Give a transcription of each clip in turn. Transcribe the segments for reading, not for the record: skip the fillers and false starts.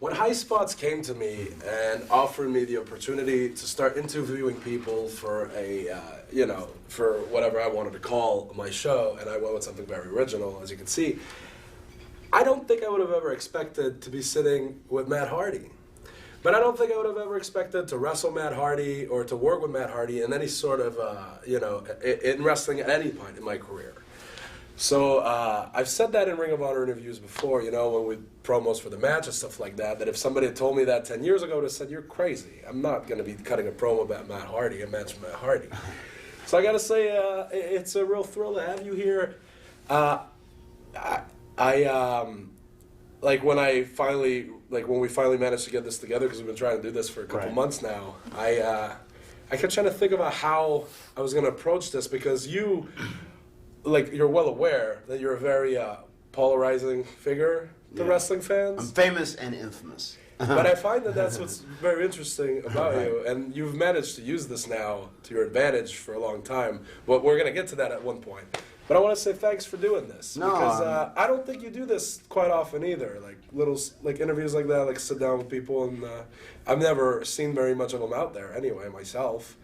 when High Spots came to me and offered me the opportunity to start interviewing people for for whatever I wanted to call my show, and I went with something very original, as you can see, I don't think I would have ever expected to be sitting with Matt Hardy. But I don't think I would have ever expected to wrestle Matt Hardy or to work with Matt Hardy in any sort of, in wrestling at any point in my career. So I've said that in Ring of Honor interviews before, when we promos for the match and stuff like that, that if somebody had told me that 10 years ago, I would have said, you're crazy. I'm not going to be cutting a promo about Matt Hardy, a match with Matt Hardy. So I got to say, it's a real thrill to have you here. When we finally managed to get this together, because we've been trying to do this for a couple months now, I kept trying to think about how I was going to approach this, because you're well aware that you're a very polarizing figure to wrestling fans. I'm famous and infamous. But I find that that's what's very interesting about you, and you've managed to use this now to your advantage for a long time. But we're going to get to that at one point. But I want to say thanks for doing this, because I don't think you do this quite often either. Like interviews like that, like sit down with people, and I've never seen very much of them out there anyway myself.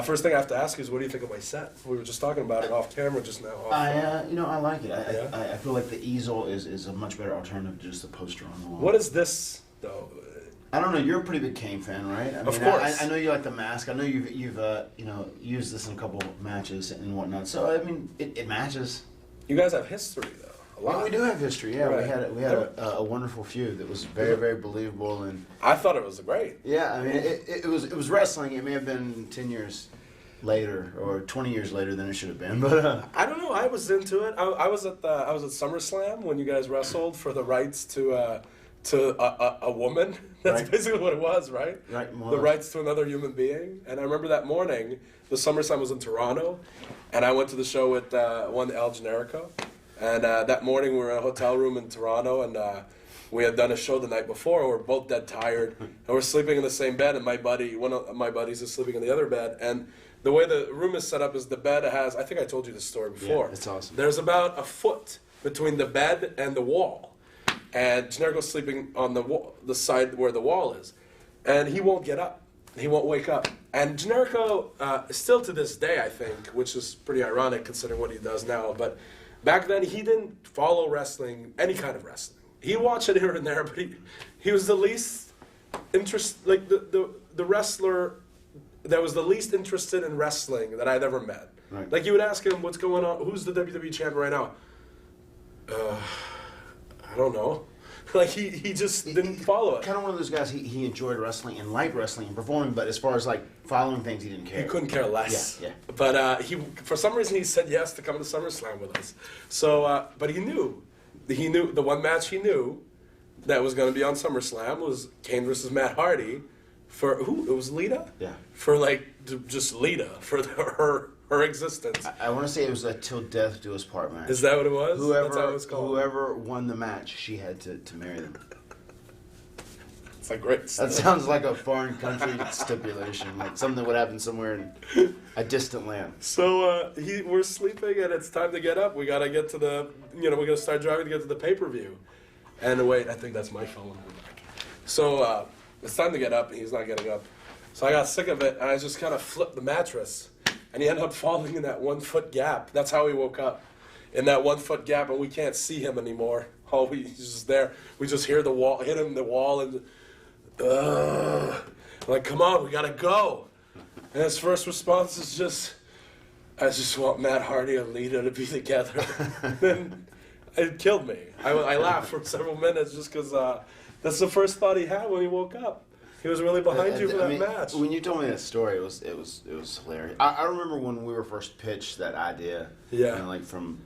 First thing I have to ask is, what do you think of my set? We were just talking about it off camera just now. I like it. I feel like the easel is a much better alternative to just a poster on the wall. What is this though? I don't know. You're a pretty big Kane fan, right? Of course. I know you like the mask. I know you've used this in a couple matches and whatnot. So I mean, it matches. You guys have history though. A lot. Yeah, we do have history. Yeah, Right. we had a wonderful feud that was very, very believable, and I thought it was great. Yeah, I mean, it was wrestling. It may have been 10 years later or 20 years later than it should have been, but I don't know. I was into it. I was at SummerSlam when you guys wrestled for the rights to a woman. That's basically what it was, right? Right. The rights to another human being. And I remember that morning, the SummerSlam was in Toronto, and I went to the show with one El Generico. And that morning we were in a hotel room in Toronto, and we had done a show the night before, and we were both dead tired, and we're sleeping in the same bed, and one of my buddies is sleeping in the other bed, and the way the room is set up is the bed has, I think I told you this story before. Yeah, it's awesome. There's about a foot between the bed and the wall. And Generico's sleeping on the side where the wall is. And he won't get up. He won't wake up. And Generico, still to this day, I think, which is pretty ironic considering what he does now, but back then he didn't follow wrestling, any kind of wrestling. He watched it here and there, but he was the least the wrestler that was the least interested in wrestling that I'd ever met. Right. Like, you would ask him, what's going on? Who's the WWE champion right now? I don't know. Like, he just didn't follow it. Kind of one of those guys, he enjoyed wrestling and liked wrestling and performing, but as far as, like, following things, he didn't care. He couldn't care less. Yeah. But for some reason, he said yes to come to SummerSlam with us. So, but he knew the one match he knew that was going to be on SummerSlam was Kane versus Matt Hardy. For who? It was Lita? Yeah. For, just Lita, for her existence. I want to say it was a till death do us part match. Is that what it was? That's how it was called? Whoever won the match, she had to marry them. It's like great stuff. That sounds like a foreign country stipulation, like something that would happen somewhere in a distant land. So we're sleeping, and it's time to get up. We gotta get to we're gonna start driving to get to the pay-per-view. And wait, I think that's my phone. So it's time to get up, and he's not getting up. So I got sick of it, and I just kind of flipped the mattress, and he ended up falling in that 1 foot gap. That's how he woke up, in that 1 foot gap, and we can't see him anymore. He's just there. We just hear the wall, hit him in the wall, and I'm like, come on, we gotta go. And his first response is just, I just want Matt Hardy and Lita to be together. And it killed me. I laughed for several minutes just because that's the first thought he had when he woke up. He was really behind you for that match. When you told me that story, it was hilarious. I remember when we were first pitched that idea. Yeah. And like from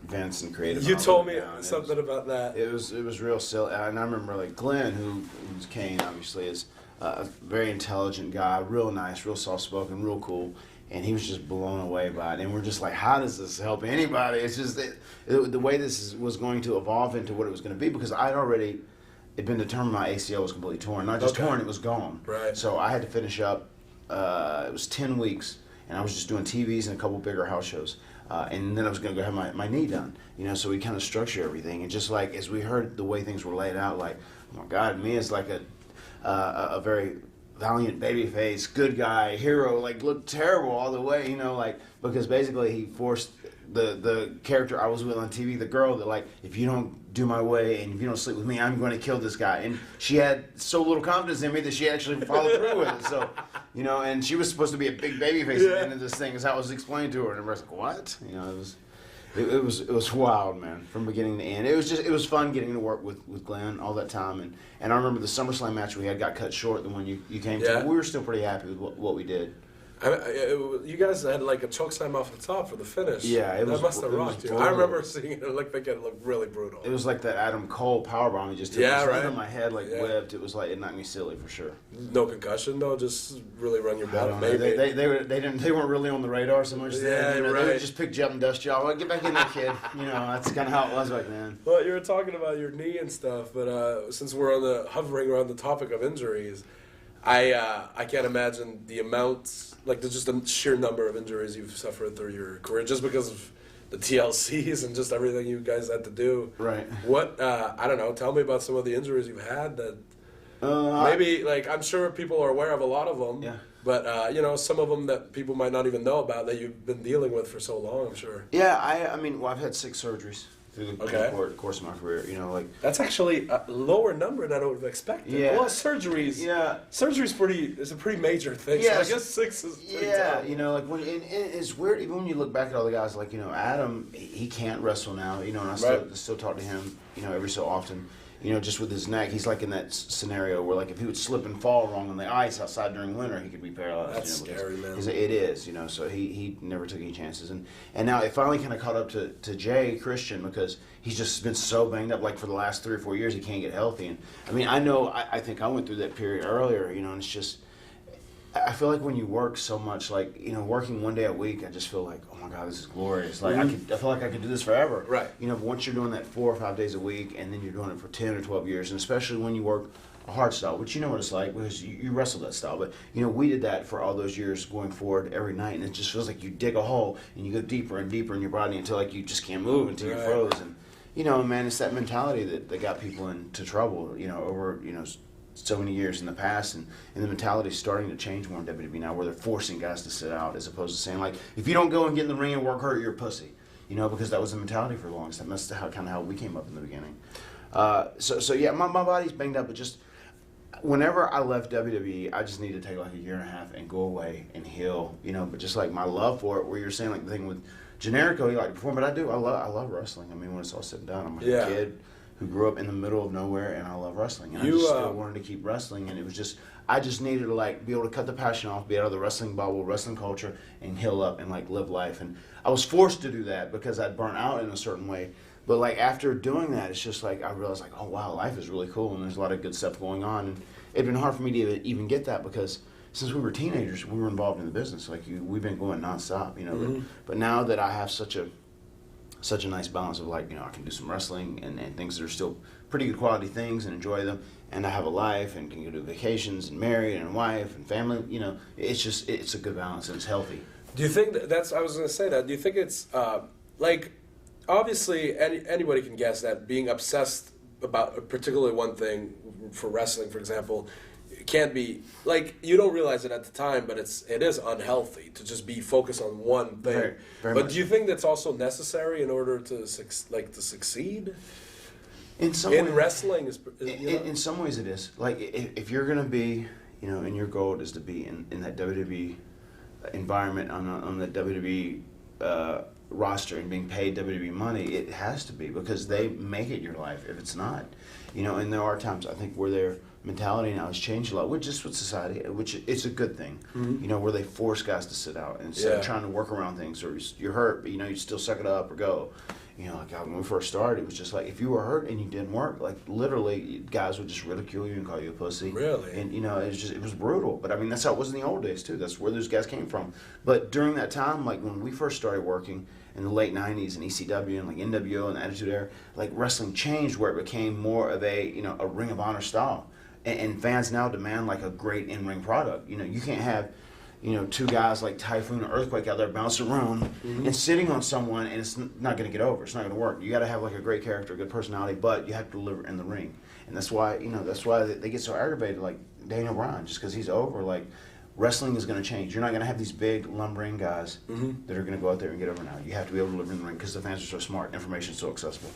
Vince and creative. You told me something about that. It was real silly, and I remember like Glenn, who's Kane, obviously is a very intelligent guy, real nice, real soft spoken, real cool. And he was just blown away by it. And we're just like, how does this help anybody? It's just the way this was going to evolve into what it was going to be, because I'd already, it'd been determined my ACL was completely torn. Not just torn, it was gone. Right. So I had to finish up, it was 10 weeks, and I was just doing TVs and a couple bigger house shows. and then I was going to go have my knee done. So we kind of structure everything, and just like as we heard the way things were laid out, like, oh my God, Mia's like a very valiant babyface, good guy, hero, like looked terrible all the way, because basically he forced the character I was with on TV, the girl that like, if you don't do my way and if you don't sleep with me, I'm going to kill this guy. And she had so little confidence in me that she actually followed through with it. So, and she was supposed to be a big babyface at the end of this thing, is how it was explained to her. And I was like, what? It was wild, man, from beginning to end. It was fun getting to work with Glenn all that time. And I remember the SummerSlam match we had got cut short, the one you came to. We were still pretty happy with what we did. You guys had like a chokeslam off the top for the finish. Yeah, that must have rocked you. I remember seeing it. Thinking it looked really brutal. It was like that Adam Cole powerbomb. He just took right on my head, whipped. It was like, it knocked me silly for sure. No concussion though. Just really run your butt. Maybe they weren't really on the radar so much. They would just pick you up and dust you off. Like, get back in there, kid. That's kind of how it was back then. Well, you were talking about your knee and stuff, but since we're hovering around the topic of injuries, I can't imagine the amounts. Like, just the sheer number of injuries you've suffered through your career, just because of the TLCs and just everything you guys had to do. Right. What, I don't know, tell me about some of the injuries you've had that maybe, I'm sure people are aware of a lot of them. Yeah. But, some of them that people might not even know about that you've been dealing with for so long, I'm sure. Yeah, I've had 6 surgeries through the course of my career, That's actually a lower number than I would have expected. Yeah. Well, surgeries. Yeah. Surgery's is a pretty major thing. Yeah. So I guess 6 is pretty tough. It's weird, even when you look back at all the guys, Adam, he can't wrestle now, and I still talk to him, every so often. Just with his neck, he's like in that scenario where, if he would slip and fall wrong on the ice outside during winter, he could be paralyzed. That's scary, man. It is, so he never took any chances. And now it finally kind of caught up to Jay Christian, because he's just been so banged up, for the last 3 or 4 years, he can't get healthy. And I think I went through that period earlier, and it's just, I feel like when you work so much, working one day a week, I just feel like, oh my God, this is glorious. I feel like I could do this forever. Right. Once you're doing that 4 or 5 days a week, and then you're doing it for 10 or 12 years, and especially when you work a hard style, which you know what it's like, because you wrestle that style. But, we did that for all those years going forward every night, and it just feels like you dig a hole, and you go deeper and deeper in your body until, you just can't move, until you're froze. And, man, it's that mentality that got people into trouble, over, so many years in the past, and the mentality is starting to change more in WWE now, where they're forcing guys to sit out, as opposed to saying, if you don't go and get in the ring and work hard, you're a pussy, because that was the mentality for the longest time. That's how we came up in the beginning. So yeah, my body's banged up, but just whenever I left WWE, I just needed to take a year and a half and go away and heal, but just my love for it, where you're saying the thing with Generico, you like to perform, but I love wrestling. When it's all said and done, I'm a kid who grew up in the middle of nowhere, and I love wrestling. And I just still wanted to keep wrestling, and it was just, I just needed to be able to cut the passion off, be out of the wrestling bubble, wrestling culture, and heal up and live life. And I was forced to do that because I'd burnt out in a certain way. But after doing that, it's just I realized oh wow, life is really cool, and there's a lot of good stuff going on. And it'd been hard for me to even get that, because since we were teenagers, we were involved in the business. We've been going nonstop, Mm-hmm. But now that I have such a nice balance of I can do some wrestling and things that are still pretty good quality things and enjoy them, and I have a life and can go to vacations and married and wife and family, it's a good balance and it's healthy. Do you think I was going to say that, do you think it's obviously anybody can guess that being obsessed about particularly one thing, for wrestling for example, can't be, you don't realize it at the time, but it is unhealthy to just be focused on one thing. Very but much. Do you think that's also necessary in order to succeed? In some in ways, wrestling, in some ways it is. If you're gonna be, and your goal is to be in that WWE environment, on the WWE roster and being paid WWE money, it has to be, because they make it your life. If it's not, and there are times I think where their mentality now has changed a lot, which is with society, which it's a good thing. Mm-hmm. Where they force guys to sit out instead of trying to work around things, or you're hurt, but you still suck it up or go. When we first started, it was just if you were hurt and you didn't work, literally guys would just ridicule you and call you a pussy. Really? And it was brutal. But that's how it was in the old days too. That's where those guys came from. But during that time, when we first started working in the late '90s in ECW and NWO and the Attitude Era, wrestling changed where it became more of a Ring of Honor style. And fans now demand a great in-ring product. You can't have two guys like Typhoon or Earthquake out there bouncing around and sitting on someone, and it's not going to get over. It's not going to work. You got to have like a great character, a good personality, but you have to deliver in the ring. And that's why they get so aggravated, like Daniel Bryan, just because he's over. Like, wrestling is going to change. You're not going to have these big lumbering guys that are going to go out there and get over now. You have to be able to deliver in the ring because the fans are so smart, information is so accessible.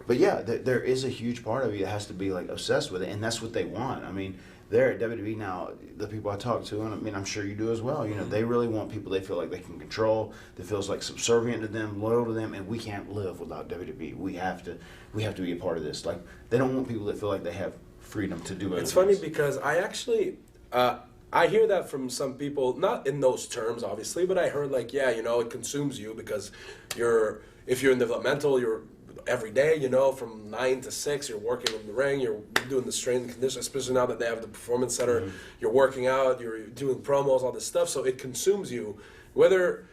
But yeah, there is a huge part of you that has to be like obsessed with it, and that's what they want. I mean, they're at WWE now, the people I talk to, and I mean, I'm sure you do as well, they really want people they feel like they can control, that feels like subservient to them, loyal to them, and we can't live without WWE. We have to be a part of this. Like, they don't want people that feel like they have freedom to do it. It's funny because I actually, I hear that from some people, not in those terms, obviously, but I heard like, it consumes you because if you're in developmental, you're every day, from 9 to 6, you're working in the ring, you're doing the strength and conditioning, especially now that they have the performance center, you're working out, you're doing promos, all this stuff, so it consumes you, whether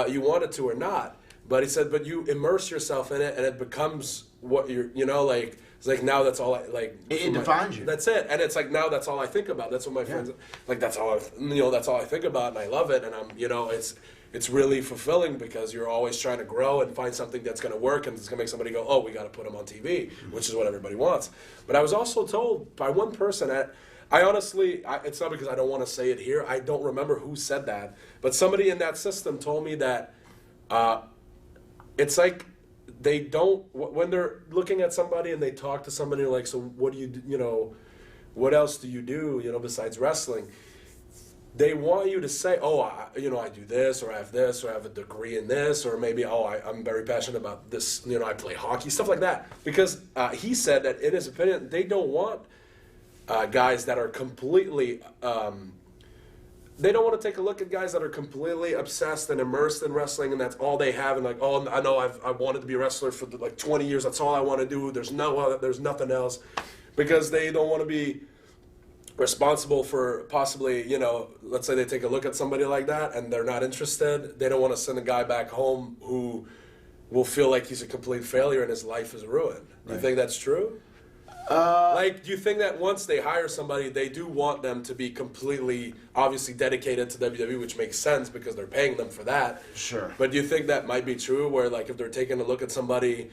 you want it to or not. But he said, but you immerse yourself in it, and it becomes what you're, it's like now that's all I, like. It defines you. That's it, and it's like now that's all I think about. That's what my friends, like that's all I think about, and I love it, and I'm, it's really fulfilling because you're always trying to grow and find something that's going to work and it's going to make somebody go, oh, we got to put him on TV, which is what everybody wants. But I was also told by one person, I honestly, it's not because I don't want to say it here, I don't remember who said that, but somebody in that system told me that it's like they don't, when they're looking at somebody and they talk to somebody like, so what do you, what else do you do, besides wrestling? They want you to say, oh, I do this, or I have this, or I have a degree in this, or maybe, I'm very passionate about this, I play hockey, stuff like that. Because he said that, in his opinion, they don't want guys that are completely, they don't want to take a look at guys that are completely obsessed and immersed in wrestling, and that's all they have, and like, oh, I know I wanted to be a wrestler for like 20 years, that's all I want to do, there's nothing else, because they don't want to be responsible for possibly, let's say they take a look at somebody like that and they're not interested. They don't want to send a guy back home who will feel like he's a complete failure and his life is ruined. Do you think that's true? Do you think that once they hire somebody, they do want them to be completely, obviously dedicated to WWE, which makes sense because they're paying them for that. Sure. But do you think that might be true where, like, if they're taking a look at somebody,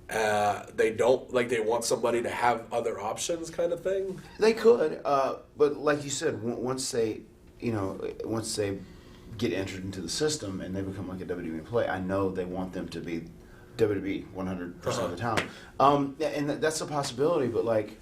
they don't, like, they want somebody to have other options kind of thing? They could, but like you said, once they get entered into the system and they become like a WWE employee, I know they want them to be WWE 100% of the time. And that's a possibility, but like,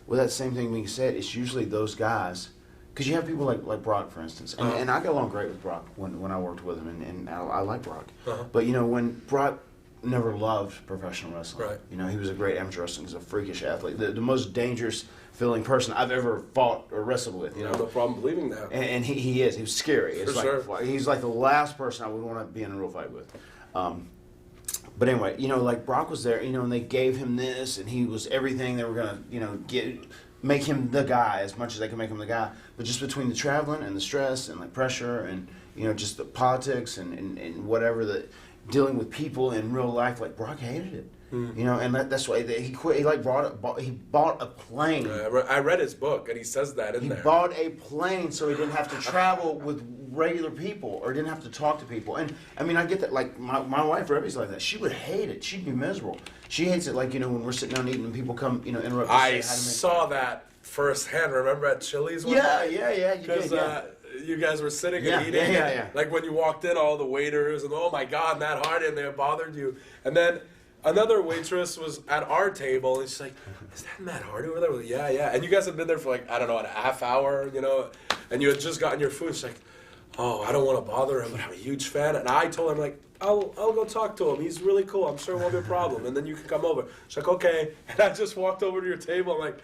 with that same thing being said, it's usually those guys, because you have people like Brock, for instance, and I got along great with Brock when I worked with him, and I like Brock. But when Brock never loved professional wrestling. Right. He was a great amateur wrestler. He's a freakish athlete. The most dangerous feeling person I've ever fought or wrestled with. No problem believing that. And he is. He was scary. It's sure. He's like the last person I would want to be in a real fight with. But anyway, like Brock was there, and they gave him this, and he was everything. They were gonna, make him the guy as much as they could make him the guy. But just between the traveling and the stress and like pressure and just the politics and whatever dealing with people in real life, like Brock hated it. And that's why he quit. He bought a plane. I read his book, and he says that in there. He bought a plane so he didn't have to travel with regular people or didn't have to talk to people. And I mean, I get that. Like my wife Rebby's like that. She would hate it. She'd be miserable. She hates it. Like when we're sitting down eating and people come, interrupt. I saw that firsthand. Remember at Chili's? Yeah. Because you guys were sitting and eating. Yeah. Like when you walked in, all the waiters and oh my God, Matt Hardy in there bothered you. And then another waitress was at our table and she's like, "Is that Matt Hardy over there?" We're like, yeah. And you guys had been there for like, I don't know, a half hour, and you had just gotten your food. She's like, "Oh, I don't want to bother him, but I'm a huge fan." And I told her, I'm like, I'll go talk to him. He's really cool. I'm sure it won't be a problem. And then you can come over. She's like, "Okay." And I just walked over to your table. I'm like,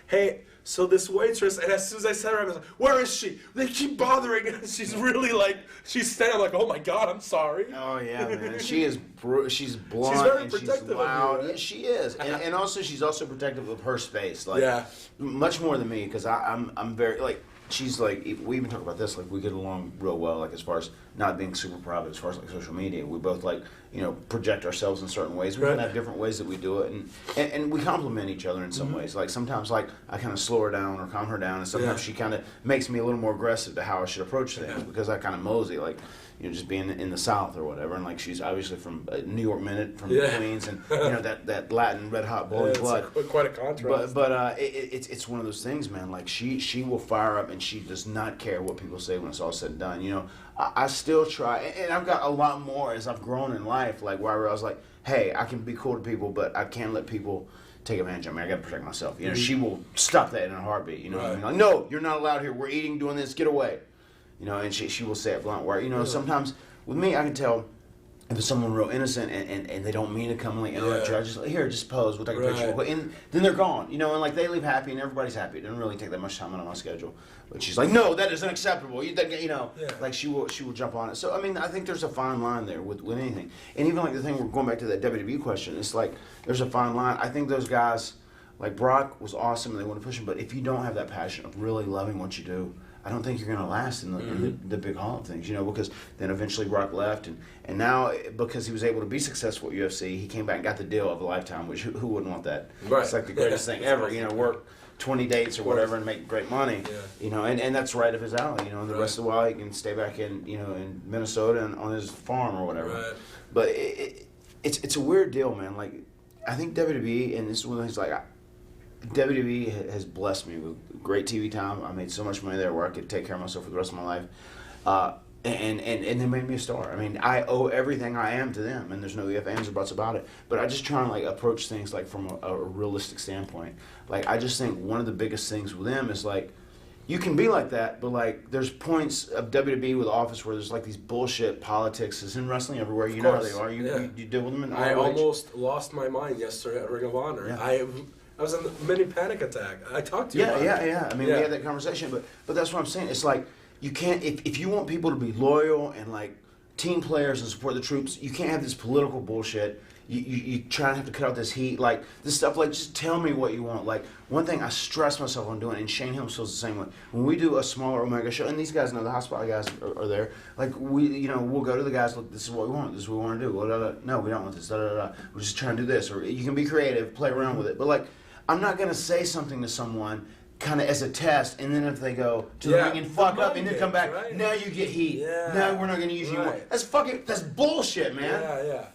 "Hey, so this waitress," and as soon as I said her, I was like, "Where is she? They keep bothering her." She's really like, she's standing. I'm like, "Oh my God, I'm sorry." Oh yeah, man. She's blunt. She's very protective she's loud. of you. Yeah, she is, and also she's also protective of her space. Like, yeah, much more than me because I'm very like. She's like, we even talk about this, like we get along real well, like as far as not being super private, as far as like social media. We both like, project ourselves in certain ways. We can have different ways that we do it, and we complement each other in some ways. Like sometimes, like I kind of slow her down or calm her down, and sometimes she kind of makes me a little more aggressive to how I should approach things because I kind of mosey, like just being in the South or whatever, and like she's obviously from New York Minute, from Queens, and that Latin red hot boiling blood. Quite a contrast. But it's one of those things, man. Like she will fire up, and she does not care what people say when it's all said and done. I still try, and I've got a lot more as I've grown in life. Like where I was like, hey, I can be cool to people, but I can't let people take advantage of me. I got to protect myself. She will stop that in a heartbeat. What I mean? Like, no, you're not allowed here. We're eating, doing this. Get away. And she will say it blunt. Where sometimes with me, I can tell if it's someone real innocent and they don't mean to come and like interrupt you. I just pose. We'll take a picture. And then they're gone. And like they leave happy and everybody's happy. It doesn't really take that much time out of my schedule. But she's like, no, that is unacceptable. Like she will jump on it. So I mean, I think there's a fine line there with anything. And even like the thing, we're going back to that WWE question. It's like there's a fine line. I think those guys, like Brock was awesome and they want to push him. But if you don't have that passion of really loving what you do, I don't think you're going to last in the big hall of things, because then eventually Brock left, and now because he was able to be successful at UFC, he came back and got the deal of a lifetime, which who wouldn't want that? Right. It's like the greatest thing ever, work 20 dates or whatever and make great money, and that's right up his alley, and the rest of the while he can stay back in, in Minnesota and on his farm or whatever. Right. But it's a weird deal, man. Like, I think WWE, and this is one of the things, like, WWE has blessed me with great TV time. I made so much money there where I could take care of myself for the rest of my life. And they made me a star. I mean, I owe everything I am to them, and there's no ifs, ands, or buts about it. But I just try and like approach things like from a realistic standpoint. Like I just think one of the biggest things with them is like, you can be like that, but like there's points of WWE with Office where there's like these bullshit politics. It's in wrestling everywhere. You know how they are. You deal with them in I almost lost my mind yesterday at Ring of Honor. Yeah. I was in a mini panic attack. I talked to you about it. Yeah. I mean, we had that conversation, but that's what I'm saying. It's like you can't if you want people to be loyal and like team players and support the troops, you can't have this political bullshit. You try to have to cut out this heat, like this stuff. Like, just tell me what you want. Like, one thing I stress myself on doing, and Shane Helms feels the same way. When we do a smaller Omega show, and these guys know, the hospital guys are there. Like, we'll go to the guys. Look, this is what we want. This is what we want to do. No, we don't want this. We're just trying to do this. Or you can be creative, play around with it. But like, I'm not gonna say something to someone kind of as a test, and then if they go to the ring and fuck up and then come back, now you get heat. Now we're not going to use you anymore. That's bullshit, man.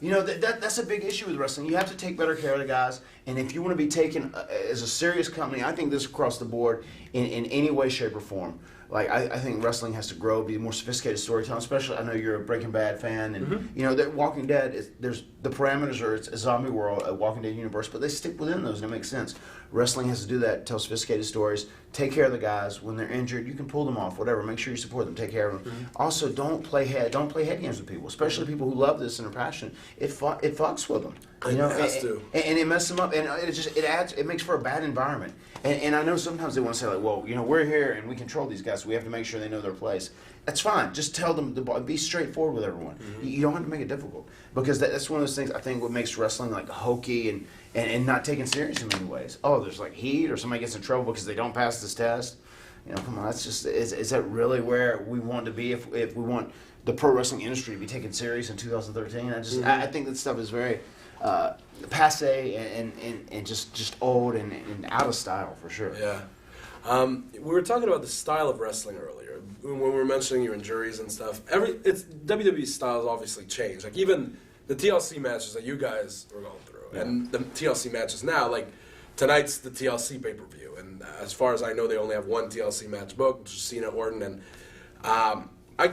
That's a big issue with wrestling. You have to take better care of the guys, and if you want to be taken as a serious company, I think this across the board in any way, shape, or form. Like, I think wrestling has to grow, be more sophisticated storytelling, especially, I know you're a Breaking Bad fan, and, that Walking Dead, there's the parameters are, it's a zombie world, a Walking Dead universe, but they stick within those, and it makes sense. Wrestling has to do that, tell sophisticated stories, take care of the guys. When they're injured, you can pull them off, whatever. Make sure you support them, take care of them. Also, don't play head games with people, especially people who love this and are passionate. It fucks with them. It has to. And it messes them up, and it makes for a bad environment. And I know sometimes they want to say, like, well, we're here and we control these guys, so we have to make sure they know their place. That's fine. Just tell them, be straightforward with everyone. You don't have to make it difficult. Because that's one of those things, I think, what makes wrestling, like, hokey and not taken serious in many ways. Oh, there's, like, heat, or somebody gets in trouble because they don't pass this test. Come on, that's just, is that really where we want to be if we want the pro wrestling industry to be taken serious in 2013? I think that stuff is very passe and just old and out of style for sure. Yeah. We were talking about the style of wrestling earlier when we were mentioning your injuries and stuff. WWE's style has obviously changed. Like even the TLC matches that you guys were going through, and the TLC matches now. Like tonight's the TLC pay-per-view, and as far as I know, they only have one TLC match booked, which is Cena Orton. And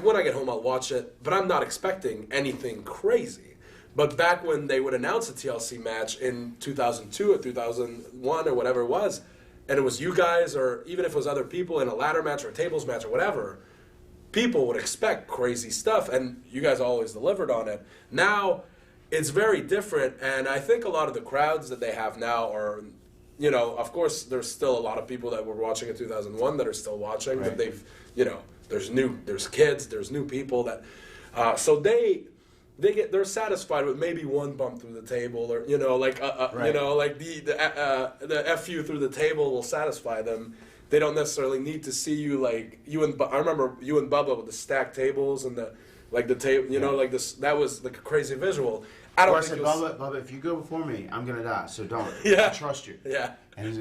when I get home, I'll watch it, but I'm not expecting anything crazy. But back when they would announce a TLC match in 2002 or 2001 or whatever it was, and it was you guys, or even if it was other people in a ladder match or a tables match or whatever, people would expect crazy stuff, and you guys always delivered on it. Now, it's very different, and I think a lot of the crowds that they have now are, of course, there's still a lot of people that were watching in 2001 that are still watching, but they've, there's kids, there's new people that, so they're satisfied with maybe one bump through the table, or the F you through the table will satisfy them. They don't necessarily need to see you like I remember you and Bubba with the stacked tables and the like the tape, you know, like this. That was like a crazy visual. I don't think I said, Bubba, if you go before me, I'm gonna die. So don't. Yeah. I trust you. Yeah. And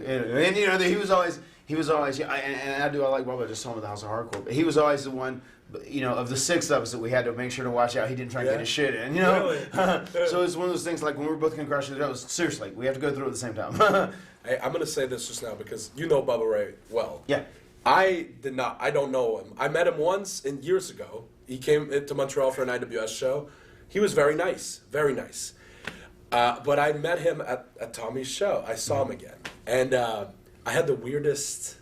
you know, he was always, and I like Bubba. I just saw him at the House of Hardcore. But he was always the one, you know, of the 6 of us that we had to make sure to watch out. He didn't try and get his shit in, you know. Really? So it's one of those things like when we were both gonna crush it. It was seriously, we have to go through it at the same time. Hey, I'm gonna say this just now because you know Bubba Ray well. Yeah. I did not. I don't know him. I met him once years ago. He came to Montreal for an IWS show. He was very nice, very nice. But I met him at Tommy's show. I saw him again, and I had the weirdest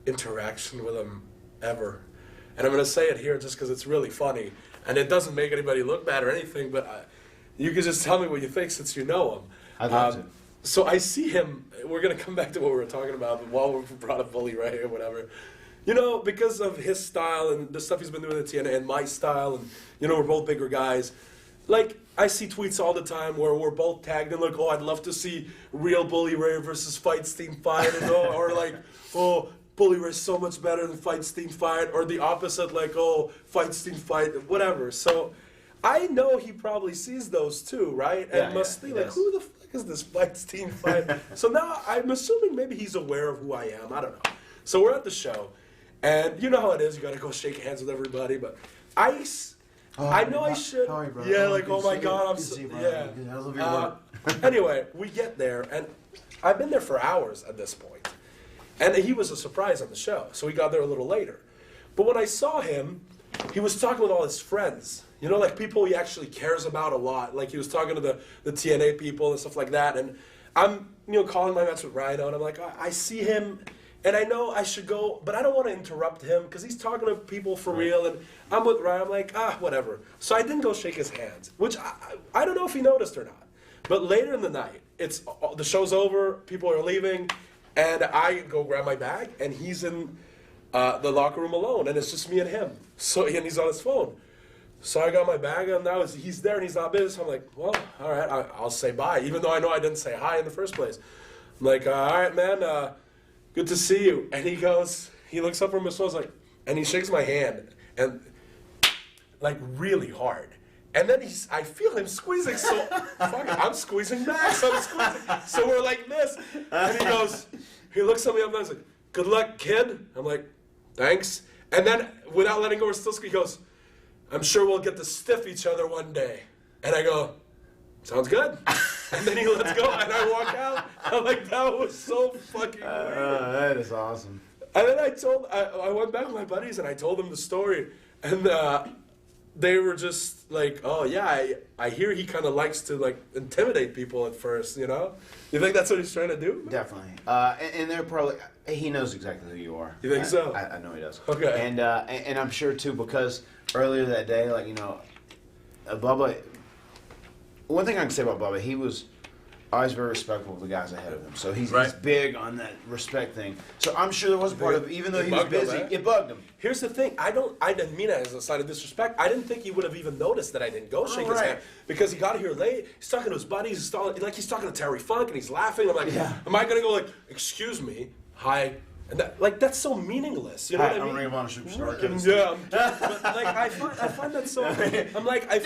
interaction with him ever. And I'm gonna say it here just because it's really funny, and it doesn't make anybody look bad or anything. But you can just tell me what you think since you know him. I'd love to. So I see him. We're gonna come back to what we were talking about, but while we brought up Bully Ray or whatever, you know, because of his style and the stuff he's been doing at TNA and my style, and you know, we're both bigger guys. Like I see tweets all the time where we're both tagged and like, oh, I'd love to see real Bully Ray versus Fightstein fight, and or like, oh, Bully Ray's so much better than Fightstein fight, or the opposite, like, oh, Fightstein fight, whatever. So I know he probably sees those too, right? And must think like, who the fuck is this Fightstein fight? So now I'm assuming maybe he's aware of who I am. I don't know. So we're at the show, and you know how it is. You gotta go shake hands with everybody, but I know I should. How are you, bro? Yeah, like, oh my God, I'm so, yeah. I love your work. Anyway, we get there, and I've been there for hours at this point. And he was a surprise on the show, so we got there a little later. But when I saw him, he was talking with all his friends. You know, like people he actually cares about a lot. Like he was talking to the TNA people and stuff like that. And I'm, you know, calling my match with Rhino, and I'm like, I see him, and I know I should go, but I don't want to interrupt him because he's talking to people for real. And I'm with Rhino. I'm like, whatever. So I didn't go shake his hands, which I don't know if he noticed or not. But later in the night, the show's over, people are leaving, and I go grab my bag, and he's in the locker room alone, and it's just me and him. So and he's on his phone. So I got my bag, and now he's there, and he's not busy. So I'm like, well, all right, I'll say bye, even though I know I didn't say hi in the first place. I'm like, all right, man, good to see you. And he looks up from his phone, and he shakes my hand, and like really hard. And then I feel him squeezing, so fuck it, I'm squeezing back, so we're like this. And he looks at me, I'm like, good luck, kid. I'm like, thanks. And then, without letting go, we're still he goes, I'm sure we'll get to stiff each other one day. And I go, sounds good. And then he lets go, and I walk out. I'm like, that was so fucking weird. That is awesome. And then I went back with my buddies, and I told them the story. And they were just like, oh, yeah, I hear he kind of likes to, like, intimidate people at first, you know? You think that's what he's trying to do? Definitely. And they're probably, he knows exactly who you are. You think so? I know he does. Okay. And I'm sure, too, because earlier that day, like, you know, Bubba, one thing I can say about Bubba, he was always very respectful of the guys ahead of him. So he's big on that respect thing. So I'm sure there was a part of it, even though he was busy, it bugged him. Here's the thing, I didn't mean it as a sign of disrespect. I didn't think he would have even noticed that I didn't go shake his hand because he got here late. He's talking to his buddies, he's talking to Terry Funk, and he's laughing. I'm like, am I gonna go like, excuse me, hi? And that's so meaningless. You know what I mean? I'm Ring of Honor superstar. Yeah, but like I find that so. I'm like, I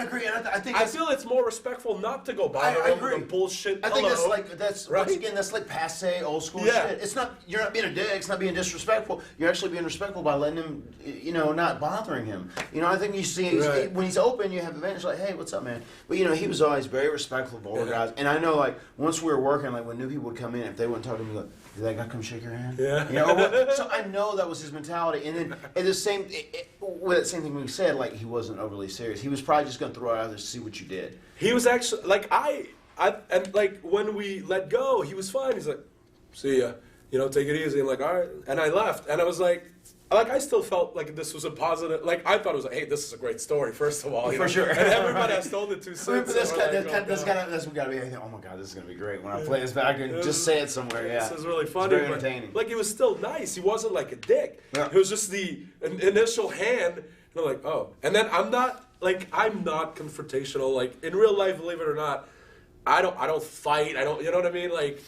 agree. I feel it's more respectful not to go bother him with the bullshit. I think that's once again that's like passe old school shit. It's not, you're not being a dick. It's not being disrespectful. You're actually being respectful by letting him, you know, not bothering him. You know, I think you see when he's open, you have advantage. Like, hey, what's up, man? But you know, he was always very respectful of older guys. And I know, like, once we were working, like when new people would come in, if they wouldn't talk to me, like, did that guy come shake your hand? Yeah. You know, so I know that was his mentality. And then at the same, with that same thing we said, like he wasn't overly serious. He was probably just going to throw it out there to see what you did. He was actually like and like when we let go, he was fine. He's like, see ya, you know, take it easy. I'm like, all right, and I left, and I was like I still felt like this was a positive. Like I thought it was like, hey, this is a great story. First of all, for sure, and everybody has told it to since. This got to be. Oh my God, this is gonna be great when I play this back and just say it somewhere. Yeah, this is really funny. It's very entertaining. Like he was still nice. He wasn't like a dick. Yeah. It was just the initial hand. And I'm like, oh, and then I'm not confrontational. Like in real life, believe it or not, I don't fight. You know what I mean? Like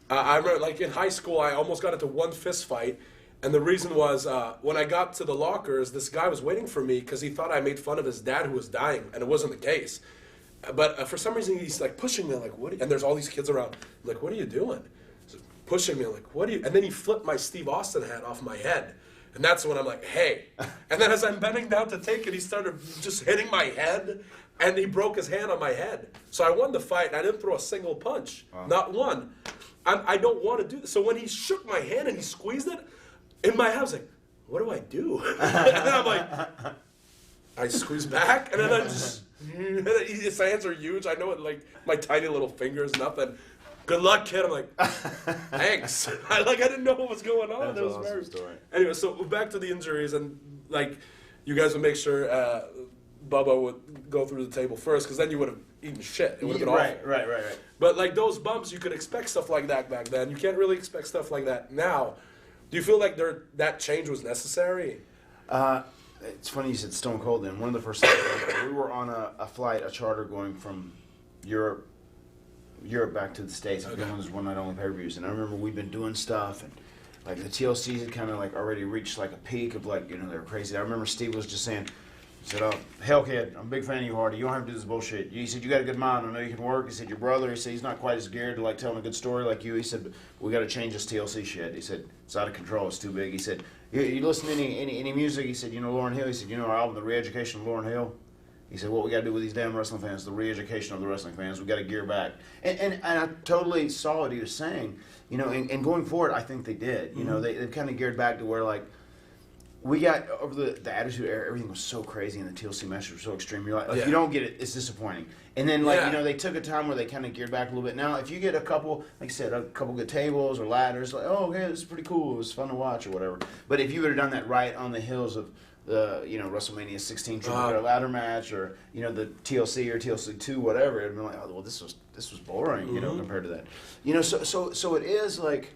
I remember, like in high school, I almost got into one fist fight. And the reason was when I got to the lockers, this guy was waiting for me because he thought I made fun of his dad who was dying, and it wasn't the case. But for some reason, he's like pushing me, like, what? And there's all these kids around. I'm like, what are you doing? He's pushing me, like, what are you? And then he flipped my Steve Austin hat off my head. And that's when I'm like, hey. And then as I'm bending down to take it, he started just hitting my head, and he broke his hand on my head. So I won the fight, and I didn't throw a single punch. Wow. Not one. I don't want to do this. So when he shook my hand and he squeezed it, in my head I was like, what do I do? And then I'm like, I squeeze back, and then I'm just, his hands are huge. I know it, like, my tiny little fingers, nothing. Good luck, kid. I'm like, thanks. I didn't know what was going on. That's it was an awesome story. Anyway, so back to the injuries, and like, you guys would make sure Bubba would go through the table first, because then you would have eaten shit. It would have been awful. Right. But like those bumps, you could expect stuff like that back then. You can't really expect stuff like that now. Do you feel like that change was necessary? It's funny you said Stone Cold then. One of the first times we were on a flight, a charter going from Europe back to the States. Okay. One of those one-night only pay-per-views. And I remember we'd been doing stuff, and like the TLCs had kind of like already reached like a peak of like, they were crazy. I remember Steve was just saying, he said, oh, hell, kid, I'm a big fan of you, Hardy. You don't have to do this bullshit. He said, you got a good mind. I know you can work. He said, your brother, he said, he's not quite as geared to like telling a good story like you. He said, but we got to change this TLC shit. He said, it's out of control. It's too big. He said, you listen to any music? He said, Lauryn Hill? He said, our album, The Re-Education of Lauryn Hill? He said, what we got to do with these damn wrestling fans, the re-education of the wrestling fans, we got to gear back. And I totally saw what he was saying. And going forward, I think they did. They kind of geared back to where, like, we got over the Attitude Era, everything was so crazy, and the TLC matches were so extreme. You're like, if you don't get it, it's disappointing. And then, like, they took a time where they kind of geared back a little bit. Now, if you get a couple, like I said, a couple good tables or ladders, like, oh, okay, this is pretty cool, it was fun to watch or whatever. But if you would have done that right on the heels of the WrestleMania 16 triple threat ladder match, or the TLC or TLC 2, whatever, it'd been like, oh well, this was boring, compared to that. So it is like,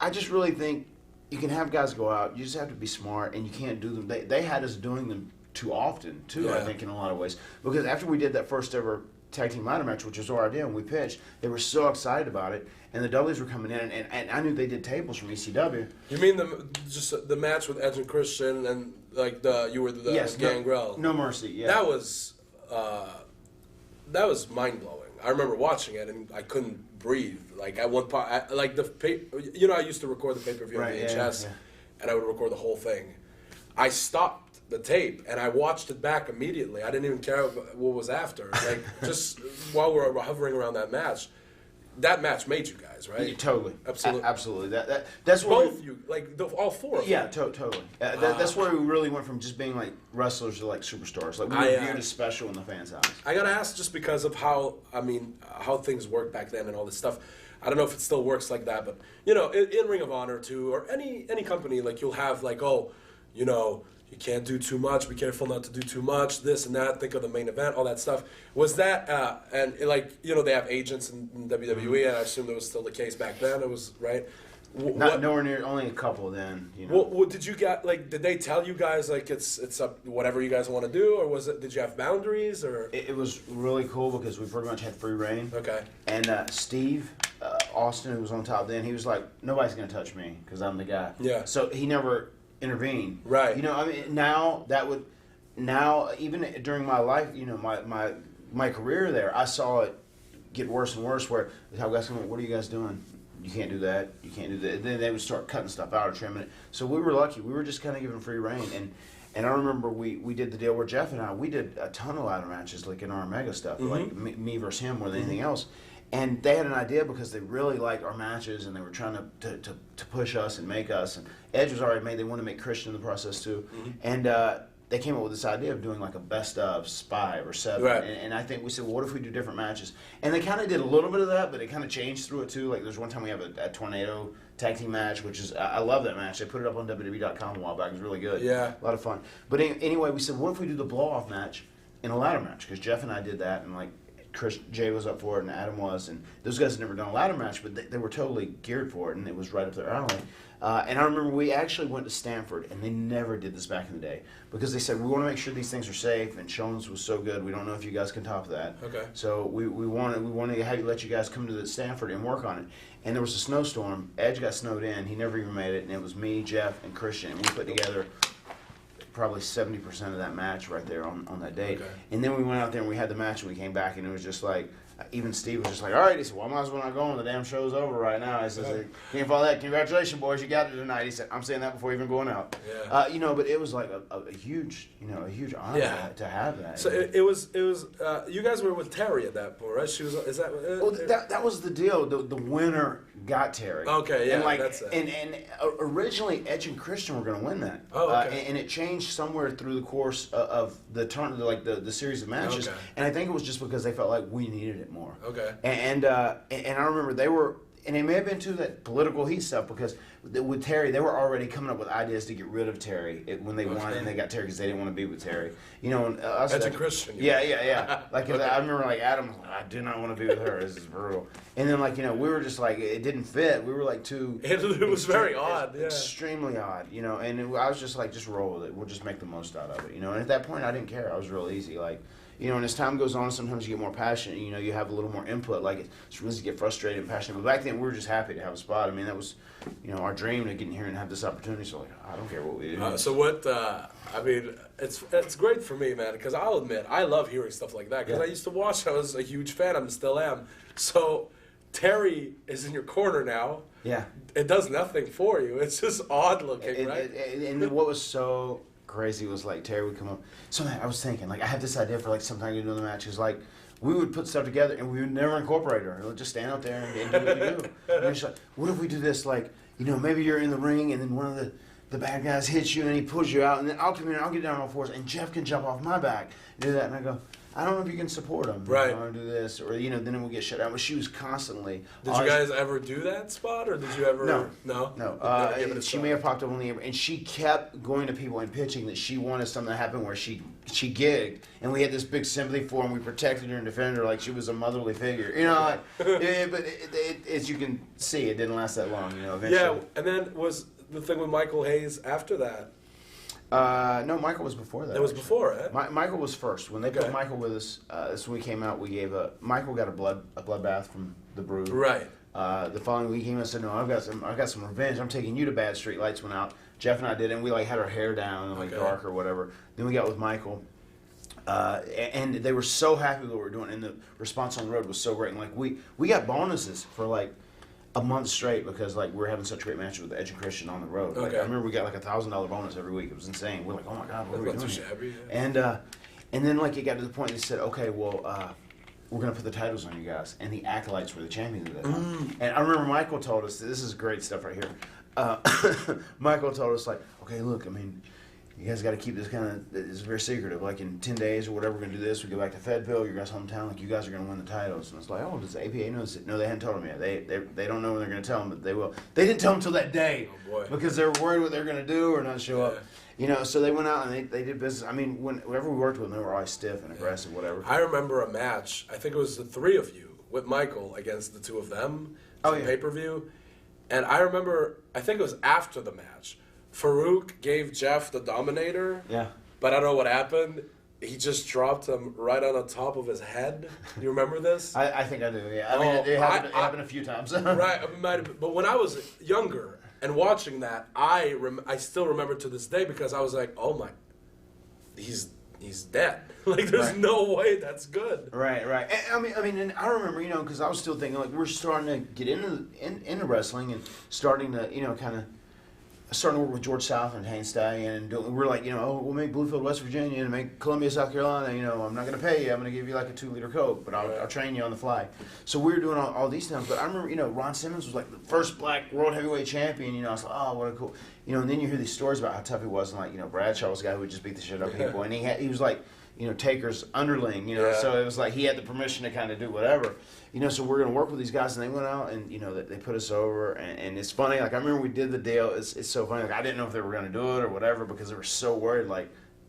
I just really think you can have guys go out. You just have to be smart, and you can't do them. They had us doing them too often too. I think in a lot of ways, because after we did that first ever tag team ladder match, which was our idea, and we pitched, they were so excited about it. And the Dudleys were coming in, and I knew they did tables from ECW. You mean the match with Edge and Christian, and like you were the Gangrel? No Mercy. Yeah. That was mind blowing. I remember watching it, and I couldn't breathe. Like at one part, I used to record the pay-per-view on VHS, and I would record the whole thing. I stopped the tape and I watched it back immediately. I didn't even care what was after. Like just while we were hovering around that match. That match made you guys, right? Yeah, totally, absolutely, absolutely. That's where all four of you. Yeah, totally. That's where we really went from just being like wrestlers to like superstars. Like we were viewed as special in the fans' eyes. I gotta ask, just because of how things worked back then and all this stuff. I don't know if it still works like that, but in Ring of Honor too, or any company, like you'll have like, you can't do too much. Be careful not to do too much. This and that. Think of the main event. All that stuff. Was that and like they have agents in WWE, and I assume that was still the case back then. It was right. Nowhere near. Only a couple then. What did you get? Like, did they tell you guys like it's up whatever you guys want to do, or was it? Did you have boundaries, or? It was really cool because we pretty much had free reign. Okay. And Steve Austin, who was on top then, he was like, nobody's gonna touch me because I'm the guy. Yeah. So he never intervene. Right. Now even during my life, my career there, I saw it get worse and worse. Where how guys come, what are you guys doing? You can't do that. You can't do that. And then they would start cutting stuff out or trimming it. So we were lucky. We were just kind of given free reign. And I remember we did the deal where Jeff and I, we did a ton of ladder matches like in our Omega stuff, like me versus him more than anything else. And they had an idea because they really liked our matches, and they were trying to push us and make us. And Edge was already made. They wanted to make Christian in the process too. And they came up with this idea of doing like a best of 5 or 7. Right. And I think we said, well, what if we do different matches? And they kind of did a little bit of that, but it kind of changed through it too. Like there's one time we have a Tornado tag team match, which is, I love that match. They put it up on WWE.com a while back. It was really good. Yeah. A lot of fun. But anyway, we said, what if we do the blow-off match in a ladder match? Because Jeff and I did that, and like, Jay was up for it, and Adam was, and those guys had never done a ladder match, but they were totally geared for it, and it was right up their alley. And I remember we actually went to Stanford, and they never did this back in the day because they said we want to make sure these things are safe. And Shones was so good, we don't know if you guys can top that. Okay. So we want to let you guys come to the Stanford and work on it. And there was a snowstorm. Edge got snowed in. He never even made it, and it was me, Jeff, and Christian, and we put together probably 70% of that match right there on that date. Okay. And then we went out there and we had the match, and we came back, and it was just like. Even Steve was just like, all right. He said, well, I might as well not go on. The damn show's over right now. He says, can't follow that. Congratulations, boys. You got it tonight. He said, I'm saying that before even going out. Yeah. But it was like a huge honor to have that. So it was you guys were with Terry at that point, right? She was. Is that? Well, that was the deal. The winner got Terry. Okay, yeah, and that's it. And originally Edge and Christian were going to win that. Oh, okay. And it changed somewhere through the course of the turn, like the series of matches. Okay. And I think it was just because they felt like we needed it more. Okay. And I remember they were, and it may have been too that political heat stuff because with Terry they were already coming up with ideas to get rid of Terry when they won, and they got Terry because they didn't want to be with Terry. And us, Edge and Christian. Yeah. Like I remember, like Adam was like, I do not want to be with her. This is brutal. And then we were just like it didn't fit. We were like too. It was very odd. Yeah. Extremely odd. And I was just like, just roll with it. We'll just make the most out of it. And at that point I didn't care. I was real easy. Like. And as time goes on, sometimes you get more passionate. You have a little more input. Like it's really get frustrated and passionate. But back then, we were just happy to have a spot. I mean, that was, our dream to get in here and have this opportunity. So I don't care what we do. So what? I mean, it's great for me, man. Because I'll admit, I love hearing stuff like that. Because I used to watch. I was a huge fan. I still am. So Terry is in your corner now. Yeah. It does nothing for you. It's just odd looking, right? And what was so crazy was like Terry would come up. So I was thinking, like, I had this idea for like sometime to do the match. Is like we would put stuff together and we would never incorporate her. We'd just stand out there and do what we do. And she's like, what if we do this? Like, maybe you're in the ring and then one of the bad guys hits you and he pulls you out, and then I'll come in and I'll get down on all fours and Jeff can jump off my back and do that. And I go, I don't know if you can support him. Right. Or do this, or then we'll get shut down. But she was constantly. Did you guys ever do that spot, or did you ever? No. She may have popped up on the air, and she kept going to people and pitching that she wanted something to happen where she gigged, and we had this big sympathy for her, and we protected her and defended her like she was a motherly figure. But as you can see, it didn't last that long. Eventually. Yeah, and then was the thing with Michael Hayes after that. No, Michael was before that. It was before, right? Michael was first. When they put Michael with us, that's when we came out. We gave Michael got a bloodbath from the Brood. Right. The following week, he came and said, "No, I've got some revenge. I'm taking you to Bad Street." Lights went out. Jeff and I did it, and we had our hair down and dark or whatever. Then we got with Michael, and they were so happy with what we were doing, and the response on the road was so great. And we got bonuses for a month straight because we were having such great matches with Edge and Christian on the road. I remember we got $1,000 bonus every week. It was insane. We're like, oh my god, what are we doing? Shabby, yeah. And then it got to the point they said, okay, well, we're gonna put the titles on you guys, and the Acolytes were the champions of that time. And I remember Michael told us, this is great stuff right here. Michael told us okay, look, I mean, you guys got to keep this it's very secretive. In 10 days or whatever, we're going to do this. We go back to Fayetteville, your guys' hometown. You guys are going to win the titles. And it's like, oh, does the APA know this? No, they hadn't told them yet. They don't know when they're going to tell them, but they will. They didn't tell them until that day. Oh, boy. Because they were worried what they were going to do or not show up. So they went out and they did business. I mean, whenever we worked with them, they were always stiff and aggressive, whatever. I remember a match. I think it was the three of you with Michael against the two of them. Pay-per-view. And I remember, I think it was after the match. Farouk gave Jeff the Dominator. Yeah. But I don't know what happened. He just dropped him right on the top of his head. Do you remember this? I think I do, yeah. I mean, it happened a few times. Right. But when I was younger and watching that, I still remember to this day because I was like, oh my, he's dead. There's no way that's good. Right. And I mean, and I remember, because I was still thinking, we're starting to get into wrestling and starting to, starting to work with George South and Haynes Stallion, and we're like, we'll make Bluefield, West Virginia, and make Columbia, South Carolina. I'm not going to pay you. I'm going to give you a 2-liter Coke, but I'll train you on the fly. So we were doing all these things. But I remember, Ron Simmons was the first black world heavyweight champion. I was like, oh, what a cool. And then you hear these stories about how tough he was, and Bradshaw was a guy who would just beat the shit out of people, and he was Taker's underling, so it was he had the permission to kind of do whatever, so we're going to work with these guys, and they went out and, they put us over, and it's funny, I remember we did the deal, it's so funny, I didn't know if they were going to do it or whatever, because they were so worried,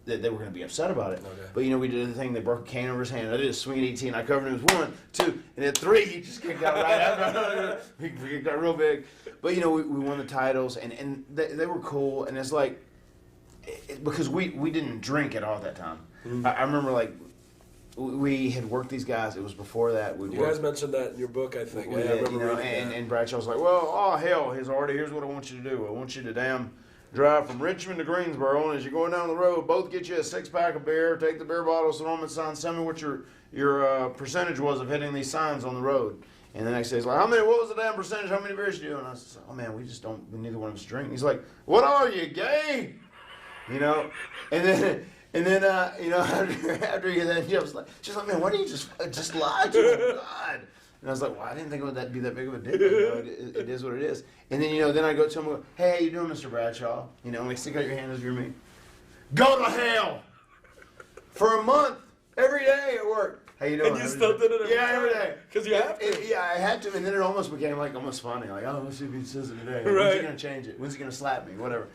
that they were going to be upset about it. Okay. But, we did the thing. They broke a cane over his hand. I did a swing at 18. I covered him with 1, 2, and at 3, he just kicked out right after. He got real big. But, we won the titles, and they were cool. And it's like, because we didn't drink at all at that time. Mm-hmm. I remember, like, we had worked these guys. It was before that. You guys mentioned that in your book, I think. I remember and Bradshaw was like, well, oh, hell, here's what I want you to do. I want you to drive from Richmond to Greensboro, and as you're going down the road, both get you a 6-pack of beer, take the beer bottles, throw them at signs, tell me what your percentage was of hitting these signs on the road. And the next day he's like, what was the damn percentage? How many beers you do? And I said, oh, man, neither one of us drink. And he's like, what are you, gay? And then, after you that, she's like, man, why don't you just lie to him? God. And I was like, well, I didn't think it would be that big of a deal. It is what it is. And then, then I go to him and go, hey, how you doing, Mr. Bradshaw? Like, stick out your hand as you're me. Go to hell! For a month, every day at work. How you doing? And you still did it every day? Because you have to. Yeah, I had to. And then it almost became almost funny. Like, oh, let's see if he says it today. Right. When's he going to change it? When's he going to slap me? Whatever.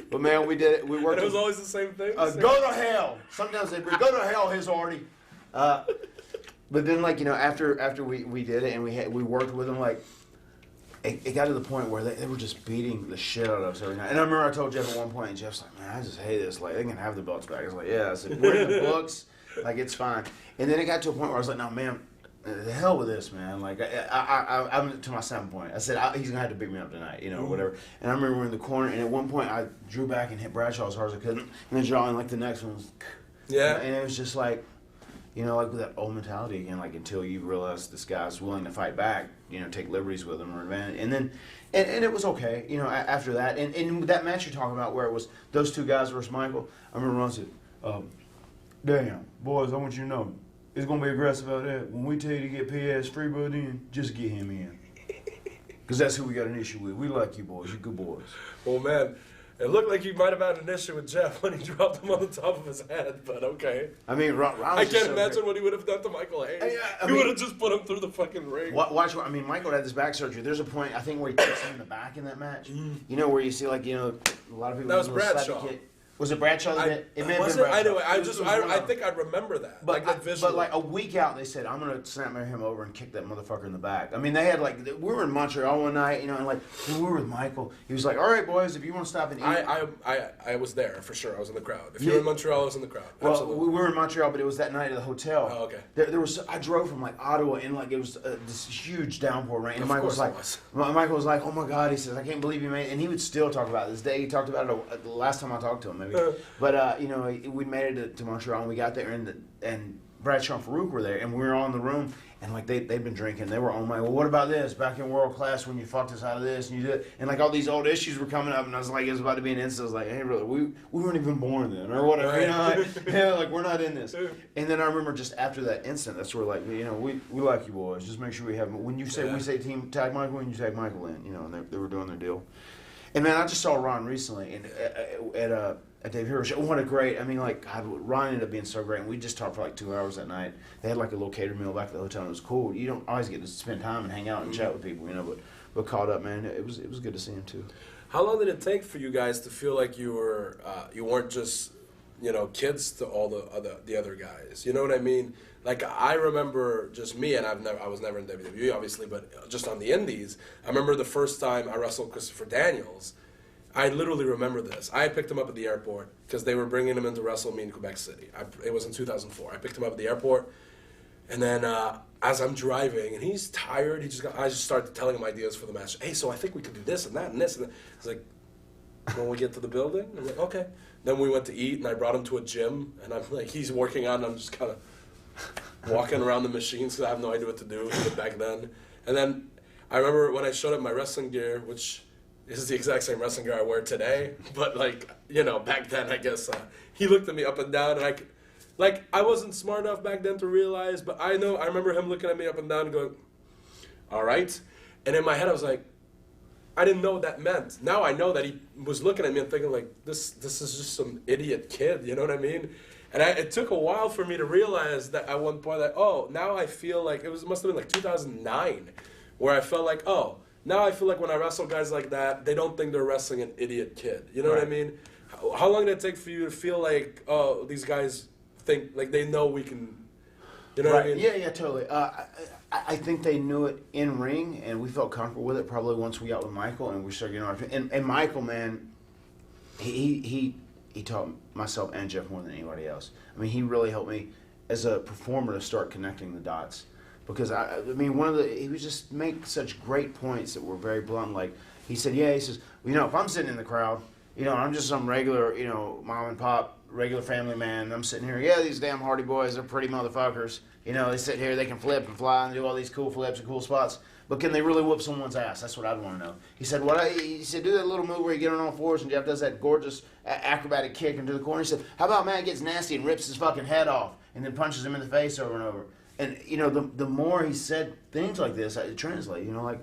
But, man, we did it. We worked. And it was always the same thing? Go to hell. Sometimes they bring, go to hell, his already. But then, after we did it and we worked with them, it got to the point where they were just beating the shit out of us every night. And I remember I told Jeff at one point, and Jeff's like, man, I just hate this. Like, they can have the belts back. I was like, yeah. I said, we're in the books. Like, it's fine. And then it got to a point where I was like, no, man, the hell with this, man. Like, I'm to my 7 point. I said, he's going to have to beat me up tonight, whatever. And I remember we were in the corner, and at one point I drew back and hit Bradshaw as hard as I could. And then drawing, the next one was, yeah. And it was just like, with that old mentality again, until you realize this guy's willing to fight back, take liberties with him or advantage. And then, and it was okay, after that. And that match you're talking about where it was those two guys versus Michael, I remember Ron said, damn, boys, I want you to know, it's going to be aggressive out there. When we tell you to get PS Freebird in, just get him in. Because that's who we got an issue with. We like you boys. You're good boys. Well, man, it looked like you might have had an issue with Jeff when he dropped him on the top of his head, but okay. I mean, Ron I can't imagine what he would have done to Michael Hayes. He would have just put him through the fucking ring. Watch, Michael had this back surgery. There's a point, I think, where he kicks him in the back in that match. Where you see, a lot of people... That was Bradshaw. Was it Bradshaw? It may have been Bradshaw. Anyway, I think I remember that. But a week out, they said, I'm going to snap him over and kick that motherfucker in the back. I mean, they had we were in Montreal one night, and when we were with Michael, he was like, all right, boys, if you want to stop and eat. I was there, for sure. I was in the crowd. If you were in Montreal, I was in the crowd. Well, absolutely. we were in Montreal, but it was that night at the hotel. Oh, okay. I drove from Ottawa, and it was this huge downpour rain. And Michael was like, oh my God, he says, I can't believe you made it. And he would still talk about it this day. He talked about it the last time I talked to him, maybe. But we made it to Montreal, and we got there, and Bradshaw and Farouk were there, and we were all in the room, and they'd been drinking. They were on well, what about this? Back in World Class when you fucked us out of this, and you did, and all these old issues were coming up, and I was like, it was about to be an incident. I was like, hey, brother, we weren't even born then, or whatever, we're not in this. And then I remember just after that incident, that's where we like you boys. Just make sure we have when you say we say team tag Michael, and you tag Michael in, and they were doing their deal. And man, I just saw Ron recently, and at Dave Hero show. What a great! God, Ron ended up being so great, and we just talked for 2 hours that night. They had a little catered meal back at the hotel, and it was cool. You don't always get to spend time and hang out and chat with people, but caught up, man. It was good to see him too. How long did it take for you guys to feel like you weren't just kids to all the other guys? You know what I mean? I remember just me, and I was never in WWE obviously, but just on the indies, I remember the first time I wrestled Christopher Daniels. I literally remember this. I picked him up at the airport because they were bringing him in to wrestle me in Quebec City. It was in 2004. I picked him up at the airport, and then as I'm driving, and he's tired, I just started telling him ideas for the match. Hey, so I think we could do this and that and this. And he's like, when we get to the building? I'm like, okay. Then we went to eat, and I brought him to a gym, and I'm like, he's working out, and I'm just kind of walking around the machines because I have no idea what to do back then. And then I remember when I showed up my wrestling gear, which... This is the exact same wrestling gear I wear today, but back then I guess he looked at me up and down, and I wasn't smart enough back then to realize, but I remember him looking at me up and down and going, all right, and in my head I was like, I didn't know what that meant. Now I know that he was looking at me and thinking this is just some idiot kid, you know what I mean? And it took a while for me to realize that at one point now I feel like must have been 2009, where I felt now I feel like when I wrestle guys like that, they don't think they're wrestling an idiot kid. You know what I mean? How long did it take for you to feel like, oh, these guys think like they know we can? You know what I mean? Yeah, totally. I think they knew it in ring, and we felt comfortable with it probably once we got with Michael and we started getting our. And Michael, man, he taught myself and Jeff more than anybody else. I mean, he really helped me as a performer to start connecting the dots. Because I mean, he would just make such great points that were very blunt. Like he said, he says, well, you know, if I'm sitting in the crowd, you know, I'm just some regular, you know, mom and pop, regular family man. And I'm sitting here, these damn Hardy Boys are pretty motherfuckers. You know, they sit here, they can flip and fly and do all these cool flips and cool spots. But can they really whoop someone's ass? That's what I'd want to know. He said, he said, do that little move where you get on all fours and Jeff does that gorgeous acrobatic kick into the corner. He said, how about Matt gets nasty and rips his fucking head off and then punches him in the face over and over? And, you know, the more he said things like this, it translates, you know, like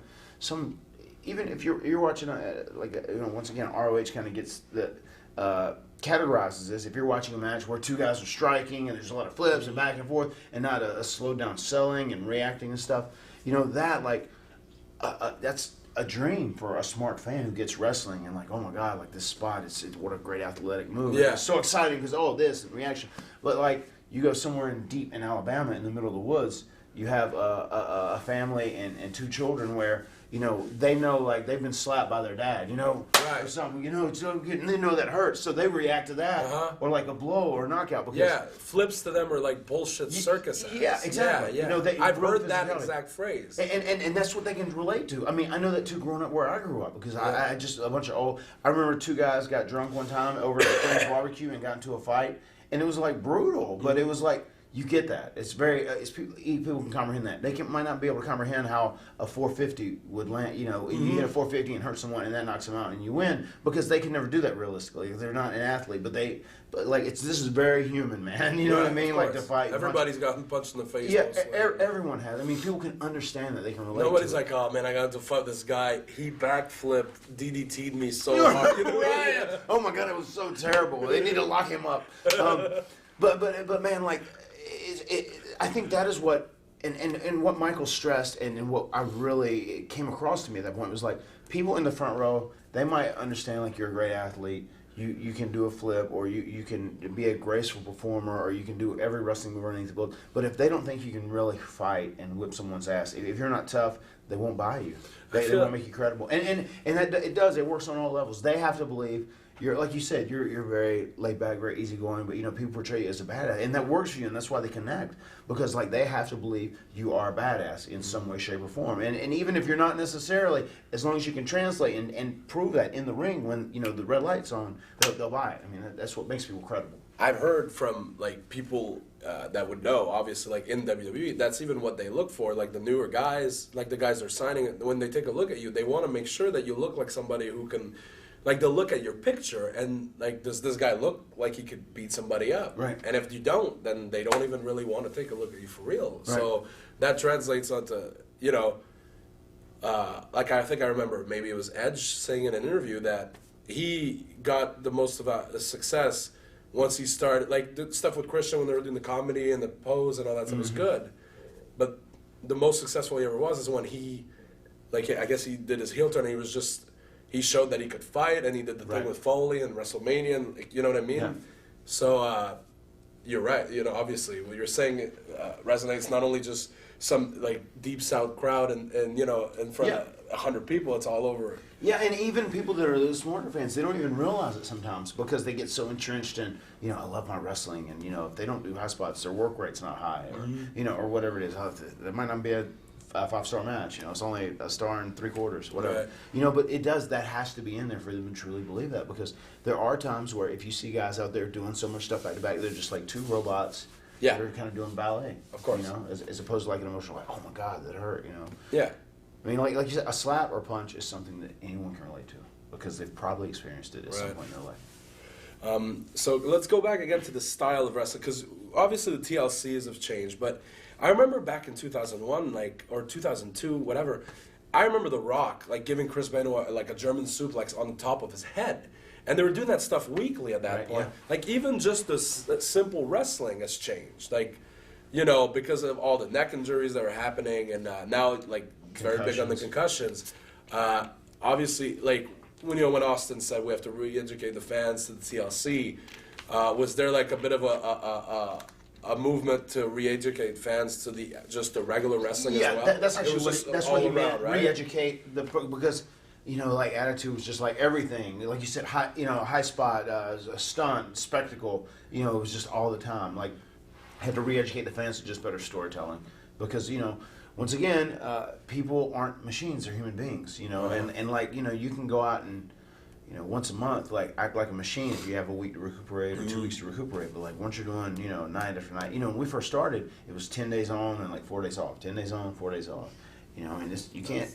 even if you're watching, once again, ROH kind of gets categorizes this. If you're watching a match where two guys are striking and there's a lot of flips and back and forth and not a slowed down selling and reacting and stuff, you know, that, that's a dream for a smart fan who gets wrestling and like, oh my God, like this spot, it's what a great athletic move. Yeah. It's so exciting because, this and reaction. But like, you go somewhere deep in Alabama in the middle of the woods, you have a family and two children where, you know, they know like they've been slapped by their dad, you know, right, or something, you know, and they know that hurts, so they react to that, or like a blow or a knockout. Because flips to them are like bullshit circus acts. Yeah, exactly. Yeah. You know, I've heard that exact phrase. And that's what they can relate to. I mean, I know that too growing up where I grew up because I just a bunch of old. I remember two guys got drunk one time over at a friend's barbecue and got into a fight, and it was like brutal, but it was like. You get that. It's very. People can comprehend that. They might not be able to comprehend how a 450 would land. You know, you hit a 450 and hurt someone, and that knocks them out, and you win because they can never do that realistically. They're not an athlete, but this is very human, man. You know what I mean? Like to fight. Everybody's gotten punched in the face. Yeah, everyone has. I mean, people can understand that. They can relate. Nobody's to like, oh man, I got to fight this guy. He backflipped, DDT'd me so hard. You know? Right. Oh my God, it was so terrible. They need to lock him up. But man, like. I think that is what, and what Michael stressed, and what I really came across to me at that point was like people in the front row, they might understand like you're a great athlete, you can do a flip, or you can be a graceful performer, or you can do every wrestling move underneath the belt. But if they don't think you can really fight and whip someone's ass, if you're not tough, they won't buy you. They won't make you credible. And that it works on all levels. They have to believe. You're like you said, you're very laid back, very easygoing, but you know people portray you as a badass, and that works for you, and that's why they connect because like they have to believe you are a badass in some way, shape, or form, and even if you're not necessarily, as long as you can translate and prove that in the ring when you know the red light's on, they'll buy it. I mean that's what makes people credible. I've heard from like people that would know, obviously, like in WWE, that's even what they look for. Like the newer guys, like the guys they're signing, when they take a look at you, they want to make sure that you look like somebody who can. Like they'll look at your picture and like, does this guy look like he could beat somebody up? Right. And if you don't, then they don't even really want to take a look at you for real. Right. So that translates onto, you know, like I think I remember maybe it was Edge saying in an interview that he got the most of the success once he started, like the stuff with Christian when they were doing the comedy and the pose and all that stuff was good. But the most successful he ever was is when he, like I guess he did his heel turn and he showed that he could fight, and he did the thing with Foley and WrestleMania, and you know what I mean? Yeah. So you're right. You know, obviously, what you're saying resonates not only just some like deep South crowd and you know in front of 100 people, it's all over. Yeah, and even people that are the smarter fans, they don't even realize it sometimes because they get so entrenched in, you know, I love my wrestling, and you know, if they don't do high spots, their work rate's not high, or you know, or whatever it is. There might not be a 5-star match, you know, it's only a star and 3/4, whatever. Right. You know, but that has to be in there for them to truly believe that because there are times where if you see guys out there doing so much stuff back to back, they're just like two robots. Yeah. That are kind of doing ballet. Of course. You know, as opposed to like an emotional, like, oh my God, that hurt, you know. Yeah. I mean, like you said, a slap or punch is something that anyone can relate to because they've probably experienced it at some point in their life. So let's go back again to the style of wrestling because obviously the TLCs have changed, but I remember back in 2001, or 2002, whatever, I remember The Rock, like, giving Chris Benoit, like, a German suplex on the top of his head. And they were doing that stuff weekly at that point. Yeah. Like, even just the simple wrestling has changed. Like, you know, because of all the neck injuries that were happening, and now, like, very big on the concussions. Obviously, like, when Austin said we have to re-educate the fans to the TLC, was there like a bit of a movement to re-educate fans to just the regular wrestling as well? Yeah, that's actually what he meant, right? re-educate because like Attitude was just like everything, like you said, high spot, a stunt, spectacle, it was just all the time. Like, had to re-educate the fans to just better storytelling because once again, people aren't machines; they're human beings. And like you can go out and once a month, like act like a machine if you have a week to recuperate or 2 weeks to recuperate. But like once you're doing 9 after night, when we first started, it was 10 days on and like 4 days off. 10 days on, 4 days off. You can't.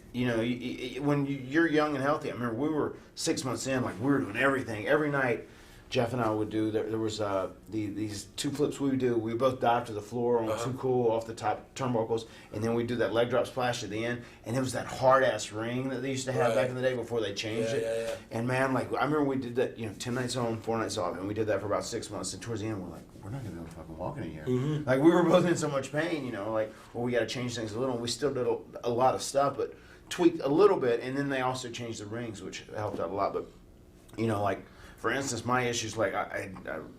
When you're young and healthy. I remember we were 6 months in, like we were doing everything every night. Jeff and I would do. There was these 2 flips we would do. We both dive to the floor on 2 cool off the top turnbuckles, and then we do that leg drop splash at the end. And it was that hard ass ring that they used to have back in the day before they changed it. Yeah. And man, like I remember we did that. 10 nights on, 4 nights off, and we did that for about 6 months. And towards the end, we're like, we're not gonna be able to fucking walk in a year. Mm-hmm. Like we were both in so much pain, we got to change things a little. And we still did a lot of stuff, but tweaked a little bit. And then they also changed the rings, which helped out a lot. But like. For instance, my issues, like, I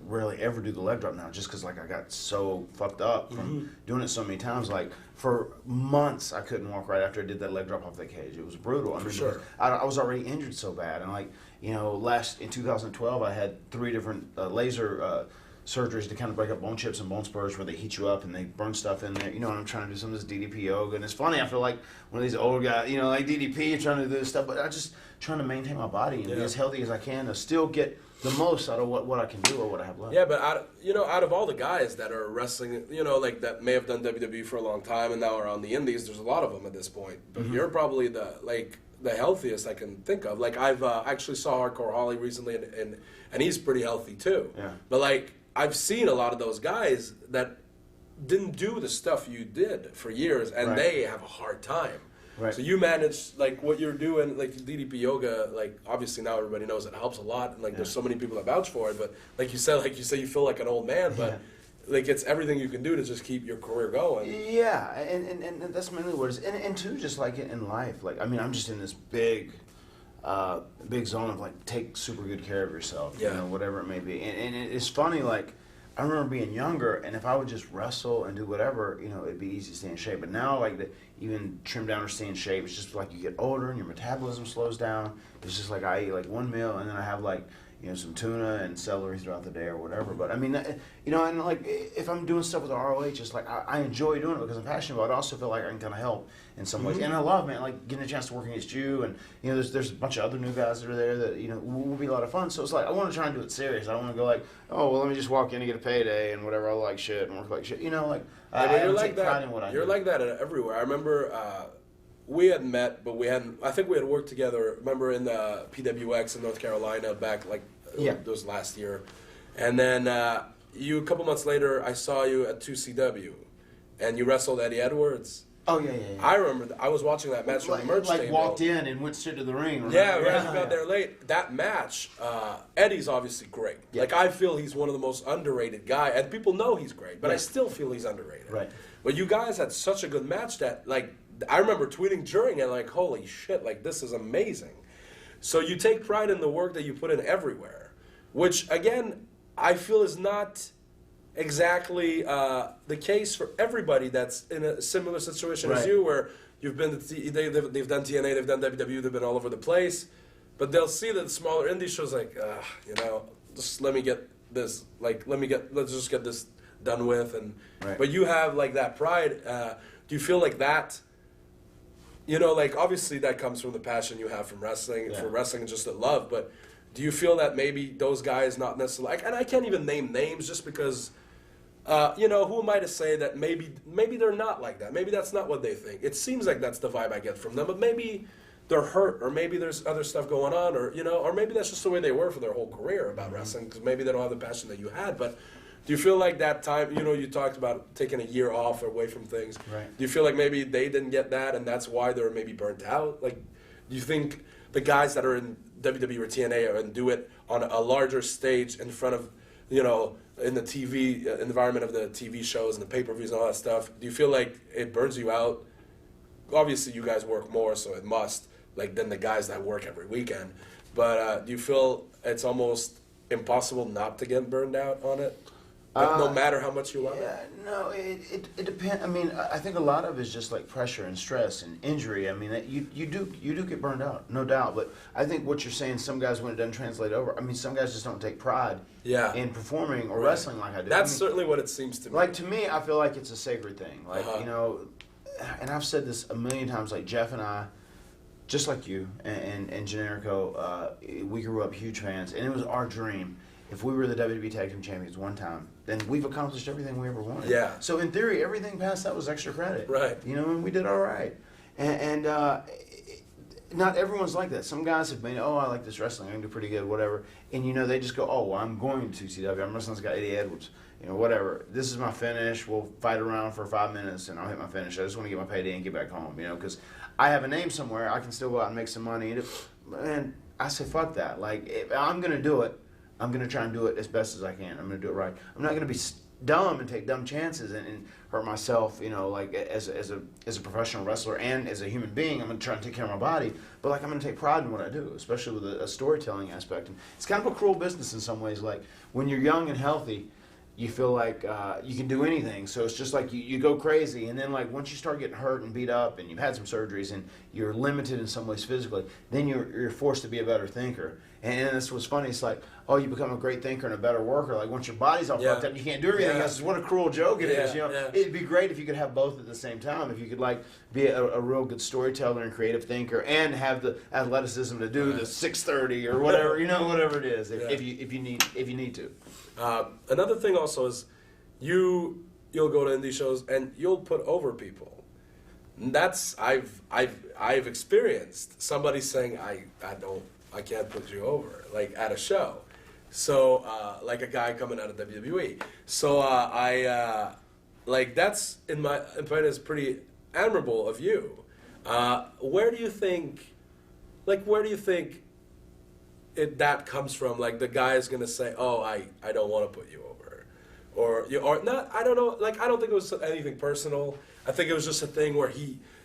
rarely ever do the leg drop now just because, like, I got so fucked up from doing it so many times. Like, for months, I couldn't walk right after I did that leg drop off the cage. It was brutal. For sure. I was already injured so bad. And, like, in 2012, I had 3 different laser surgeries to kind of break up bone chips and bone spurs where they heat you up and they burn stuff in there. And I'm trying to do some of this DDP yoga. And it's funny, I feel like one of these old guys, like DDP, trying to do this stuff. But I just trying to maintain my body and be as healthy as I can to still get the most out of what I can do or what I have left. Yeah, but out of all the guys that are wrestling, like that may have done WWE for a long time and now are on the indies, there's a lot of them at this point. But you're probably the healthiest I can think of. Like I've actually saw Hardcore Holly recently and he's pretty healthy too. Yeah. But like I've seen a lot of those guys that didn't do the stuff you did for years and they have a hard time. Right. So you manage like what you're doing, like DDP yoga. Like obviously now everybody knows it helps a lot, and like there's so many people that vouch for it. But like you say you feel like an old man, but like it's everything you can do to just keep your career going. Yeah, and that's mainly what it is. And too, just like in life, like I'm just in this big zone of like take super good care of yourself, whatever it may be. And it's funny, like I remember being younger, and if I would just wrestle and do whatever, it'd be easy to stay in shape. But now, like, even trim down or stay in shape, it's just like you get older and your metabolism slows down. It's just like I eat like 1 meal, and then I have like some tuna and celery throughout the day or whatever. But I mean, and like if I'm doing stuff with ROH, it's like I enjoy doing it because I'm passionate about it. I also feel like I can kind of help in some ways. And I love, man, like getting a chance to work against you. And there's a bunch of other new guys that are there that will be a lot of fun. So it's like I want to try and do it serious. I don't want to go like, oh well, let me just walk in and get a payday and whatever. I like shit and work like shit. I take pride in what I do. You're like that everywhere. I remember. We had met, but I think we had worked together, remember, in the PWX in North Carolina back, it was last year. And then a couple months later, I saw you at 2CW, and you wrestled Eddie Edwards. Oh, yeah. I remember, I was watching that match from the merch table. Walked in and went straight to the ring. Yeah, right, you got there late. That match, Eddie's obviously great. Yeah. Like, I feel he's one of the most underrated guys, and people know he's great, but I still feel he's underrated. Right. But you guys had such a good match that, like, I remember tweeting during it, like, holy shit, like, this is amazing. So you take pride in the work that you put in everywhere, which, again, I feel is not exactly the case for everybody that's in a similar situation as you, where you've been, they've done TNA, they've done WWE, they've been all over the place, but they'll see that the smaller indie shows like, just let me get this, like, let's just get this done with, and but you have, like, that pride. Do you feel like that? Like, obviously that comes from the passion you have from wrestling, for wrestling and just the love, but do you feel that maybe those guys not necessarily, and I can't even name names just because, who am I to say that maybe they're not like that? Maybe that's not what they think. It seems like that's the vibe I get from them, but maybe they're hurt, or maybe there's other stuff going on, or maybe that's just the way they were for their whole career about wrestling, because maybe they don't have the passion that you had, but do you feel like that time, you talked about taking a year off or away from things. Right. Do you feel like maybe they didn't get that and that's why they're maybe burnt out? Like, do you think the guys that are in WWE or TNA and do it on a larger stage in front of, in the TV environment of the TV shows and the pay-per-views and all that stuff, do you feel like it burns you out? Obviously, you guys work more, so it must, than the guys that work every weekend. But do you feel it's almost impossible not to get burned out on it? No matter how much you love it? No, it depends. I mean, I think a lot of it is just like pressure and stress and injury. I mean, you do get burned out, no doubt. But I think what you're saying, some guys, when it doesn't translate over, I mean, some guys just don't take pride in performing or wrestling like I do. That's certainly what it seems to me. Like, to me, I feel like it's a sacred thing. Like, you know, and I've said this a million times, like Jeff and I, just like you and Generico, we grew up huge fans, and it was our dream. If we were the WWE Tag Team Champions one time, then we've accomplished everything we ever wanted. Yeah. So in theory, everything past that was extra credit. Right. You know, and we did all right. And not everyone's like that. Some guys have been, oh, I like this wrestling, I can do pretty good, whatever. And, you know, they just go, oh, well, I'm going to CW. I'm wrestling this guy, Eddie Edwards. You know, whatever. This is my finish. We'll fight around for 5 minutes, and I'll hit my finish. I just want to get my payday and get back home, you know, because I have a name somewhere. I can still go out and make some money. And I say, fuck that. Like, if I'm going to do it, I'm going to try and do it as best as I can. I'm going to do it right. I'm not going to be dumb and take dumb chances and hurt myself, you know, like as a professional wrestler and as a human being. I'm going to try and take care of my body, but like I'm going to take pride in what I do, especially with a storytelling aspect. And it's kind of a cruel business in some ways. Like when you're young and healthy, you feel like you can do anything. So it's just like you go crazy. And then like once you start getting hurt and beat up and you've had some surgeries and you're limited in some ways physically, then you're forced to be a better thinker. And that's what's funny. It's like, oh, you become a great thinker and a better worker. Like once your body's all fucked up and you can't do everything else. What a cruel joke it is. You know, it'd be great if you could have both at the same time. If you could like be a real good storyteller and creative thinker and have the athleticism to do the 630 or whatever, you know, whatever it is. If you need to. Another thing also is you'll go to indie shows and you'll put over people. And that's I've experienced somebody saying I can't put you over, like at a show. So, like a guy coming out of WWE. So, like that's in my opinion is pretty admirable of you. Where do you think that comes from? Like the guy is gonna say, "Oh, I don't want to put you over," or not. I don't know. Like I don't think it was anything personal. I think it was just a thing where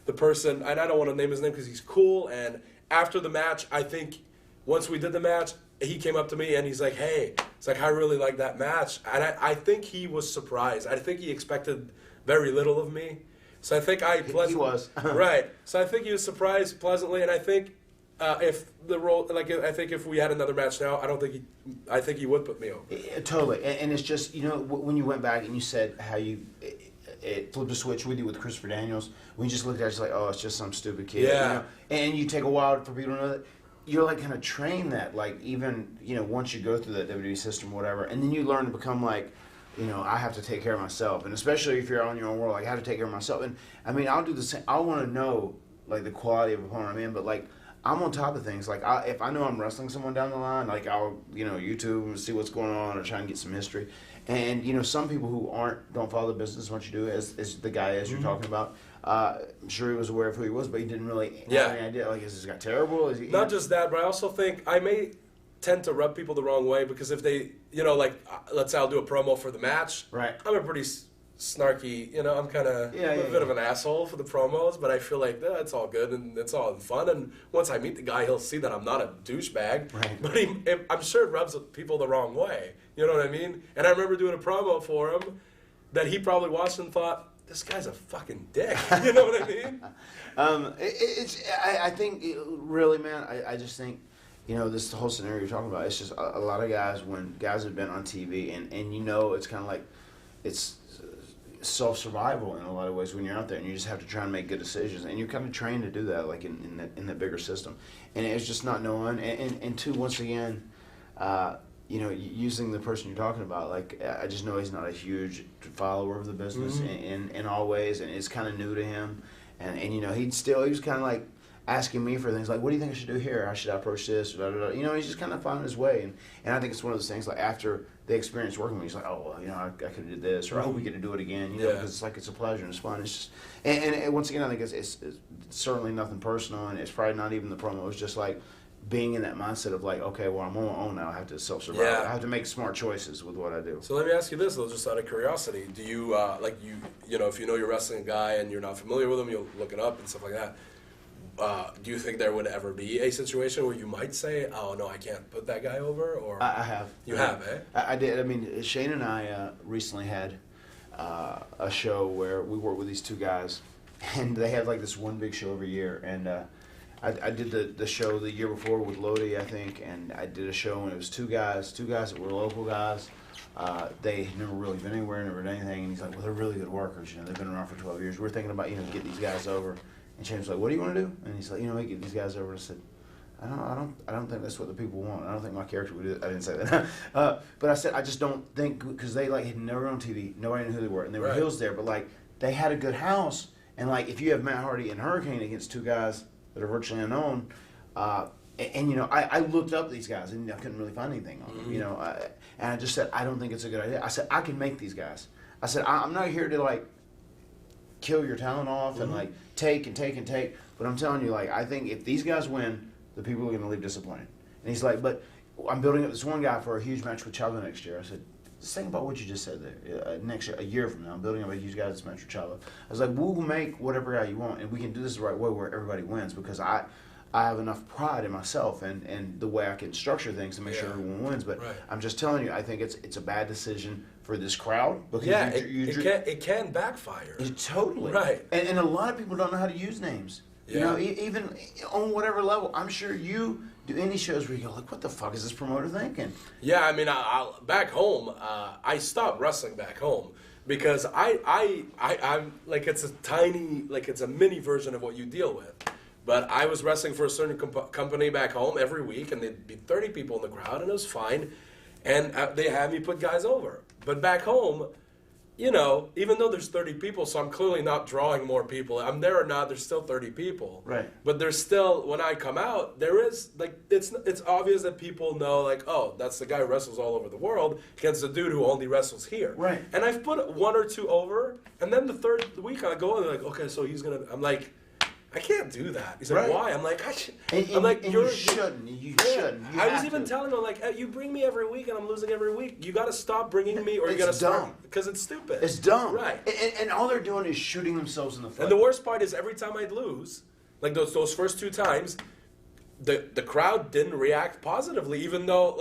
the person, and I don't want to name his name because he's cool. And after the match, I think. Once we did the match, he came up to me and he's like, hey, it's like, I really like that match. And I think he was surprised. I think he expected very little of me. So I think He was. Right. So I think he was surprised pleasantly. And I think if we had another match now, I think he would put me over. Totally. And it's just, you know, when you went back and you said how it flipped a switch with you with Christopher Daniels, when you just looked at it, it's like, oh, it's just some stupid kid. Yeah. You know? And you take a while for people to know that. You're like kind of train that, like even, you know, once you go through that WWE system, whatever, and then you learn to become like, you know, I have to take care of myself. And especially if you're on your own world, like I have to take care of myself. And I mean, I'll do the same. I want to know like the quality of opponent I'm in, but like I'm on top of things. Like if I know I'm wrestling someone down the line, like I'll, you know, YouTube and see what's going on or try and get some history. And, you know, some people who don't follow the business as much you do, as the guy as you're talking about, I'm sure he was aware of who he was, but he didn't really have any idea. Like, is this guy terrible? Not just that, but I also think I may tend to rub people the wrong way because if they, you know, like, let's say I'll do a promo for the match. Right. I'm a pretty snarky, you know, I'm kind of a bit of an asshole for the promos, but I feel like it's all good and it's all fun. And once I meet the guy, he'll see that I'm not a douchebag. Right. But I'm sure it rubs people the wrong way. You know what I mean? And I remember doing a promo for him that he probably watched and thought, this guy's a fucking dick. You know what I mean? I think, really, man, I just think, you know, this whole scenario you're talking about, it's just a lot of guys, when guys have been on TV, and you know, it's kind of like, it's self-survival in a lot of ways when you're out there, and you just have to try and make good decisions, and you're kind of trained to do that, like in that bigger system. And it's just not knowing, and two, once again, you know, using the person you're talking about, like, I just know he's not a huge follower of the business in all ways, and it's kind of new to him. And you know, he was kind of like asking me for things like, what do you think I should do here? How should I approach this? Blah, blah, blah. You know, he's just kind of finding his way. And I think it's one of those things, like, after the experience working with me, he's like, oh, well, you know, I could have did this, or I hope we get to do it again, you know, because it's like, it's a pleasure and it's fun. It's just, and once again, I think it's certainly nothing personal, and it's probably not even the promo. It's just like, being in that mindset of like, okay, well, I'm on my own now. I have to self-survive. Yeah. I have to make smart choices with what I do. So let me ask you this, though, just out of curiosity. Do you, you know, if you know you're wrestling a guy and you're not familiar with him, you'll look it up and stuff like that. do you think there would ever be a situation where you might say, "Oh no, I can't put that guy over"? Or I have. You have, eh? I did. I mean, Shane and I recently had a show where we worked with these two guys, and they have like this one big show every year. And I did the show the year before with Lodi, I think, and I did a show and it was two guys that were local guys. They had never really been anywhere, never done anything, and he's like, well, they're really good workers, they've been around for 12 years. We're thinking about, get these guys over. And Shane's like, what do you want to do? And he's like, get these guys over. And I said, I don't think that's what the people want. I don't think my character would do it. I didn't say that. But I said, I just don't think, because they had never been on TV, nobody knew who they were, and they were heels there, but they had a good house, and if you have Matt Hardy and Hurricane against two guys that are virtually unknown, I looked up these guys and I couldn't really find anything on them, and I just said, I don't think it's a good idea. I said, I can make these guys. I said, I'm not here to kill your talent off and take and take and take, but I'm telling you, I think if these guys win, the people are going to leave disappointed. And he's like, but I'm building up this one guy for a huge match with Chavo next year. I said, just think about what you just said there. Next year, a year from now, I'm building up a huge guy that's match with Chavo. I was like, we'll make whatever guy you want, and we can do this the right way where everybody wins, because I have enough pride in myself and the way I can structure things to make sure everyone wins. But I'm just telling you, I think it's a bad decision for this crowd. Because it can backfire. Totally. Right. And a lot of people don't know how to use names. Yeah. Even on whatever level. I'm sure you do any shows where you go, what the fuck is this promoter thinking? Yeah, I mean, back home, I stopped wrestling back home because I'm it's a tiny, it's a mini version of what you deal with. But I was wrestling for a certain company back home every week, and there'd be 30 people in the crowd, and it was fine. And they had me put guys over. But back home, even though there's 30 people, so I'm clearly not drawing more people. I'm there or not, there's still 30 people. Right. But there's still, when I come out, there is, it's obvious that people know, oh, that's the guy who wrestles all over the world against the dude who only wrestles here. Right. And I've put one or two over, and then the third week I go and they're like, okay, so he's going to, I'm like, I can't do that. He's like, why? I'm like, you shouldn't. You shouldn't. I was even telling him, hey, you bring me every week and I'm losing every week. You got to stop bringing me, or you got to start, because it's stupid. It's dumb. Right. And all they're doing is shooting themselves in the foot. And the worst part is every time I'd lose, those first two times, the crowd didn't react positively, even though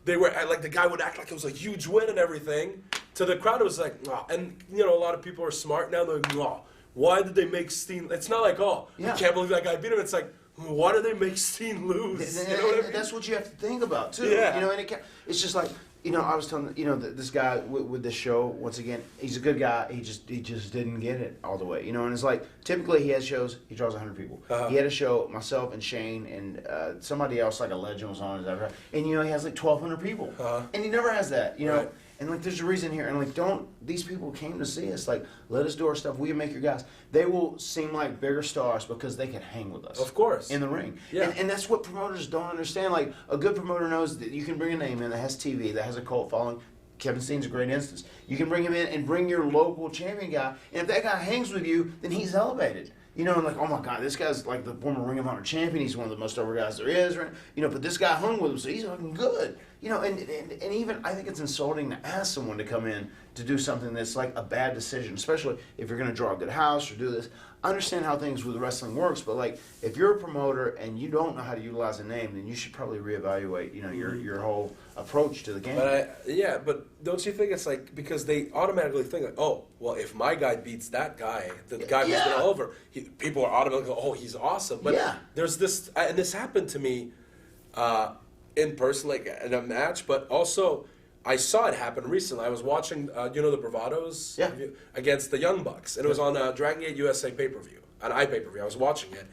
they were the guy would act like it was a huge win and everything. To the crowd, it was like, oh. And a lot of people are smart now. They're like, oh. Why did they make Steen? It's not like, I can't believe that guy beat him. It's like, why did they make Steen lose? What I mean? That's what you have to think about, too. Yeah. And it's just like, I was telling, this guy with this show, once again, he's a good guy. He just didn't get it all the way. And it's like, typically he has shows, he draws 100 people. Uh-huh. He had a show, myself and Shane and somebody else, a legend was on it. And, he has 1,200 people. Uh-huh. And he never has that, Right. And there's a reason here, and these people came to see us, let us do our stuff, we can make your guys. They will seem like bigger stars because they can hang with us. Of course. In the ring. Yeah. And that's what promoters don't understand. A good promoter knows that you can bring a name in that has TV, that has a cult following. Kevin Steen's a great instance. You can bring him in and bring your local champion guy, and if that guy hangs with you, then he's elevated. And oh my God, this guy's the former Ring of Honor champion. He's one of the most over guys there is. Right? But this guy hung with him, so he's fucking good. And even I think it's insulting to ask someone to come in to do something that's a bad decision, especially if you're going to draw a good house or do this. I understand how things with wrestling works, but if you're a promoter and you don't know how to utilize a name, then you should probably reevaluate, your whole approach to the game. But don't you think it's because they automatically think oh, well, if my guy beats that guy, the guy who's going over, people are automatically oh, he's awesome. But there's this, and this happened to me in person, in a match, but also I saw it happen recently. I was watching, the Bravados against the Young Bucks, and it was on Dragon Gate USA pay-per-view, an iPay-per-view. I was watching it,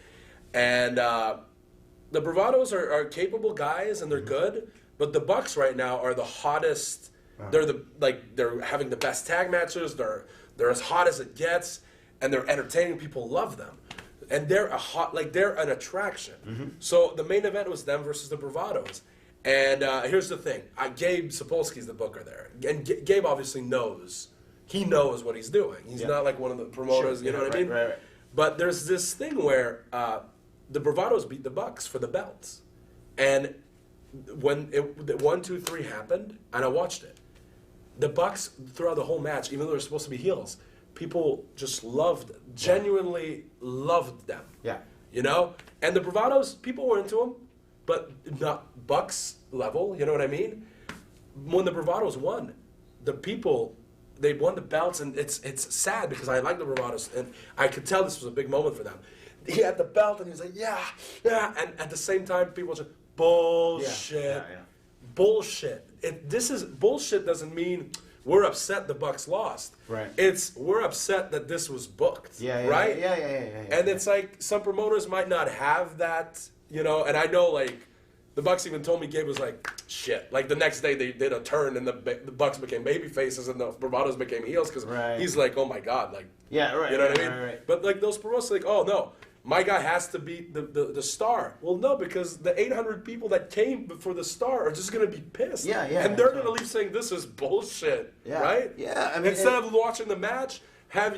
and the Bravados are capable guys, and they're good, but the Bucks right now are the hottest. Wow. They're they're having the best tag matches. They're as hot as it gets, and they're entertaining. People love them, and they're they're an attraction. Mm-hmm. So the main event was them versus the Bravados. And here's the thing. Gabe Sapolsky's the booker there. And Gabe obviously knows. He knows what he's doing. He's not one of the promoters, you know what I mean? Right. But there's this thing where the Bravados beat the Bucks for the belts. And when 1, 2, 3 happened, and I watched it, the Bucks, throughout the whole match, even though they're supposed to be heels, people just genuinely loved them. Yeah. you know? And the Bravados, people were into them, but not Bucks level, you know what I mean? When the Bravados won, the people, they won the belts, and it's sad because I like the Bravados, and I could tell this was a big moment for them. He had the belt, and he was like, yeah, and at the same time, people were just, bullshit, bullshit. This is, bullshit doesn't mean we're upset the Bucks lost. Right. It's, we're upset that this was booked, right? Yeah. And it's like, some promoters might not have that, you know, and I know, like, the Bucks even told me Gabe was like, shit. Like, the next day they did a turn and the Bucks became baby faces and the Bravados became heels because he's like, oh my God. Like, you know what I mean? Right. But, like, those promoters are like, oh, no, my guy has to beat the star. Well, no, because the 800 people that came for the star are just going to be pissed. And they're going to leave saying this is bullshit, right? Yeah. I mean, instead of watching the match,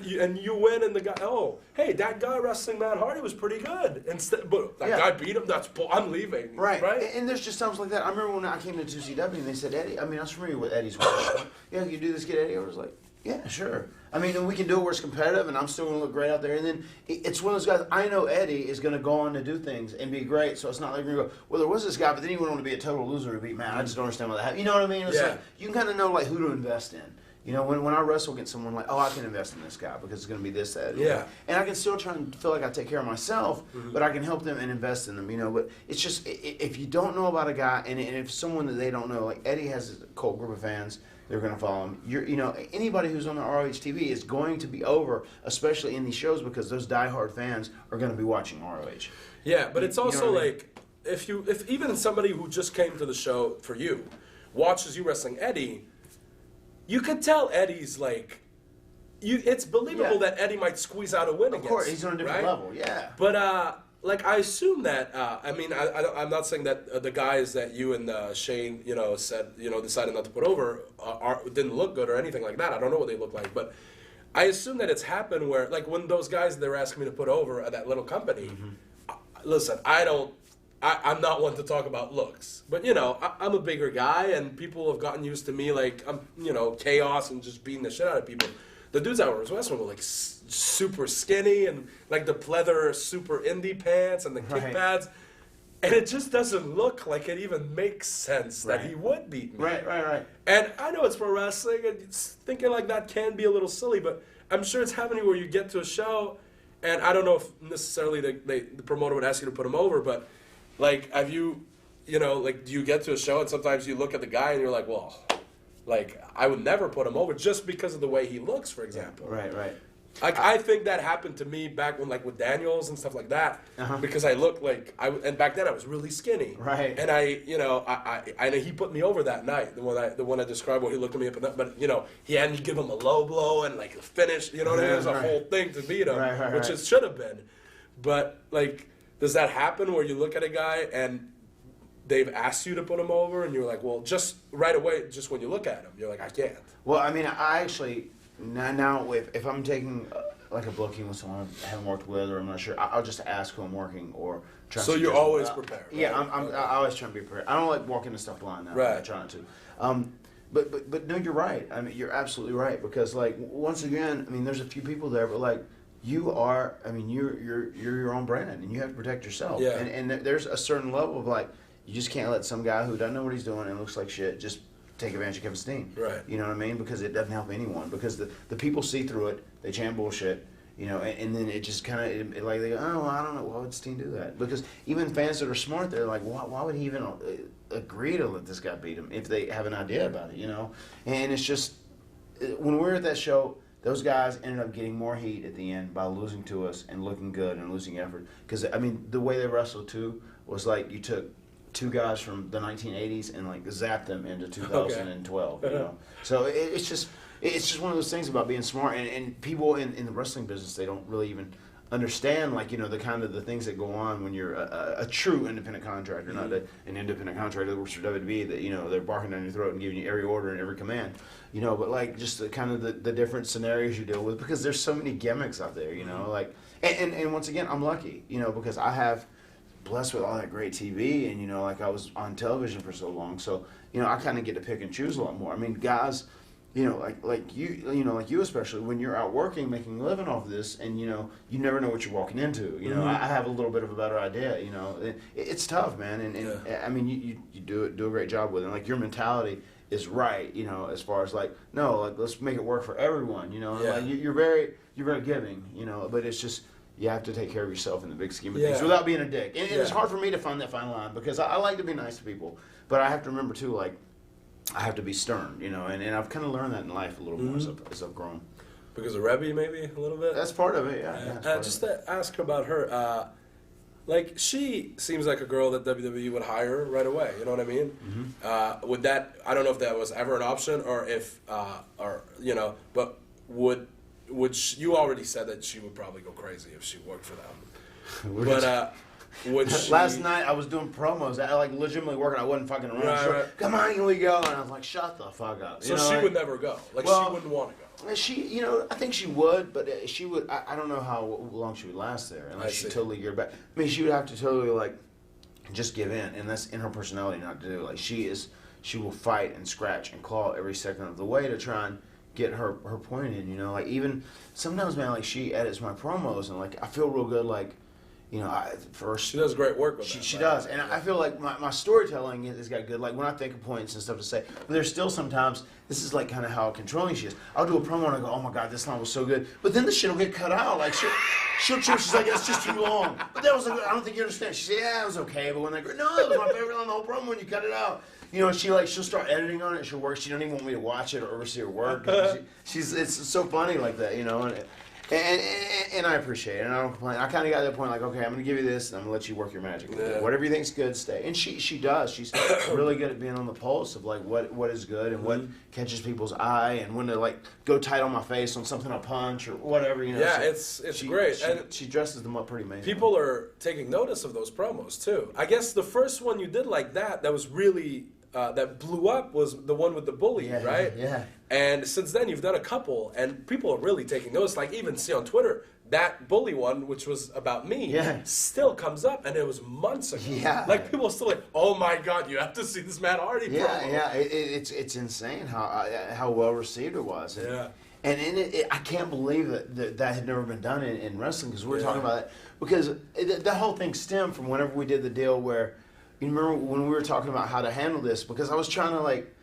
you win, and the guy, oh, hey, that guy wrestling Matt Hardy was pretty good. But that guy beat him. I'm leaving. Right. And there's just times like that. I remember when I came to 2CW and they said, Eddie, I mean, I was familiar with Eddie's work. Yeah, you do this, get Eddie. I was like, yeah, sure. I mean, and we can do it where it's competitive, and I'm still going to look great out there. And then it's one of those guys, I know Eddie is going to go on to do things and be great, so it's not like we're going to go, well, there was this guy, but then he went on to be a total loser to beat Matt. I just don't understand what that happened. You know what I mean? It's like, you can kind of know, like, who to invest in. You know, when I wrestle against someone, like, oh, I can invest in this guy because it's going to be this, that. Yeah. And I can still try and feel like I take care of myself, but I can help them and invest in them, you know. But it's just, if you don't know about a guy, and if someone that they don't know, like Eddie has a cult group of fans, they're going to follow him. You know, anybody who's on the ROH TV is going to be over, especially in these shows, because those diehard fans are going to be watching ROH. Yeah, but it's also you know like, if even somebody who just came to the show for you watches you wrestling Eddie, you could tell Eddie's like, it's believable that Eddie might squeeze out a win against. Of course, he's on a different level, But, like, I assume that, I mean, I'm not saying that the guys that you and Shane, you know, said, you know, decided not to put over didn't look good or anything like that. I don't know what they look like, but I assume that it's happened where, like, when those guys, they were asking me to put over at that little company, listen, I'm not one to talk about looks, but, you know, I'm a bigger guy, and people have gotten used to me, like, I'm, you know, chaos and just beating the shit out of people. The dudes that were wrestling were, like, super skinny and, like, the pleather super indie pants and the kick pads, and it just doesn't look like it even makes sense that he would beat me. Right. And I know it's pro wrestling, and thinking like that can be a little silly, but I'm sure it's happening where you get to a show, and I don't know if necessarily the promoter would ask you to put him over, but, like, have you know, like, do you get to a show and sometimes you look at the guy and you're like, well, like, I would never put him over just because of the way he looks, for example. Right. Like, I think that happened to me back when, like, with Daniels and stuff like that, because I looked like, and back then I was really skinny. Right. And I he put me over that night, the one I described where he looked at me up and down, but, you know, he had me give him a low blow and, like, a finish, you know what I mean? It was a whole thing to beat him, which it should have been. But, like, does that happen where you look at a guy and they've asked you to put him over and you're like, well, just right away, just when you look at him, you're like, I can't. Well, I mean, I actually, now if I'm taking like a booking with someone I haven't worked with or I'm not sure, I'll just ask who I'm working or try. So you're always prepared. Right? Yeah, I always try to be prepared. I don't like walking into stuff blind now. Right. I try not to. But no, you're right. I mean, you're absolutely right because, like, once again, I mean, there's a few people there, but, like, you are, I mean, you're your own brand and you have to protect yourself. Yeah. And there's a certain level of, like, you just can't let some guy who doesn't know what he's doing and looks like shit just take advantage of Kevin Steen. Right. You know what I mean? Because it doesn't help anyone. Because the people see through it, they chant bullshit, you know, and then it just kind of, like, they go, oh, well, I don't know, why would Steen do that? Because even fans that are smart, they're like, why would he even agree to let this guy beat him if they have an idea about it, you know? And it's just, when we were at that show, those guys ended up getting more heat at the end by losing to us and looking good and losing effort. Because, I mean, the way they wrestled, too, was like you took two guys from the 1980s and, like, zapped them into 2012, you know? So it's just one of those things about being smart. And people in the wrestling business, they don't really even understand, like, you know, the kind of the things that go on when you're a true independent contractor, not an independent contractor that works for WWE that, you know, they're barking down your throat and giving you every order and every command, you know, but, like, just the kind of the different scenarios you deal with because there's so many gimmicks out there, you know, like, and once again, I'm lucky, you know, because I have blessed with all that great TV and, you know, like, I was on television for so long, so, you know, I kind of get to pick and choose a lot more. I mean, guys like you especially, when you're out working, making a living off of this, and you never know what you're walking into. I have a little bit of a better idea. It's tough, man, and I mean, you do a great job with it. And, like, your mentality is right, as far as like, no, like, let's make it work for everyone. Like, you're very giving, but it's just, you have to take care of yourself in the big scheme of things without being a dick. And it's hard for me to find that fine line, because I like to be nice to people, but I have to remember too, like, I have to be stern, and I've kind of learned that in life a little more as I've grown. Because of Rebbe, maybe a little bit. That's part of it, yeah. Just to ask about her, like, she seems like a girl that WWE would hire right away. You know what I mean? Mm-hmm. Would that? I don't know if that was ever an option, or if, but would you already said that she would probably go crazy if she worked for them. But would she? Last night I was doing promos. I like legitimately working. I wasn't fucking around. Right. Come on, here we go. And I was like, shut the fuck up. So she would never go. Like, she wouldn't want to go. She, I think she would, but she would. I don't know how long she would last there unless she totally geared back. I mean, she would have to totally, like, just give in, and that's in her personality not to do. Like, she will fight and scratch and claw every second of the way to try and get her point in. Like, even sometimes, man, like, she edits my promos, and like, I feel real good, like, she does great work with she does, and I feel like my storytelling has got good. Like, when I think of points and stuff to say, but there's still sometimes, this is like kind of how controlling she is. I'll do a promo and I go, oh my god, this line was so good, but then the shit will get cut out. Like, she's like, it's just too long. But that was like, I don't think you understand. She said, yeah, it was okay, but when they go, no, it was my favorite line the whole promo when you cut it out. She'll start editing on it. She'll work. She don't even want me to watch it or oversee her work. It's so funny like that, And I appreciate it, and I don't complain. I kind of got to that point, like, okay, I'm going to give you this, and I'm going to let you work your magic. Whatever you think's good, stay. And she does. She's really good at being on the pulse of, like, what is good and what catches people's eye, and when to, like, go tight on my face on something I'll punch or whatever, Yeah, it's great. She dresses them up pretty amazing. People are taking notice of those promos, too. I guess the first one you did like that was really... that blew up was the one with the bully, right? Yeah. And since then, you've done a couple, and people are really taking notice. Like, even see on Twitter, that bully one, which was about me, still comes up, and it was months ago. Yeah. Like, people are still like, oh my god, you have to see this Matt Hardy promo. Yeah. It's insane how well received it was. And I can't believe that had never been done in wrestling, because we were talking about it. Because the whole thing stemmed from whenever we did the deal where, you remember when we were talking about how to handle this? Because I was trying to, like,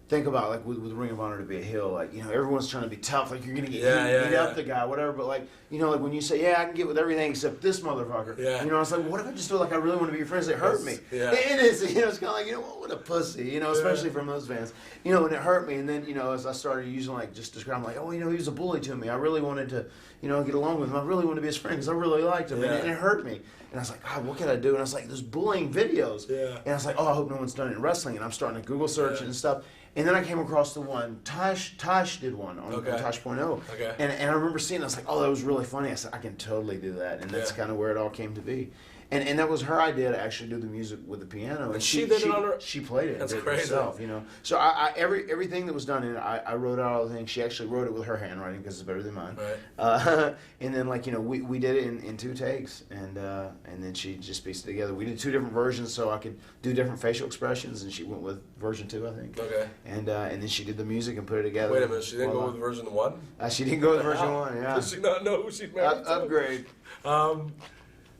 think about, like, with Ring of Honor to be a heel, like, everyone's trying to be tough, like, you're going to get beat up the guy, whatever, but, like, like, when you say, yeah, I can get with everything except this motherfucker, I was like, what if I just feel like I really want to be your friends? It hurt me. Yeah. It is, it's kind of like, what a pussy, especially from those fans, and it hurt me, and then, as I started using, like, just describe, like, oh, he was a bully to me, I really wanted to, get along with him, I really wanted to be his friend, because I really liked him, and it hurt me. And I was like, God, what can I do? And I was like, there's bullying videos. Yeah. And I was like, oh, I hope no one's done it in wrestling. And I'm starting to Google search and stuff. And then I came across the one, Tosh did one on Tosh.0. Okay. And I remember seeing it, I was like, oh, that was really funny. I said, I can totally do that. And that's kind of where it all came to be. And that was her idea to actually do the music with the piano. And she did it on her... She played it. That's crazy. Herself, So everything that was done in it, I wrote out all the things. She actually wrote it with her handwriting because it's better than mine. Right. And then, like, we did it in 2 takes. And then she just pieced it together. We did 2 different versions so I could do different facial expressions. And she went with version 2, I think. Okay. And then she did the music and put it together. Wait a minute. She didn't go with version 1? She didn't go with version 1, yeah. Does she not know who she's married to? Upgrade.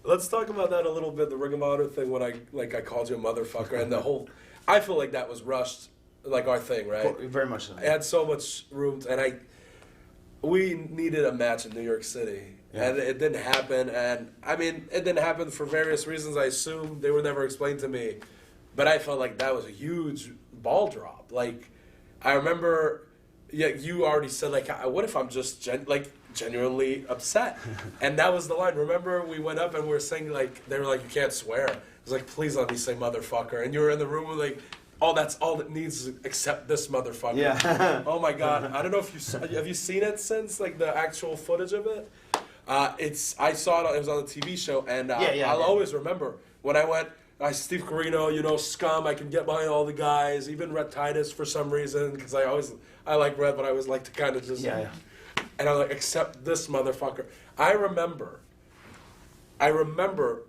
Let's talk about that a little bit, the Ring of Honor thing, when I called you a motherfucker, and the whole, I feel like that was rushed, like our thing, right? Very much so. It had so much room, and we needed a match in New York City, and it didn't happen, and I mean, it didn't happen for various reasons, I assume. They were never explained to me, but I felt like that was a huge ball drop. Like, I remember, you already said, like, what if I'm just, genuinely upset? And that was the line. Remember, we went up and we were saying, like, they were like, you can't swear. I was like, please let me say motherfucker. And you were in the room like, oh, that's all it needs is except this motherfucker. Yeah. Oh my god. I don't know if have you seen it since, like, the actual footage of it? I saw it. It was on the TV show, and I'll always remember when I went. Steve Corino, scum. I can get behind all the guys, even Red Titus for some reason, because I like Red, but I always like to kind of just. Yeah. And I'm like, except this motherfucker. I remember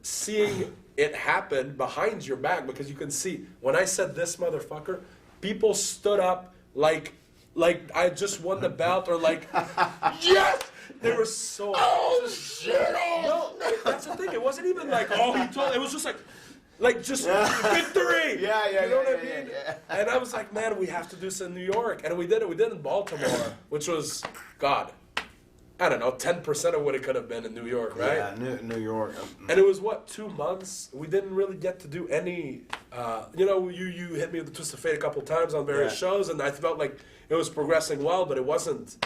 seeing it happen behind your back, because you can see, when I said this motherfucker, people stood up like like I just won the belt, or like, yes! They were so... Oh, shit! No, that's the thing. It wasn't even like, oh, he told... It was just like just victory! Yeah, you know what I mean? yeah. And I was like, man, we have to do this in New York. And we did it. We did it in Baltimore, which was, God, I don't know, 10% of what it could have been in New York, right? Yeah, New York. And it was, what, 2 months? We didn't really get to do any, you hit me with the Twist of Fate a couple times on various shows, and I felt like it was progressing well, but it wasn't.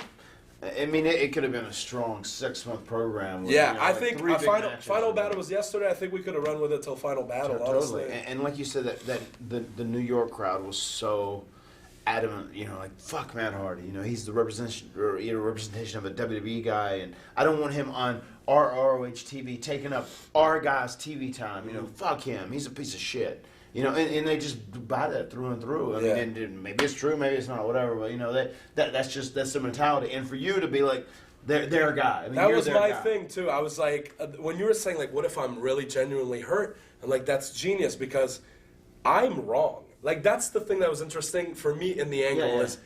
I mean, it could have been a strong 6-month program. With, Yeah, you know, I like think 3 big matches. final battle was yesterday. I think we could have run with it till final battle, honestly. Totally. And like you said, that the New York crowd was so adamant, like, fuck Matt Hardy. He's the representation of a WWE guy, and I don't want him on our ROH TV taking up our guy's TV time. Fuck him. He's a piece of shit. And they just buy that through and through. I mean, and maybe it's true, maybe it's not, whatever. But that's the mentality. And for you to be like, they're a guy. I mean, that was my thing too. I was like, when you were saying like, what if I'm really genuinely hurt? I'm like, that's genius, because I'm wrong. Like, that's the thing that was interesting for me in the angle is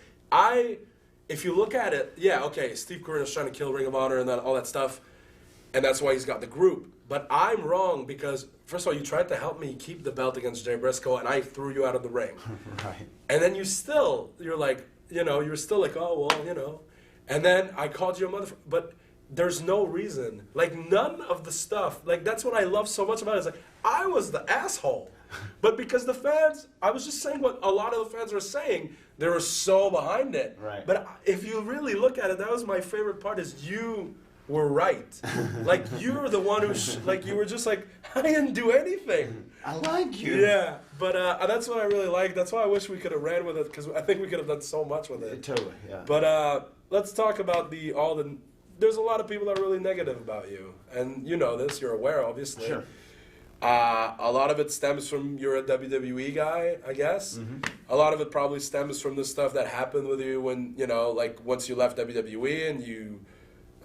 if you look at it, okay, Steve Corino's trying to kill Ring of Honor and all that stuff, and that's why he's got the group. But I'm wrong because, first of all, you tried to help me keep the belt against Jay Briscoe, and I threw you out of the ring. Right. And then you're still like, oh, well, And then I called you a motherfucker. But there's no reason. Like, none of the stuff, like, that's what I love so much about it. Is like, I was the asshole. But because the fans, I was just saying what a lot of the fans were saying, they were so behind it. Right. But if you really look at it, that was my favorite part, is you were right. Like, you were the one who, you were just like, I didn't do anything. I like you. Yeah, but that's what I really like. That's why I wish we could have ran with it, because I think we could have done so much with it. Totally, yeah. But let's talk about there's a lot of people that are really negative about you. And you know this, you're aware, obviously. Sure. A lot of it stems from you're a WWE guy, I guess. Mm-hmm. A lot of it probably stems from the stuff that happened with you when, once you left WWE and you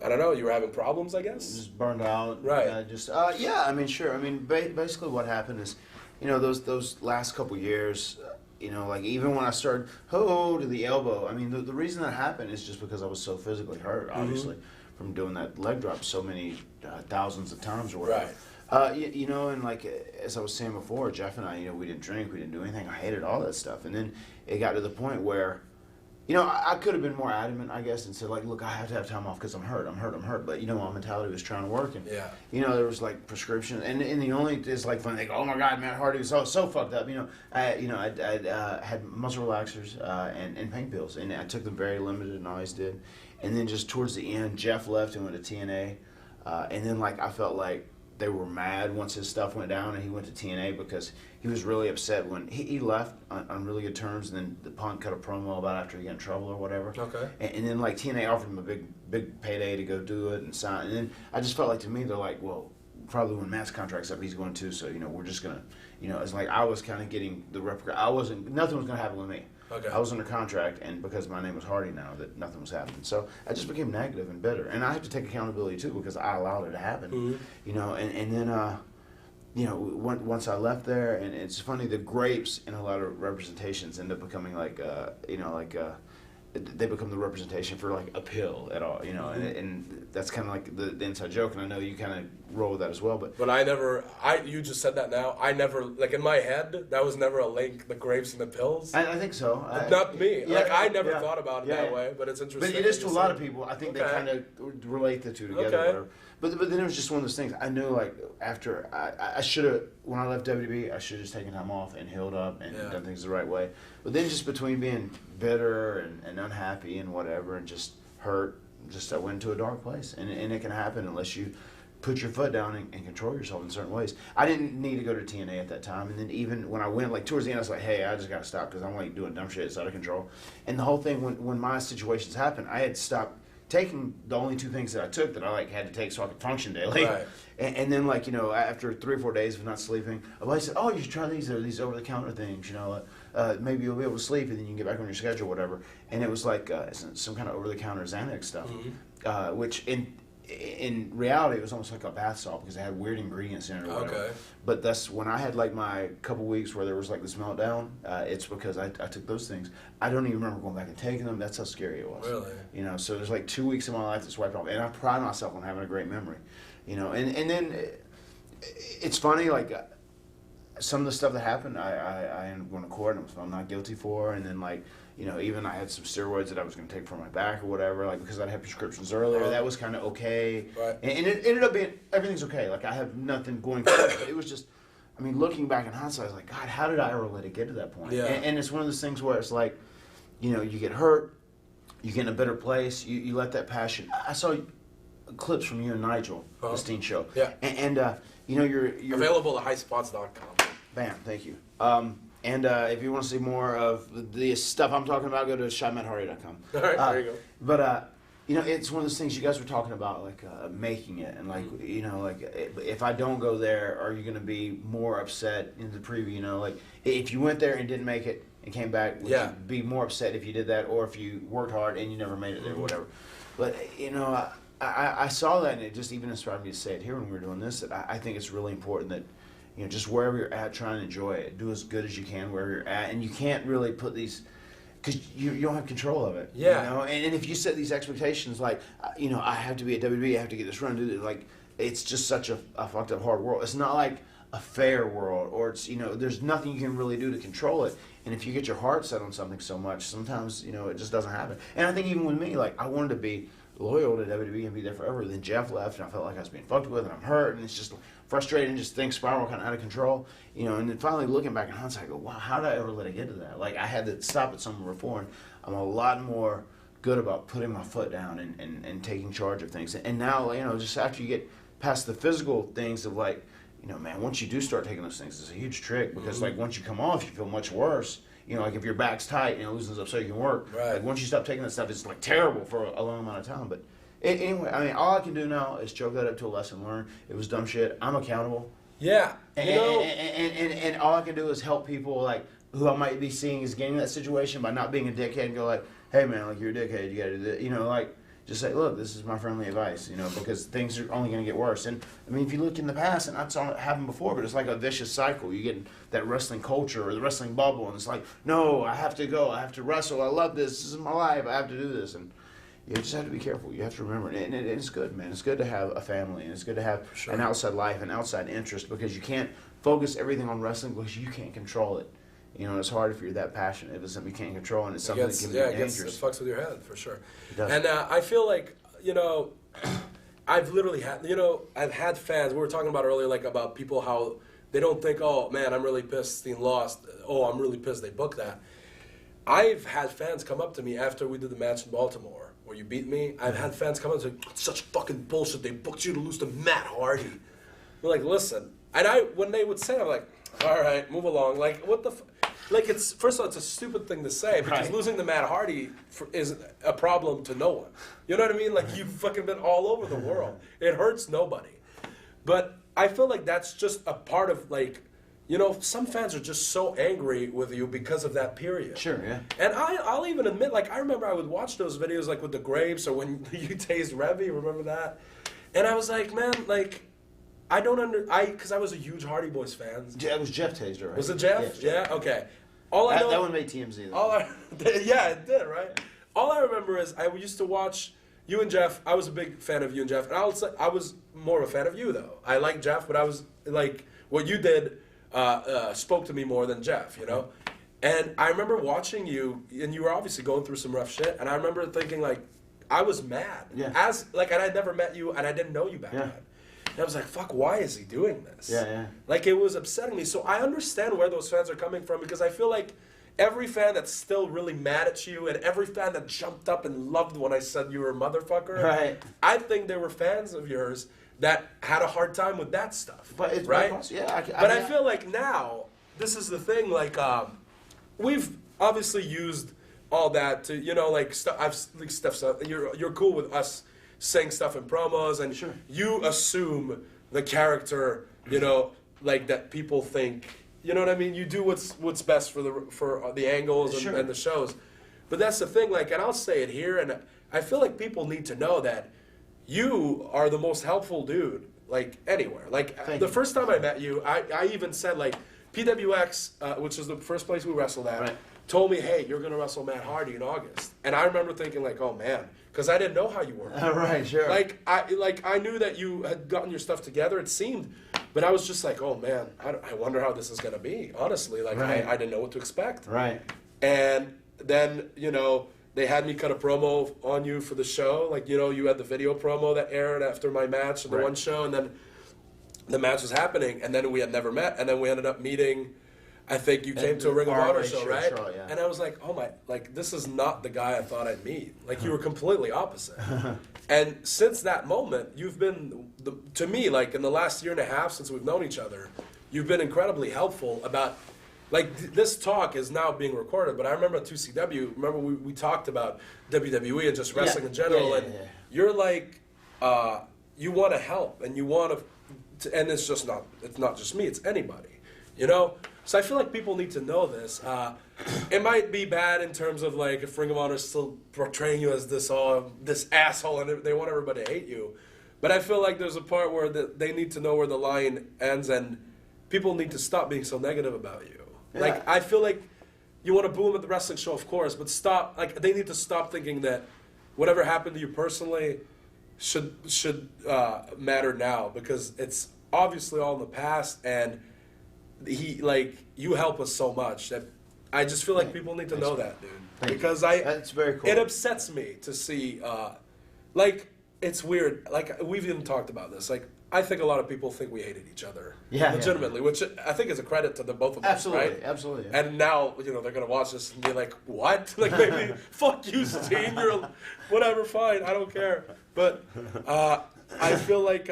were having problems, I guess? Just burned out. Right. I mean, sure. I mean, basically what happened is, those last couple years, even when I started, to the elbow, I mean, the reason that happened is just because I was so physically hurt, obviously, from doing that leg drop so many thousands of times or whatever. Right. And like, as I was saying before, Jeff and I, we didn't drink, we didn't do anything. I hated all that stuff. And then it got to the point where, I could have been more adamant, I guess, and said, like, look, I have to have time off because I'm hurt. But, my mentality was trying to work. And, there was, like, prescription. And the only, it's, like, funny, they go, oh, my God, Matt Hardy was so fucked up. I had muscle relaxers and pain pills. And I took them very limited and always did. And then just towards the end, Jeff left and went to TNA. And then, like, I felt like they were mad once his stuff went down and he went to TNA because he was really upset when he left on really good terms, and then the Punk cut a promo about after he got in trouble or whatever. Okay. And then like TNA offered him a big payday to go do it and sign. And then I just felt like, to me, they're like, well, probably when Matt's contract's up, he's going too. So we're just gonna, it's like I was kind of getting the nothing was gonna happen with me. Okay. I was under contract, and because my name was Hardy now, that nothing was happening. So I just became negative and bitter, and I have to take accountability too because I allowed it to happen. Mm-hmm. And then once I left there, and it's funny, the grapes in a lot of representations end up becoming like they become the representation for like a pill at all, mm-hmm. and that's kind of like the inside joke, and I know you kind of roll with that as well. But you just said that now. I never, like in my head, that was never a link, the grapes and the pills. I think so. Not me. I never thought about it that way, but it's interesting. But it is to a lot of people. I think they kind of relate the two together. Okay. Whatever. But then it was just one of those things. I knew, like, after I should have, when I left WWE, I should have just taken time off and healed up and done things the right way. But then just between being bitter and unhappy and whatever and just hurt, I went into a dark place. And it can happen unless you put your foot down and control yourself in certain ways. I didn't need to go to TNA at that time. And then even when I went, like, towards the end, I was like, hey, I just got to stop because I'm, like, doing dumb shit. It's out of control. And the whole thing, when my situations happened, I had stopped taking the only 2 things that I took that I like had to take so I could function daily. Right. And then, like, after 3 or 4 days of not sleeping, I said, oh, you should try these. They're these over-the-counter things, maybe you'll be able to sleep and then you can get back on your schedule or whatever. And it was like some kind of over-the-counter Xanax stuff, mm-hmm. Which in reality, it was almost like a bath salt because it had weird ingredients in it or whatever. Okay. But that's when I had like my couple weeks where there was like this meltdown. It's because I took those things. I don't even remember going back and taking them. That's how scary it was. Really? You know, so there's like 2 weeks of my life that's wiped off. And I pride myself on having a great memory. You know, and then it's funny, like some of the stuff that happened, I ended up going to court and was found not guilty for. And then like, you know, even I had some steroids that I was going to take for my back or whatever, like because I'd had prescriptions earlier. That was kind of okay. Right. And it ended up being, everything's okay. Like I have nothing going for it. But it was just, I mean, looking back in hindsight, I was like, God, how did I ever let it get to that point? Yeah. And it's one of those things where it's like, you know, you get hurt, you get in a better place, you let that passion. I saw clips from you and Nigel, the Stint show. Yeah. And you know, you're available at highspots.com. Bam, thank you. And if you want to see more of the stuff I'm talking about, go to shymatthardy.com. All right, there you go. But you know, it's one of those things you guys were talking about, like making it, and like you know, like if I don't go there, are you going to be more upset in the preview? You know, like if you went there and didn't make it and came back, would you be more upset if you did that, or if you worked hard and you never made it there, or whatever? But you know, I saw that, and it just even inspired me to say it here when we were doing this. That I think it's really important that, you know, just wherever you're at, try and enjoy it. Do as good as you can wherever you're at, and you can't really put these, because you don't have control of it. Yeah. You know, and if you set these expectations, like, you know, I have to be at WWE, I have to get this run, do this, like, it's just such a fucked up hard world. It's not like a fair world, or it's, you know, there's nothing you can really do to control it. And if you get your heart set on something so much, sometimes, you know, it just doesn't happen. And I think even with me, like, I wanted to be loyal to WWE and be there forever. Then Jeff left, and I felt like I was being fucked with, and I'm hurt, and it's just frustrating, just things spiral kind of out of control, you know. And then finally looking back in hindsight, I go, wow, how did I ever let it get to that? Like, I had to stop at somewhere before, and I'm a lot more good about putting my foot down and taking charge of things. And now, you know, just after you get past the physical things of, like, you know, man, once you do start taking those things, it's a huge trick, because like once you come off, you feel much worse. You know, like if your back's tight, you know, loosens up so you can work. Right. Like once you stop taking that stuff, it's like terrible for a long amount of time. But anyway, I mean, all I can do now is chalk that up to a lesson learned. It was dumb shit. I'm accountable. Yeah. And all I can do is help people like who I might be seeing is getting that situation by not being a dickhead and go like, hey man, like you're a dickhead, you gotta do this. You know, like just say, look, this is my friendly advice, you know, because things are only going to get worse. And, I mean, if you look in the past, and I saw it happen before, but it's like a vicious cycle. You get that wrestling culture or the wrestling bubble, and it's like, no, I have to go. I have to wrestle. I love this. This is my life. I have to do this. And you just have to be careful. You have to remember it. And it's good, man. It's good to have a family, and it's good to have an outside life, an outside interest, because you can't focus everything on wrestling because you can't control it. You know, it's hard if you're that passionate. If it's something you can't control, and it's something that can be dangerous. It fucks with your head, for sure. It does. And I feel like, you know, I've literally had, you know, I've had fans, we were talking about earlier, like about people how they don't think, oh, man, I'm really pissed Steen lost. Oh, I'm really pissed they booked that. I've had fans come up to me after we did the match in Baltimore, where you beat me. I've had fans come up and say, such fucking bullshit. They booked you to lose to Matt Hardy. We're like, listen. And when they would say it, I'm like, all right, move along. Like, what the Like, it's, first of all, it's a stupid thing to say, because losing to Matt Hardy is a problem to no one. You know what I mean? Like, you've fucking been all over the world. It hurts nobody. But I feel like that's just a part of, like, you know, some fans are just so angry with you because of that period. Sure, yeah. And I'll even admit, like, I remember I would watch those videos, like, with the grapes, or when you tased Revy, remember that? And I was like, man, like, I don't because I was a huge Hardy Boys fan. It was Jeff Taser, right? Was it Jeff? Yeah, okay. All I know, that one made TMZ, though. Yeah, it did, right? All I remember is I used to watch you and Jeff. I was a big fan of you and Jeff. And I was more of a fan of you, though. I liked Jeff, but I was, like, what you did spoke to me more than Jeff, you know? And I remember watching you, and you were obviously going through some rough shit, and I remember thinking, like, I was mad. Yeah. And I'd never met you, and I didn't know you back then. And I was like, fuck, why is he doing this? Yeah. Like, it was upsetting me. So I understand where those fans are coming from, because I feel like every fan that's still really mad at you, and every fan that jumped up and loved when I said you were a motherfucker, right? I think they were fans of yours that had a hard time with that stuff. But it's right? I feel like now, this is the thing, like, we've obviously used all that to, you know, like, you're cool with us saying stuff in promos, and you assume the character, you know, like, that people think, you know what I mean? You do what's best for the angles and the shows. But that's the thing, like, and I'll say it here, and I feel like people need to know that you are the most helpful dude, like, anywhere. Like, Thank the you. first time I met you, I even said, like, PWX, which is the first place we wrestled at, Right. told me, hey, you're going to wrestle Matt Hardy in August. And I remember thinking, like, oh, man, because I didn't know how you were. Right, sure. Like, I knew that you had gotten your stuff together, it seemed, but I was just like, oh, man, I wonder how this is going to be, honestly. Like, Right. I didn't know what to expect. Right. And then, you know, they had me cut a promo on you for the show. Like, you know, you had the video promo that aired after my match and the Right. one show, and then the match was happening, and then we had never met, and then we ended up meeting. I think you came to a Ring of Honor show, right? Yeah. And I was like, oh my, like, this is not the guy I thought I'd meet. Like, you were completely opposite. And since that moment, you've been, to me, like, in the last year and a half since we've known each other, you've been incredibly helpful about, like, this talk is now being recorded, but I remember at 2CW, remember we talked about WWE and just wrestling in general, and you're like, you want to help, and you want to, and it's not just me, it's anybody, you know? So I feel like people need to know this. It might be bad in terms of, like, if Ring of Honor is still portraying you as this asshole and they want everybody to hate you. But I feel like there's a part where they need to know where the line ends, and people need to stop being so negative about you. Yeah. Like, I feel like you want to boo them at the wrestling show, of course, but stop. Like, they need to stop thinking that whatever happened to you personally should matter now, because it's obviously all in the past, and you help us so much that I just feel like people need to know that, dude. Because That's very cool. it upsets me to see, like, it's weird. Like, we've even talked about this. Like, I think a lot of people think we hated each other, legitimately, which I think is a credit to the both of us, right? Absolutely. And now, you know, they're gonna watch this and be like, "What? Like, maybe fuck you, Steen. You're whatever, fine. I don't care." But I feel like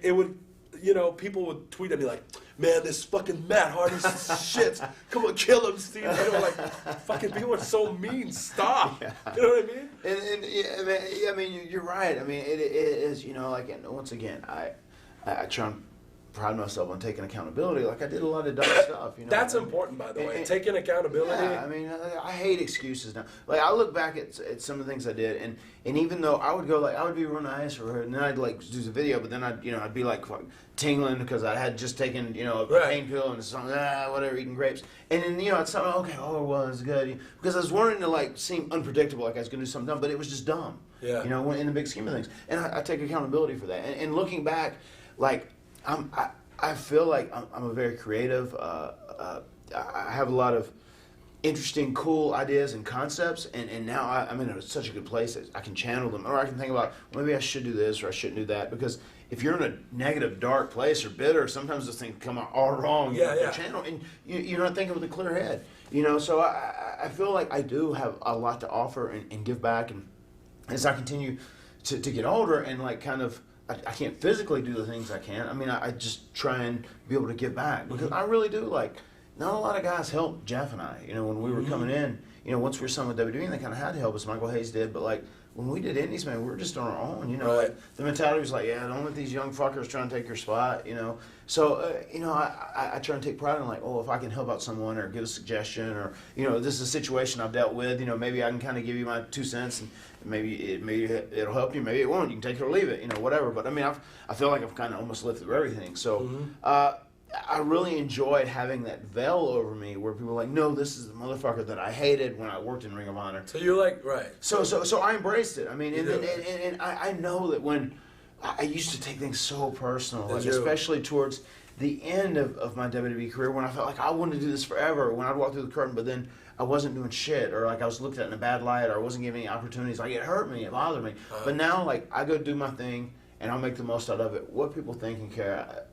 it would, you know, people would tweet at me like, "Man, this fucking Matt Hardy's shit. Come on, kill him, Steve." You know, like, fucking people are so mean. Stop. Yeah. You know what I mean? And yeah, I mean, you're right. I mean, it is, you know, like, and once again, I try and pride myself on taking accountability. Like, I did a lot of dumb stuff, you know. That's important, by the way. Taking accountability. Yeah, I mean, I hate excuses now. Like, I look back at some of the things I did, and even though I would go, like, I would be real nice, and then I'd, like, do the video, but then I'd be, like, tingling because I had just taken, you know, a pain pill and something, whatever, eating grapes. And then, you know, it's something, okay, well, it's good. Because I was wanting to, like, seem unpredictable, like I was going to do something dumb, but it was just dumb. Yeah. You know, in the big scheme of things. And I take accountability for that. And looking back, like, I feel like I'm a very creative. I have a lot of interesting, cool ideas and concepts, and now I'm in such a good place that I can channel them, or I can think about, well, maybe I should do this or I shouldn't do that. Because if you're in a negative, dark place or bitter, sometimes those things come out all wrong. Yeah. Channel, and you're not thinking with a clear head. You know, so I feel like I do have a lot to offer and give back, and as I continue to get older and, like, kind of. I can't physically do the things I can. I mean, I just try and be able to give back, because I really do. Like, not a lot of guys helped Jeff and I. You know, when we were coming in, you know, once we were signed with WWE, they kind of had to help us. Michael Hayes did, but, like, when we did Indies, man, we were just on our own. You know, like, the mentality was like, yeah, don't let these young fuckers try and take your spot. You know, so you know, I try and take pride in, like, oh, if I can help out someone or give a suggestion, or, you know, this is a situation I've dealt with. You know, maybe I can kind of give you my 2 cents, and maybe it'll help you, maybe it won't. You can take it or leave it, you know, whatever. But I mean, I feel like I've kind of almost lived through everything. So I really enjoyed having that veil over me, where people are like, no, this is the motherfucker that I hated when I worked in Ring of Honor. So you're like, right. So I embraced it. I mean, and I know that when I used to take things so personal, like, especially towards the end of my WWE career, when I felt like I wanted to do this forever, when I'd walk through the curtain, but then I wasn't doing shit, or, like, I was looked at in a bad light, or I wasn't given any opportunities. Like, it hurt me, it bothered me. But now, like, I go do my thing, and I'll make the most out of it. What people think and care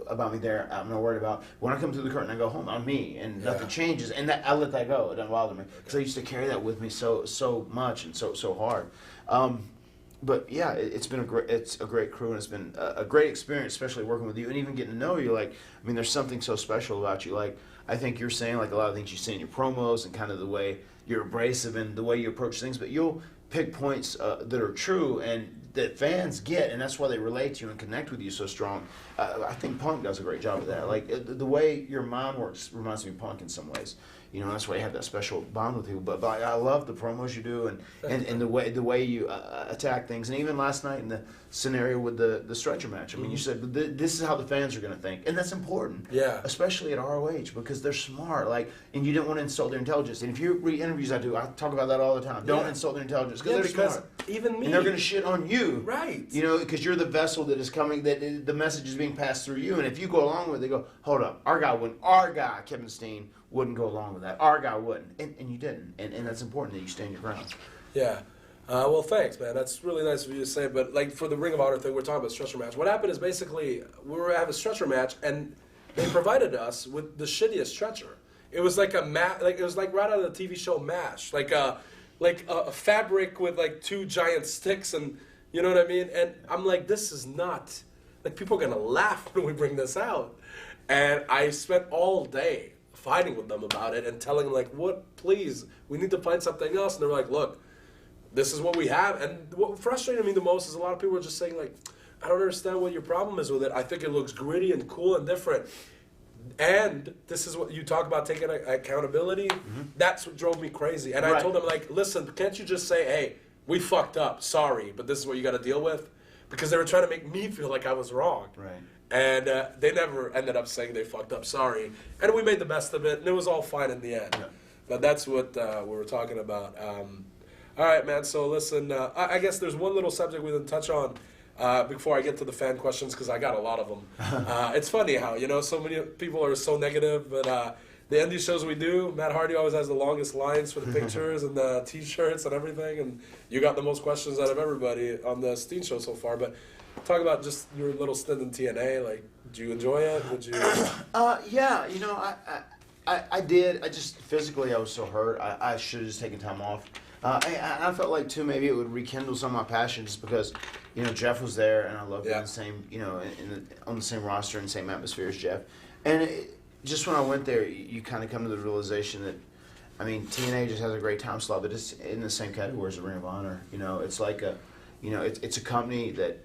about me there, I'm not worried about. When I come through the curtain, I go home, I'm me, and nothing changes, and I let that go. It doesn't bother me, because I used to carry that with me so much and so hard. But yeah, it's a great crew, and it's been a great experience, especially working with you and even getting to know you. Like, I mean, there's something so special about you. Like, I think you're saying, like, a lot of things you say in your promos and kind of the way you're abrasive and the way you approach things, but you'll pick points that are true and that fans get, and that's why they relate to you and connect with you so strong. I think Punk does a great job of that. Like, the way your mind works reminds me of Punk in some ways. that's why you have that special bond with people. But I love the promos you do and the way you attack things. And even last night in the scenario with the stretcher match, I mean, you said this is how the fans are going to think, and that's important. Yeah. Especially at ROH because they're smart. And you don't want to insult their intelligence. And if you read interviews I do, I talk about that all the time. Don't insult their intelligence because they're smart. Even me. And they're going to shit on you. Right. Because you're the vessel that is coming, that the message is being passed through you. And if you go along with it, they go, hold up, our guy, Kevin Steen, wouldn't go along with that. Our guy wouldn't. And you didn't. And that's important that you stand your ground. Yeah. Well, thanks, man. That's really nice of you to say. But, like, for the Ring of Honor thing, we're talking about stretcher match. What happened is basically we were having a stretcher match, and they provided us with the shittiest stretcher. It was like it was like right out of the TV show MASH. Like a fabric with, like, 2 giant sticks, and you know what I mean? And I'm like, this is not... Like, people are going to laugh when we bring this out. And I spent all day fighting with them about it and telling them, like, please, we need to find something else. And they were like, look, this is what we have. And what frustrated me the most is a lot of people were just saying, like, I don't understand what your problem is with it. I think it looks gritty and cool and different. And this is what you talk about, taking accountability. Mm-hmm. That's what drove me crazy. And I told them, like, listen, can't you just say, hey, we fucked up, sorry, but this is what you got to deal with? Because they were trying to make me feel like I was wrong. Right. And they never ended up saying they fucked up, sorry. And we made the best of it, and it was all fine in the end. Yeah. But that's what we were talking about. All right, man, so listen, I guess there's one little subject we didn't touch on before I get to the fan questions, because I got a lot of them. It's funny how, so many people are so negative, but the indie shows we do, Matt Hardy always has the longest lines for the pictures and the T-shirts and everything, and you got the most questions out of everybody on the Steen show so far. But talk about just your little stint in TNA. Like, did you enjoy it? Would you? Yeah, I did. I just physically I was so hurt. I should have just taken time off. I felt like too maybe it would rekindle some of my passion just because Jeff was there and I loved being the same on the same roster and same atmosphere as Jeff. And just when I went there, you kind of come to the realization that, I mean, TNA just has a great time slot, but it's in the same category as the Ring of Honor. It's like it's a company that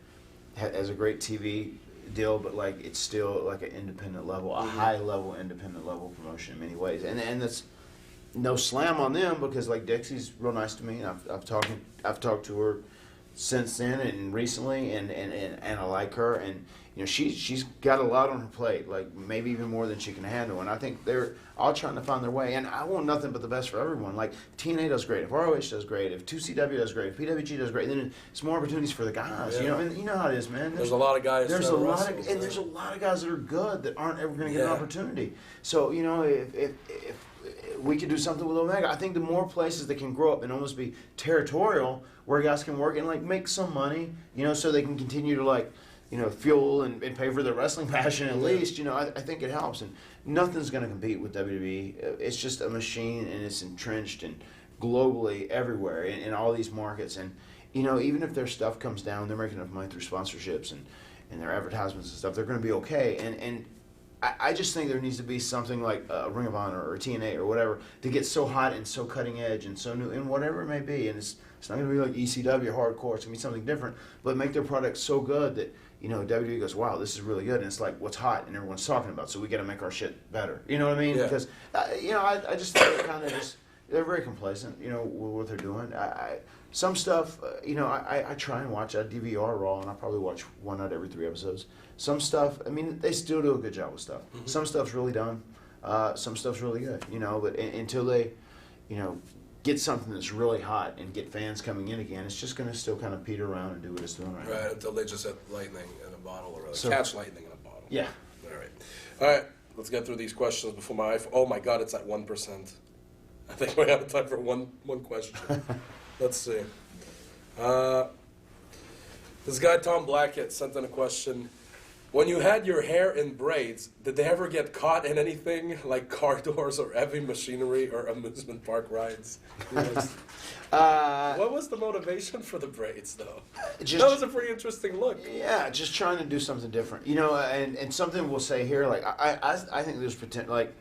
has a great TV deal, but like it's still like an independent level, a high level independent level promotion in many ways, and that's no slam on them because like Dixie's real nice to me, and I've talked to her since then and recently, and I like her, and she's got a lot on her plate, like maybe even more than she can handle, and I think they're all trying to find their way, and I want nothing but the best for everyone. Like TNA does great, if ROH does great, if 2CW does great, if PWG does great, then it's more opportunities for the guys. And you know how it is, man. There's a lot of guys. There's a lot of guys that are good that aren't ever going to get an opportunity. So if we could do something with Omega, I think the more places that can grow up and almost be territorial, where guys can work and like make some money, so they can continue to fuel and pay for their wrestling passion at least, I think it helps. And nothing's going to compete with WWE. It's just a machine, and it's entrenched and globally everywhere in all these markets. And, even if their stuff comes down, they're making enough money through sponsorships and their advertisements and stuff, they're going to be okay. And I just think there needs to be something like a Ring of Honor or TNA or whatever to get so hot and so cutting edge and so new and whatever it may be. And it's not going to be like ECW hardcore. It's going to be something different, but make their product so good that WWE goes, wow, this is really good, and it's like what's hot and everyone's talking about. So we got to make our shit better. You know what I mean? Yeah. Because I just think they're kind of they're very complacent. With what they're doing. Some stuff, I try and watch. I DVR Raw, and I probably watch one out every 3 episodes. Some stuff, I mean, they still do a good job with stuff. Mm-hmm. Some stuff's really done. Some stuff's really good. But until they, get something that's really hot and get fans coming in again, it's just going to still kind of peter around and do what it's doing right now. Right, until they just hit lightning in a bottle or catch lightning in a bottle. Yeah. All right, let's get through these questions before my iPhone. Oh my God, it's at 1%. I think we have time for one question. Let's see. This guy, Tom Blackett, sent in a question. When you had your hair in braids, did they ever get caught in anything like car doors or heavy machinery or amusement park rides? What was the motivation for the braids, though? That was a pretty interesting look. Yeah, just trying to do something different. And something we'll say here, like, I think there's potential, like,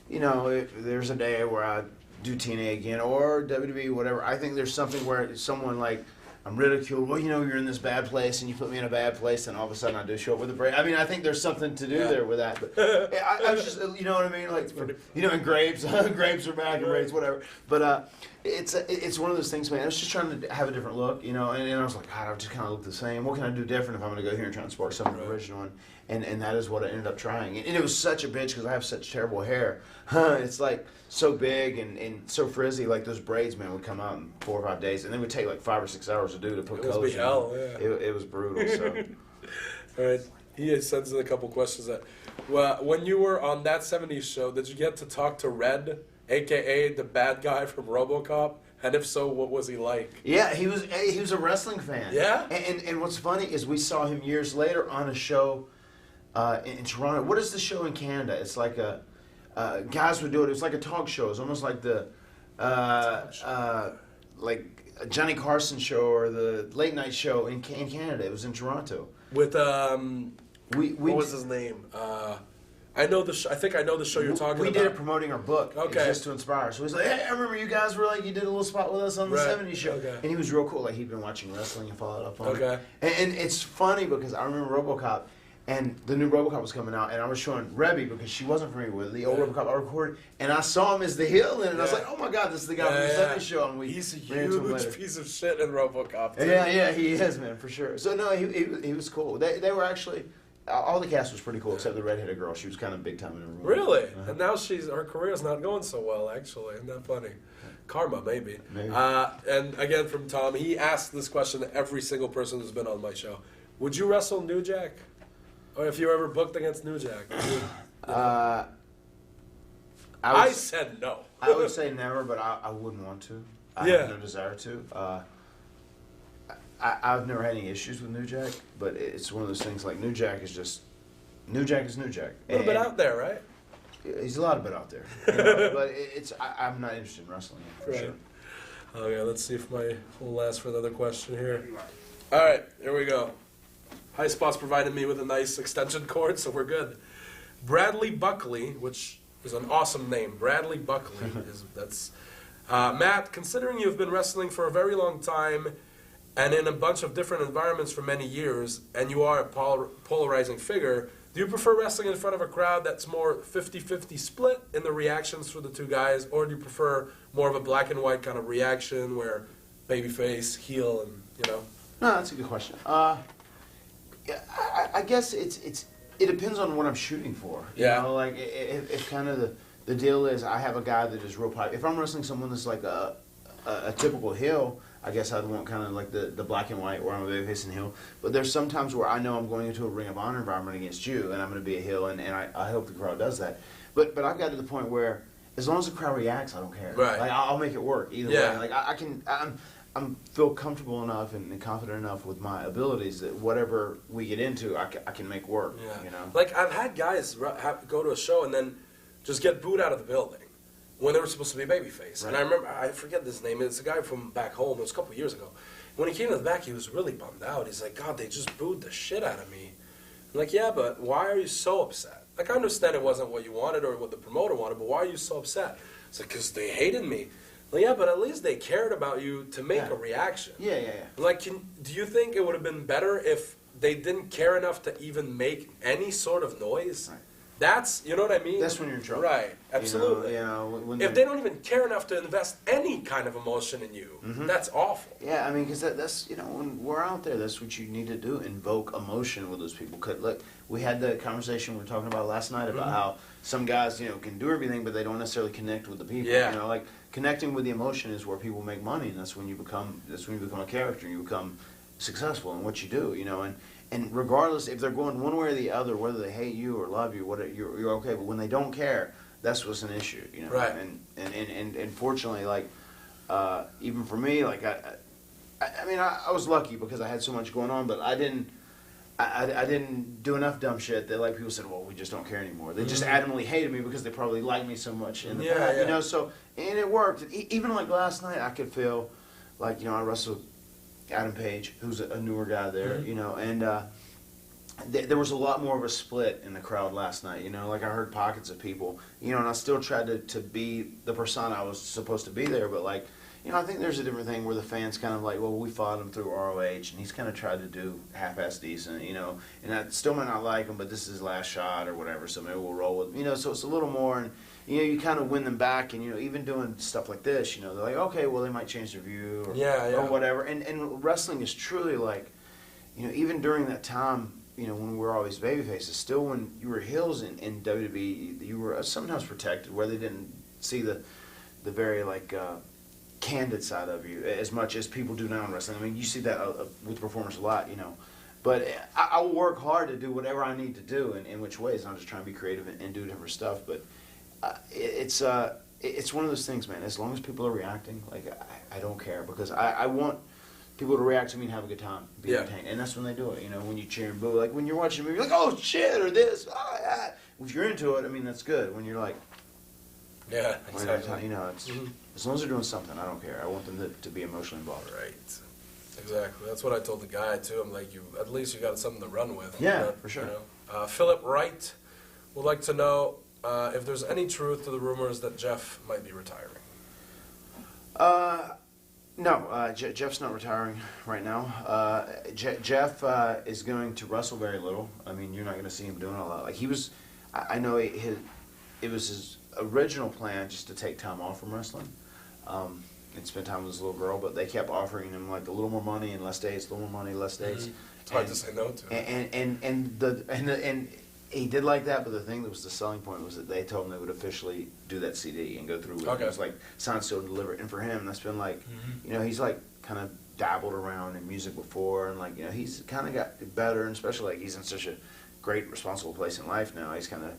if there's a day where I do TNA again or WWE, whatever, I think there's something where someone like I'm ridiculed. Well, you're in this bad place, and you put me in a bad place, and all of a sudden I do show up with a braid. I mean, I think there's something to do there with that. But I was just, you know what I mean? Like, and grapes, grapes are back, and braids, whatever. But it's one of those things, man. I was just trying to have a different look, and I was like, God, I just kind of look the same. What can I do different if I'm going to go here and try and spark something original? And that is what I ended up trying. And it was such a bitch because I have such terrible hair. It's like so big and so frizzy. Like those braids, man, would come out in 4 or 5 days, and they would take like 5 or 6 hours to do to put colors in. It was brutal. So. All right. He sends in a couple questions. Well, when you were on that 70s show, did you get to talk to Red, a.k.a. the bad guy from RoboCop? And if so, what was he like? Yeah, he was a wrestling fan. Yeah? And what's funny is we saw him years later on a show in Toronto. What is the show in Canada? It's like guys would do it. It's like a talk show. It's almost like the like a Johnny Carson show or the late night show in Canada. It was in Toronto. With what was his name? I know I think I know the show you're talking about. We did it promoting our book, okay. Just to Inspire. So he's like, hey, I remember you guys were like, you did a little spot with us on the 70s show. Okay. And he was real cool. Like, he'd been watching wrestling and followed up on it. And it's funny because I remember RoboCop, and the new RoboCop was coming out, and I was showing Rebby because she wasn't familiar with it, the old RoboCop I recorded, and I saw him as the heel in it, and I was like, oh my God, this is the guy from the 70s show. And he's a huge piece of shit in RoboCop, too. Yeah, he is, man, for sure. So, no, he was cool. They were actually... All the cast was pretty cool, except the redheaded girl. She was kind of big time in her room. Really? And now her career's not going so well, actually. Isn't that funny? Karma, maybe. And again, from Tom, he asked this question to every single person who's been on my show. Would you wrestle New Jack? Or if you were ever booked against New Jack? I said no. I would say never, but I wouldn't want to. I have no desire to. I've never had any issues with New Jack, but it's one of those things like New Jack is New Jack. A little bit out there, right? He's a lot of bit out there. But I'm not interested in wrestling for sure. Okay, let's see if we'll last for another question here. All right, here we go. High Spot's provided me with a nice extension cord, so we're good. Bradley Buckley, which is an awesome name. Bradley Buckley. Matt, considering you've been wrestling for a very long time and in a bunch of different environments for many years, and you are a polarizing figure, do you prefer wrestling in front of a crowd that's more 50-50 split in the reactions for the two guys, or do you prefer more of a black and white kind of reaction where babyface, heel, and, No, that's a good question. I guess it depends on what I'm shooting for. You know, like if kind of the deal is I have a guy that is real popular. If I'm wrestling someone that's like a typical heel, I guess I'd want kind of like the black and white where I'm a babyface and heel. But there's some times where I know I'm going into a Ring of Honor environment against you, and I'm going to be a heel, and I hope the crowd does that. But I've got to the point where as long as the crowd reacts, I don't care. Right. Like I'll make it work either way. Like I'm feel comfortable enough and confident enough with my abilities that whatever we get into, I can make work. Yeah. You know. Like I've had guys go to a show and then just get booed out of the building when they were supposed to be babyface. Right. And I remember, I forget his name, it's a guy from back home, it was a couple of years ago. When he came to the back, he was really bummed out. He's like, God, they just booed the shit out of me. I'm like, yeah, but why are you so upset? Like, I understand it wasn't what you wanted or what the promoter wanted, but why are you so upset? It's like, because they hated me. Like, yeah, but at least they cared about you to make a reaction. Yeah. Like, do you think it would have been better if they didn't care enough to even make any sort of noise? Right. That's, you know what I mean? That's when you're in trouble. Right, absolutely. When if they don't even care enough to invest any kind of emotion in you, that's awful. Yeah, I mean, because that's, when we're out there, that's what you need to do, invoke emotion with those people. Look, we had the conversation we were talking about last night about how some guys, can do everything, but they don't necessarily connect with the people. Yeah. Like, connecting with the emotion is where people make money, and that's when you become a character, and you become successful in what you do, And regardless, if they're going one way or the other, whether they hate you or love you, you're okay. But when they don't care, that's what's an issue, Right. And fortunately, like even for me, like I was lucky because I had so much going on, but I didn't do enough dumb shit that like people said, well, we just don't care anymore. They just adamantly hated me because they probably liked me so much in the past, Yeah. So and it worked. Even like last night, I could feel like I wrestled Adam Page, who's a newer guy there, and there was a lot more of a split in the crowd last night, like I heard pockets of people, and I still tried to be the persona I was supposed to be there, but like, I think there's a different thing where the fans kind of like, well, we fought him through ROH, and he's kind of tried to do half-ass decent, and I still might not like him, but this is his last shot or whatever, so maybe we'll roll with him. So it's a little more, and, you kind of win them back, and, even doing stuff like this, they're like, okay, well, they might change their view or whatever. And wrestling is truly like, even during that time, when we were always babyfaces, still when you were heels in WWE, you were sometimes protected where they didn't see the very, like, candid side of you as much as people do now in wrestling. I mean, you see that with performers a lot, But I will work hard to do whatever I need to do in which ways. I'm just trying to be creative and do different stuff. But it's one of those things, man. As long as people are reacting, like, I don't care, because I want people to react to me and have a good time, be entertained. And that's when they do it, when you cheer and boo. Like, when you're watching a movie, you're like, oh, shit, or this, oh, yeah. If you're into it, I mean, that's good. When you're like, yeah, exactly. It's, as long as they're doing something, I don't care. I want them to be emotionally involved. Right. Exactly. That's what I told the guy, too. I'm like, at least you got something to run with. Yeah, for sure. Philip Wright would like to know if there's any truth to the rumors that Jeff might be retiring. No, Jeff's not retiring right now. Jeff is going to wrestle very little. I mean, you're not going to see him doing a lot. Like, he was, I know it was his original plan just to take time off from wrestling and spend time with his little girl, but they kept offering him like a little more money and less dates, a little more money, less dates. It's hard to say no to. And he did like that, but the thing that was the selling point was that they told him they would officially do that CD and go through with it. It was like sign, seal, and deliver. And for him, that's been like, he's like kind of dabbled around in music before, and like, he's kind of got better, and especially like he's in such a great, responsible place in life now. He's kind of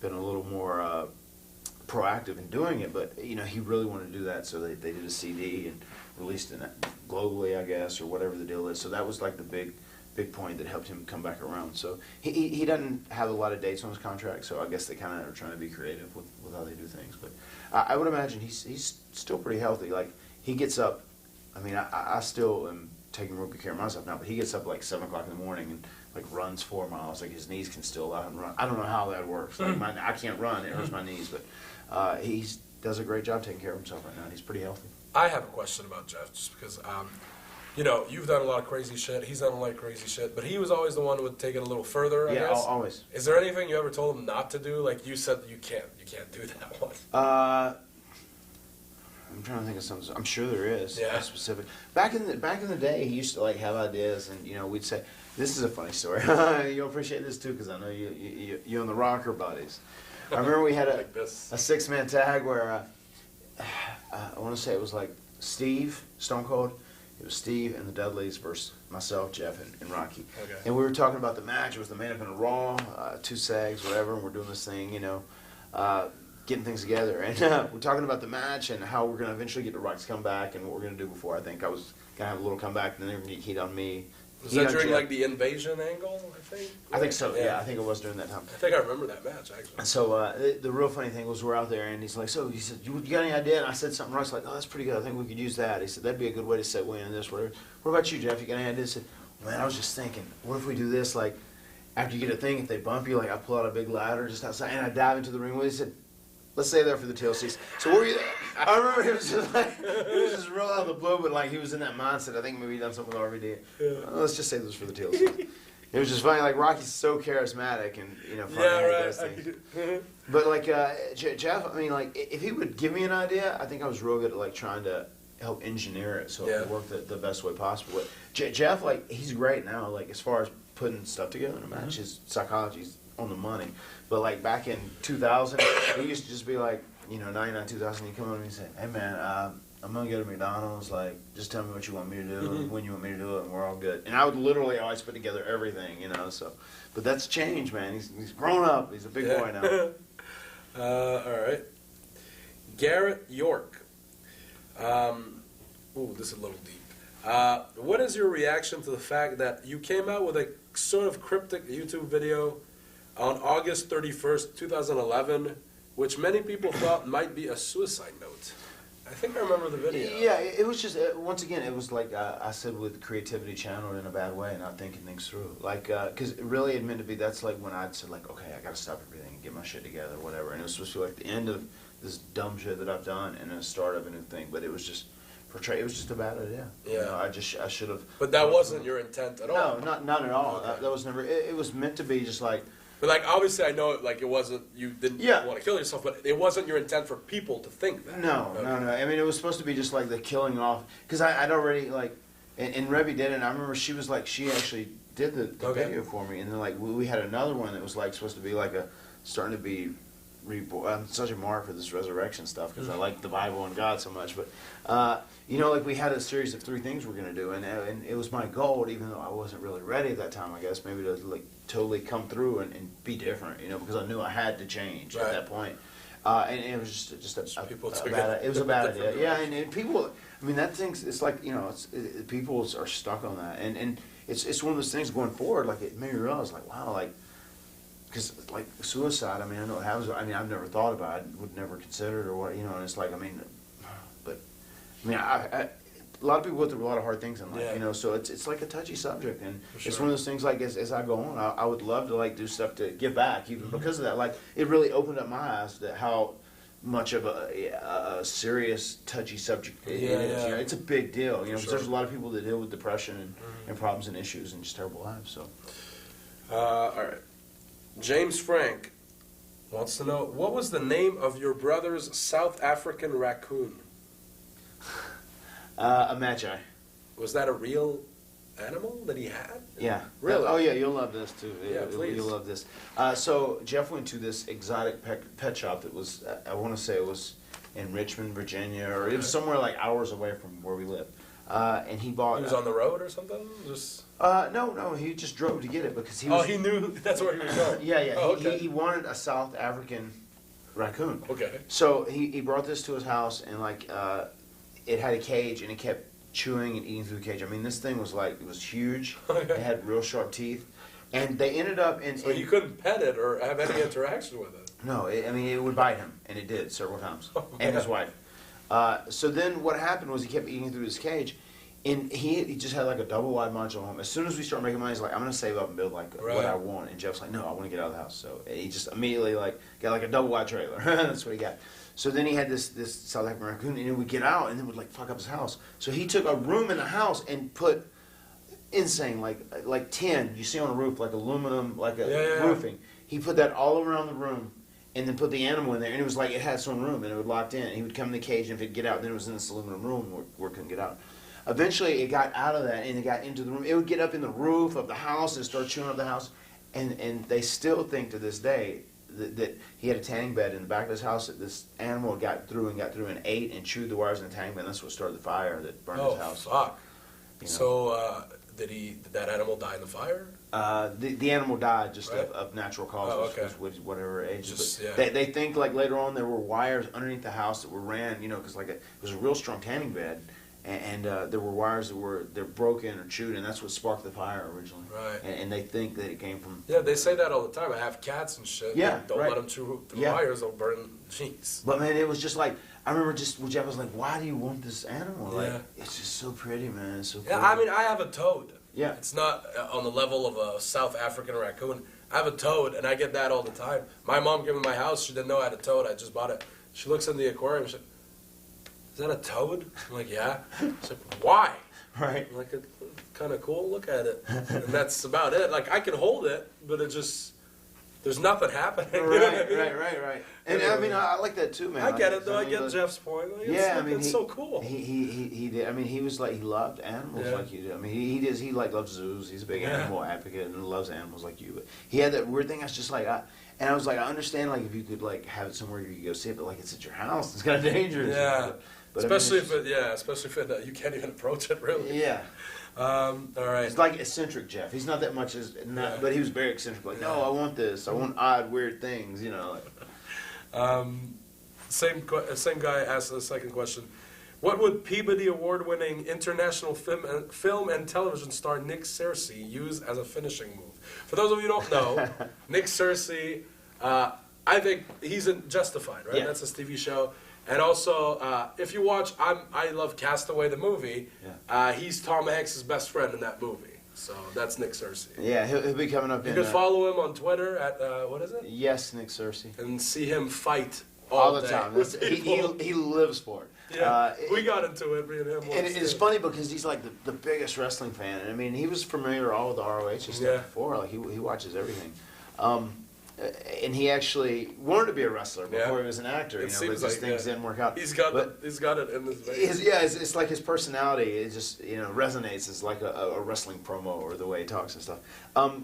been a little more proactive in doing it, but he really wanted to do that, so they did a CD and released it globally, I guess, or whatever the deal is. So that was like the big point that helped him come back around. So he doesn't have a lot of dates on his contract, so I guess they kind of are trying to be creative with how they do things. But I would imagine he's still pretty healthy. Like, he gets up, I mean, I still am taking real good care of myself now, but he gets up like 7 o'clock in the morning and like runs 4 miles. Like, his knees can still allow him to run. I don't know how that works. Like, I can't run. It hurts my knees, but he does a great job taking care of himself right now. He's pretty healthy. I have a question about Jeff, just because, you've done a lot of crazy shit. He's done a lot of crazy shit, but he was always the one who would take it a little further, I guess. Yeah, always. Is there anything you ever told him not to do? Like, you said you can't do that one. I'm trying to think of something. I'm sure there is. Yeah. Specific. Back in the day, he used to like have ideas, and we'd say, "This is a funny story." You'll appreciate this too, because I know you and the Rocker buddies. I remember we had a 6-man tag where I want to say it was like Steve, Stone Cold. It was Steve and the Dudleys versus myself, Jeff, and Rocky. Okay. And we were talking about the match. It was the main event of Raw, 2 sags, whatever. And we're doing this thing, getting things together. And we're talking about the match and how we're going to eventually get the Rock's comeback and what we're going to do before. I think I was going to have a little comeback, and then they were going to get heat on me. Was that during like the invasion angle, I think? I think so, yeah. I think it was during that time. I think I remember that match, actually. So the real funny thing was we're out there, and he's like, so he said, you got any idea? And I said something. Rock's like, oh, that's pretty good. I think we could use that. He said, that'd be a good way to segue into this, whatever. What about you, Jeff? You got any idea? I said, man, I was just thinking, what if we do this, like, after you get a thing, if they bump you, like, I pull out a big ladder just outside, and I dive into the ring with you. He said, let's stay there for the TLCs. So what were you there? I remember he was just like, it was just real out of the blue, but like he was in that mindset. I think maybe he done something with RVD. Let's just save this for the TLCs. It was just funny. Like, Rocky's so charismatic and funny. Yeah, right. Those things. But like Jeff, I mean, like if he would give me an idea, I think I was real good at like trying to help engineer it so it would work the best way possible. But Jeff, like, he's great now. Like, as far as putting stuff together in a match, his psychology's on the money. But like back in 2000, he used to just be like, 99, 2000, he'd come over to me and say, hey man, I'm going to go to McDonald's, like, just tell me what you want me to do and when you want me to do it, and we're all good. And I would literally always put together everything, so. But that's changed, man. He's grown up. He's a big boy now. All right. Garrett York. This is a little deep. What is your reaction to the fact that you came out with a sort of cryptic YouTube video on August 31st, 2011, which many people thought might be a suicide note? I think I remember the video. Yeah, it was just, once again, it was like I said, with creativity channeled in a bad way, not thinking things through. Like, because really it meant to be, that's like when I'd said, like, okay, I got to stop everything and get my shit together, whatever. And it was supposed to be like the end of this dumb shit that I've done and the start of a new thing. But it was just portray. It was just a bad idea. Yeah. You know, I should have. But that wasn't your intent at all. No, not at all. Okay. That was never. It was meant to be just like. But like obviously I know like it wasn't you didn't want to kill yourself, but it wasn't your intent for people to think that. No. I mean, it was supposed to be just like the killing off because I'd already like, and Revy did it. And I remember she was like she actually did the video for me, and then like we had another one that was like supposed to be like starting to be reborn. I'm such a mark for this resurrection stuff because I like the Bible and God so much. But you know, like we had a series of 3 things we're gonna do, and it was my goal, even though I wasn't really ready at that time. I guess maybe to like totally come through and be different, you know, because I knew I had to change at that point. And it was just a bad. It was a bad idea. Yeah, and people. I mean, that thing's. It's like you know, people are stuck on that, and it's one of those things going forward. Like it made me realize, like wow, like. Because like suicide, I mean, I know it happens. I mean, I've never thought about it, would never consider it or what, you know. And it's like, I mean, but I mean, a lot of people go through a lot of hard things in life, you know. So it's like a touchy subject, and it's one of those things. Like as I go on, I would love to like do stuff to give back, even because of that. Like it really opened up my eyes to how much of a serious, touchy subject it is. You know, it's a big deal, you know. Because there's a lot of people that deal with depression and problems and issues and just terrible lives. So, all right. James Frank wants to know, what was the name of your brother's South African raccoon? A magi. Was that a real animal that he had? Yeah. Really? Oh, yeah, you'll love this, too. Yeah, please. You'll love this. So Jeff went to this exotic pet shop that was, I want to say it was in Richmond, Virginia, or it was somewhere like hours away from where we live. And he bought... He was on the road or something? Just... No, he just drove to get it because he was... Oh, he knew that's where he was going? Yeah. Oh, okay. He wanted a South African raccoon. Okay. So he brought this to his house, and like it had a cage, and it kept chewing and eating through the cage. I mean, this thing was like, it was huge. Okay. It had real sharp teeth. And they ended up in... So you couldn't pet it or have any interaction with it? No, I mean, it would bite him, and it did several times, and his wife. So then what happened was he kept eating through his cage, and he just had like a double wide modular home. As soon as we started making money, he's like, I'm going to save up and build like what I want. And Jeff's like, no, I want to get out of the house. So he just immediately like got like a double wide trailer. That's what he got. So then he had this South African raccoon, and it would get out and then would like fuck up his house. So he took a room in the house and put insane like tin you see on a roof, like aluminum, like a roofing. He put that all around the room. And then put the animal in there, and it was like it had its own room, and it would locked in. And he would come in the cage, and if it'd get out, then it was in this aluminum room where it couldn't get out. Eventually, it got out of that, and it got into the room. It would get up in the roof of the house and start chewing up the house. And they still think to this day that he had a tanning bed in the back of his house, that this animal got through and ate and chewed the wires in the tanning bed, and that's what started the fire that burned his house. Oh, fuck. You know? So, did that animal die in the fire? The animal died just of natural causes, with whatever age. They think like later on there were wires underneath the house that were ran, you know, because like it was a real strong tanning bed, and there were wires that they're broken or chewed, and that's what sparked the fire originally. Right. And they think that it came from. Yeah, they say that all the time. I have cats and shit. Yeah, don't let them chew through wires; they'll burn. Jeez. But man, it was just like. I remember Jeff was like, "Why do you want this animal? Like, it's just so pretty, man. It's so pretty." Yeah, I mean, I have a toad. Yeah. It's not on the level of a South African raccoon. I have a toad, and I get that all the time. My mom came to my house. She didn't know I had a toad. I just bought it. She looks in the aquarium. She's like, "Is that a toad?" I'm like, "Yeah." She's like, "Why?" Right. I'm like, "It's kind of cool. Look at it." And that's about it. Like, I can hold it, but it just... There's nothing happening. Right. And I mean, I like that too, man. I get it, though. I get Jeff's point. Like, it's so cool. He did. I mean, he was like, he loved animals like you do. I mean, he like loves zoos. He's a big animal advocate and loves animals like you. But he had that weird thing. I was just like, and I was like, I understand like if you could like have it somewhere you could go see it, but like it's at your house. It's kind of dangerous. Yeah. But especially if you can't even approach it really. Yeah. All right. It's like eccentric Jeff. He's not that much but he was very eccentric. Like, no, I want this. I want odd, weird things. You know. Like. Same guy asked the second question. What would Peabody Award-winning international film and television star Nick Searcy use as a finishing move? For those of you who don't know, Nick Searcy, I think he's in Justified, right? Yeah. That's his TV show. And also, if you watch, I love Castaway the movie. Yeah. He's Tom Hanks' best friend in that movie. So that's Nick Searcy. Yeah, he'll be coming up. You can follow him on Twitter at what is it? Yes, Nick Searcy. And see him fight all the day time. with He lives for it. Yeah, we got into it, me and him. And it's funny because he's like the biggest wrestling fan. I mean, he was familiar all with the ROH and stuff before. Like he watches everything. And he actually wanted to be a wrestler before he was an actor. But just things didn't work out. He's got it in his veins. It's like his personality. It just resonates as like a wrestling promo or the way he talks and stuff.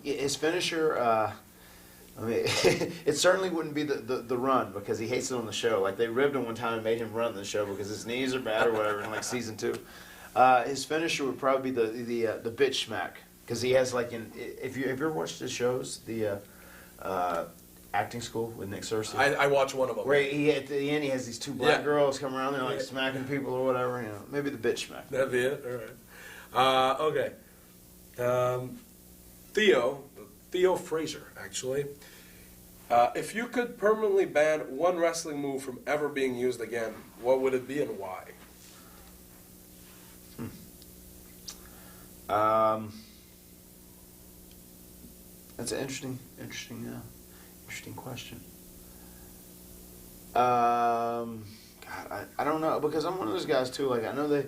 His finisher. I mean, it certainly wouldn't be the run because he hates it on the show. Like they ribbed him one time and made him run the show because his knees are bad or whatever in like season 2. His finisher would probably be the bitch smack because he has like if you ever watched his shows Acting School with Nick Searcy. I watched one of them. Where at the end he has these 2 black girls come around there like smacking people or whatever. Maybe the bitch smack. That'd be it. All right. Okay. Theo Frazier, actually. If you could permanently ban one wrestling move from ever being used again, what would it be and why? That's an interesting question. God, I don't know because I'm one of those guys too. Like I know they,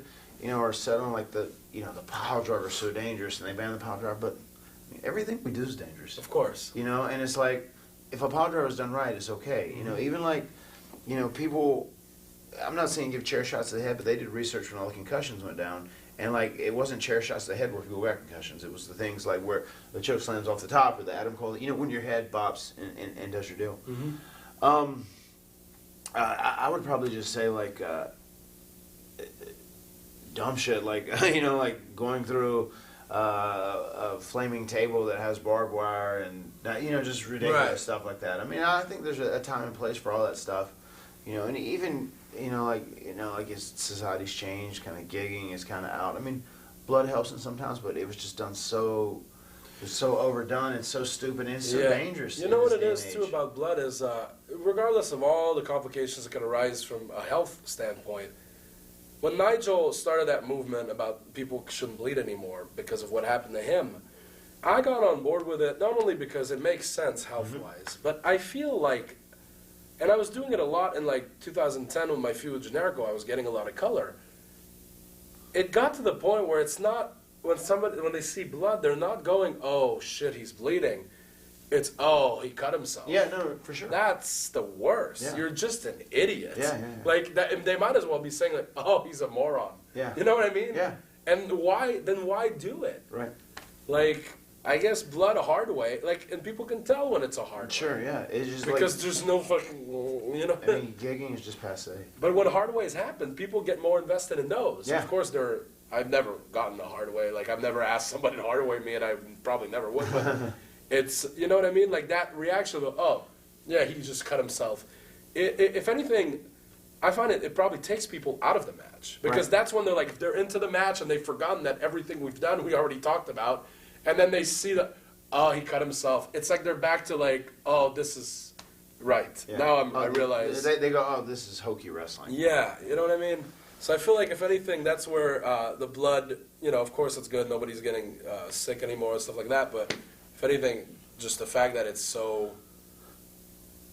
are set on like the pile driver is so dangerous and they ban the pile driver, but everything we do is dangerous. Of course. And it's like if a pile driver is done right, it's okay. Even like, people. I'm not saying give chair shots to the head, but they did research when all the concussions went down. And, like, it wasn't chair shots to the head where people got concussions. It was the things, like, where the choke slams off the top or the Adam Cole, when your head bops and does your deal. Mm-hmm. I would probably just say, like, dumb shit. Like, like going through a flaming table that has barbed wire and, just ridiculous stuff like that. I mean, I think there's a time and place for all that stuff. And even... like as society's changed, kind of gigging is kind of out. I mean, blood helps it sometimes, but it was just done so overdone and so stupid and so dangerous. You know what it is too about blood is, regardless of all the complications that can arise from a health standpoint, when Nigel started that movement about people shouldn't bleed anymore because of what happened to him, I got on board with it not only because it makes sense health-wise, but I feel like. And I was doing it a lot in like 2010 with my feud with Generico. I was getting a lot of color. It got to the point where it's not when they see blood, they're not going, "Oh shit, he's bleeding." It's, "Oh, he cut himself." Yeah, no, for sure. That's the worst. Yeah. You're just an idiot. Yeah. Like that, they might as well be saying like, "Oh, he's a moron." Yeah. You know what I mean? Yeah. And why do it? Right. Like. I guess blood a hard way, and people can tell when it's a hard way. Sure, yeah. It's just because there's no fucking, I mean, gigging is just passé. But when hard ways happen, people get more invested in those. Yeah. Of course, I've never gotten a hard way. Like, I've never asked somebody to hard way me, and I probably never would. But it's, you know what I mean? Like, that reaction of, "Oh, yeah, he just cut himself." If anything, I find it probably takes people out of the match. Because that's when they're into the match, and they've forgotten that everything we've done, we already talked about. And then they see that, "Oh, he cut himself." It's like they're back to like, "Oh, this is right." Yeah. Now I realize. They go, "Oh, this is hokey wrestling." Yeah, you know what I mean? So I feel like if anything, that's where the blood, of course it's good. Nobody's getting sick anymore and stuff like that. But if anything, just the fact that it's so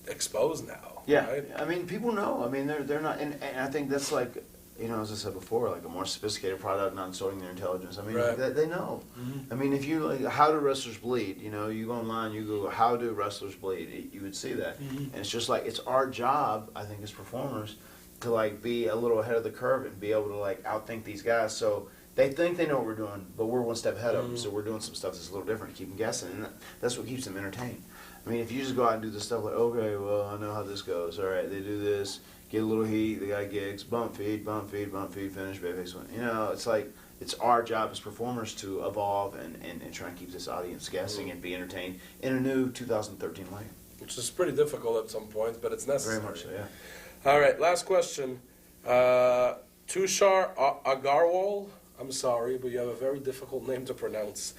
exposed now. Yeah. Right? I mean, people know. I mean, they're not, and I think that's like, as I said before, like a more sophisticated product, not insulting their intelligence. I mean, they know. Mm-hmm. I mean, if you how do wrestlers bleed? You go online, you Google how do wrestlers bleed, you would see that. Mm-hmm. And it's just like it's our job, I think, as performers, to like be a little ahead of the curve and be able to like outthink these guys. So they think they know what we're doing, but we're one step ahead of them. So we're doing some stuff that's a little different to keep them guessing, and that's what keeps them entertained. I mean, if you just go out and do this stuff like, okay, well, I know how this goes. All right, they do this. Get a little heat, the guy gigs, bump feed, finish, babyface win. It's like, it's our job as performers to evolve and try and keep this audience guessing and be entertained in a new 2013 way. Which is pretty difficult at some points, but it's necessary. Very much so, yeah. All right, last question. Tushar Agarwal, I'm sorry, but you have a very difficult name to pronounce.